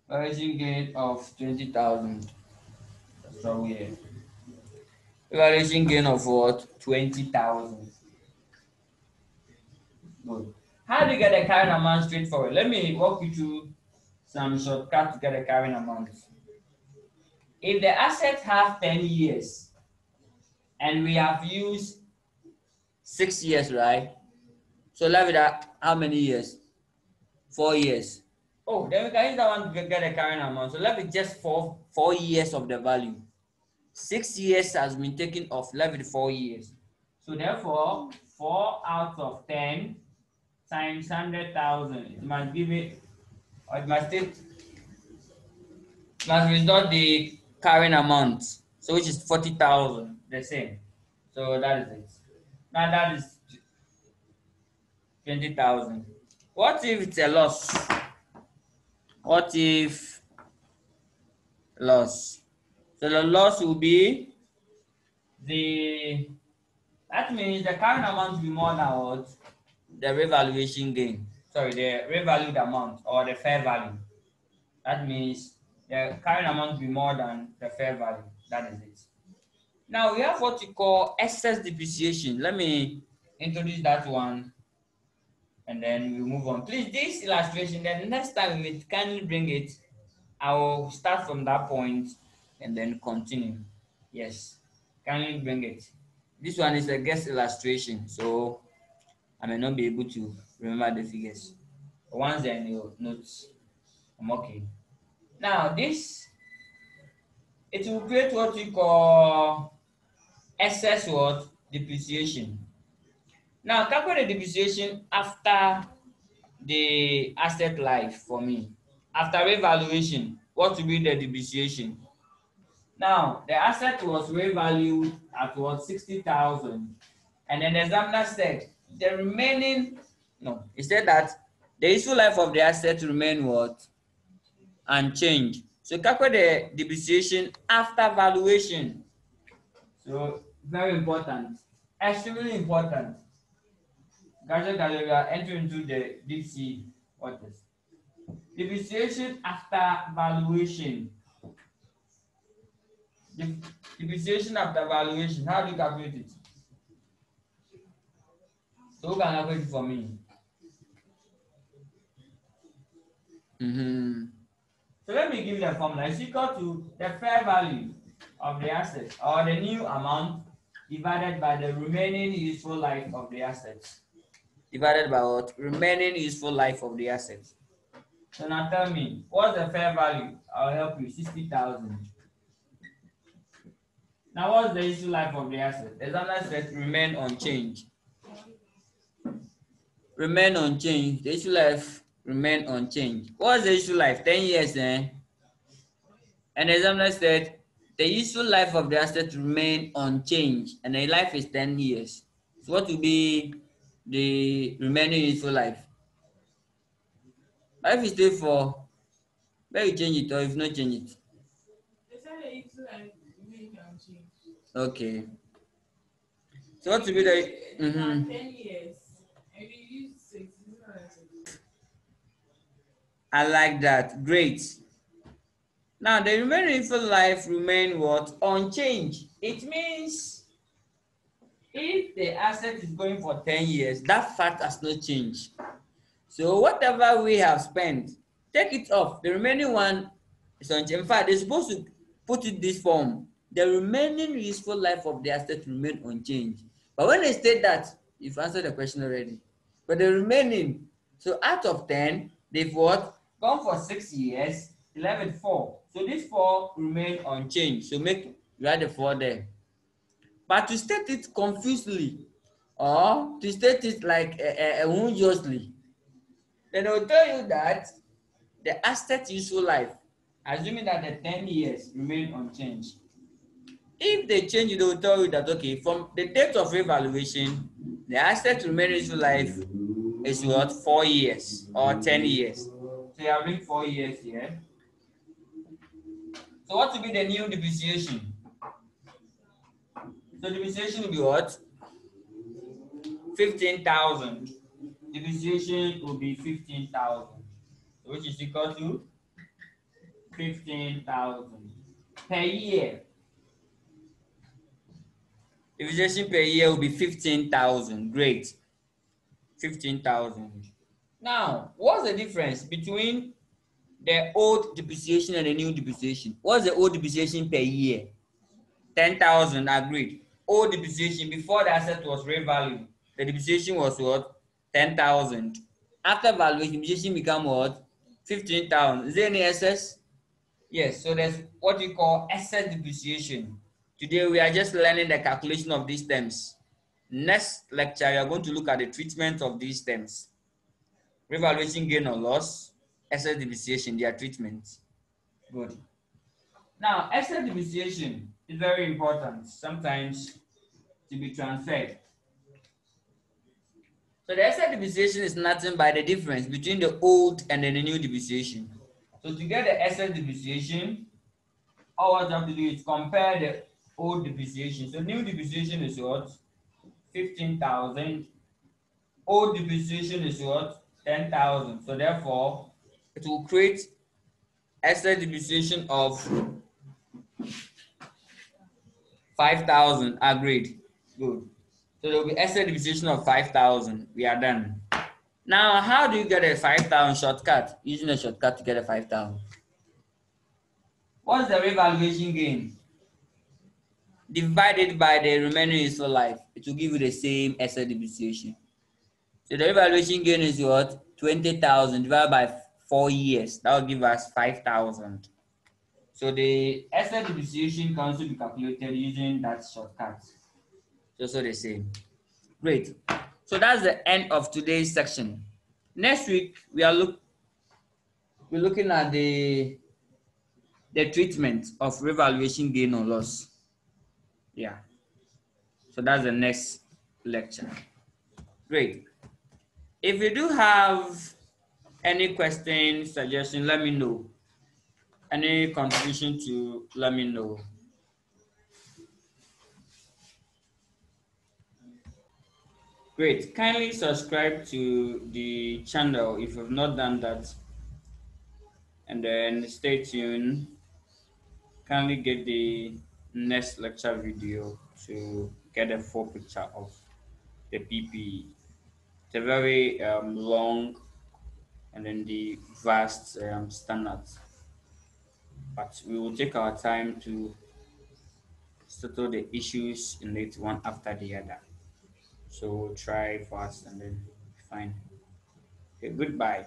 Valuation gain of 20,000. That's wrong here. Valuation gain of what? 20,000. Good. How do you get the current amount straightforward? Let me walk you through some shortcut to get the current amount. If the assets have 10 years and we have used 6 years, right? So left with that, how many years? 4 years. Oh, then we can use that one to get the current amount. So left with just 4 years of the value. 6 years has been taken off, left with 4 years. So therefore, 4 out of 10 times 100,000. It must give it, or it must result the current amount. So which is 40,000, the same. So that is it. Now that is 20,000. What if it's a loss? What if loss? So the loss will be that means the current amount will be more than what? The revaluation gain. Sorry, the revalued amount or the fair value. That means the current amount will be more than the fair value. That is it. Now we have what we call excess depreciation. Let me introduce that one and then we move on. Please, this illustration, then next time we kindly bring it. I will start from that point and then continue. Yes, kindly bring it. This one is a guest illustration, so I may not be able to remember the figures. But once they're in your notes, I'm okay. Now, it will create what we call excess what? Depreciation. Now, calculate the depreciation after the asset life for me. After revaluation, what will be the depreciation? Now, the asset was revalued at what? 60,000. And then the examiner said the remaining, no, he said that the useful life of the asset remain what? Unchanged. So calculate the depreciation after valuation. So very important, extremely important. Gradually, we are entering into the deep sea waters. Depreciation after valuation. Depreciation after valuation. How do you calculate it? So who can calculate it for me? So let me give you the formula. It's equal to the fair value of the asset or the new amount divided by the remaining useful life of the assets. Divided by what? Remaining useful life of the assets. So now tell me, what's the fair value? I'll help you, 60,000. Now what's the useful life of the asset? The examiner said remain unchanged. Remain unchanged. The useful life remain unchanged. What's the useful life? 10 years, eh? And the examiner said the useful life of the asset remain unchanged and the life is 10 years. So what will be the remaining useful life? If you stay for, where you change it or if not change it? They said the useful life remain unchanged. Okay. So what will be the 10 years and we use 6. I like that. Great. Now the remaining useful life remain what? Unchanged. It means if the asset is going for 10 years, that fact has not changed. So whatever we have spent, take it off. The remaining one is unchanged. In fact, they're supposed to put it this form. The remaining useful life of the asset remain unchanged. But when they state that, you've answered the question already. But the remaining, so out of 10, they've what? Gone for 6 years, 11, 4. So these 4 remain unchanged. So you add the 4 there. But to state it confusely, or to state it like unjustly, then they will tell you that the asset useful life, assuming that the 10 years remain unchanged. If they change it, they will tell you that, okay, from the date of revaluation, the asset remaining useful life is what? 4 years or 10 years. So you have bring 4 years here. So what will be the new depreciation? So depreciation will be what? 15,000. Depreciation will be 15,000, which is equal to 15,000 per year. Depreciation per year will be 15,000. Great. 15,000. Now, what's the difference between the old depreciation and the new depreciation? What's the old depreciation per year? 10,000. Agreed. Old depreciation before the asset was revalued, the depreciation was what? 10,000. After valuation, depreciation become what? 15,000. Is there any excess? Yes. So there's what we call excess depreciation. Today we are just learning the calculation of these terms. Next lecture, we are going to look at the treatment of these terms. Revaluation gain or loss, excess depreciation, their treatment. Good. Now, excess depreciation is very important sometimes to be transferred. So the excess depreciation is nothing but the difference between the old and the new depreciation. So to get the excess depreciation, all what you have to do is compare the old depreciation. So new depreciation is what? 15,000. Old depreciation is what? 10,000. So therefore, it will create excess depreciation of 5,000. Agreed. Good. So there will be excess depreciation of 5,000. We are done. Now, how do you get a 5,000 shortcut? Using a shortcut to get a 5,000. What's the revaluation gain? Divided by the remaining useful life. It will give you the same asset depreciation. So the revaluation gain is what? 20,000 divided by 4 years. That will give us 5,000. So the asset depreciation can also be calculated using that shortcut. It's also the same. Great. So that's the end of today's section. Next week we're looking at the treatment of revaluation gain or loss. Yeah. So that's the next lecture. Great. If you do have any question, suggestion, let me know. Any contribution to let me know. Great. Kindly subscribe to the channel if you've not done that. And then stay tuned. Kindly get the next lecture video to get a full picture of the PPE. It's a very long and then the vast standards. But we will take our time to settle the issues in it one after the other. So we'll try fast and then fine. Okay, goodbye.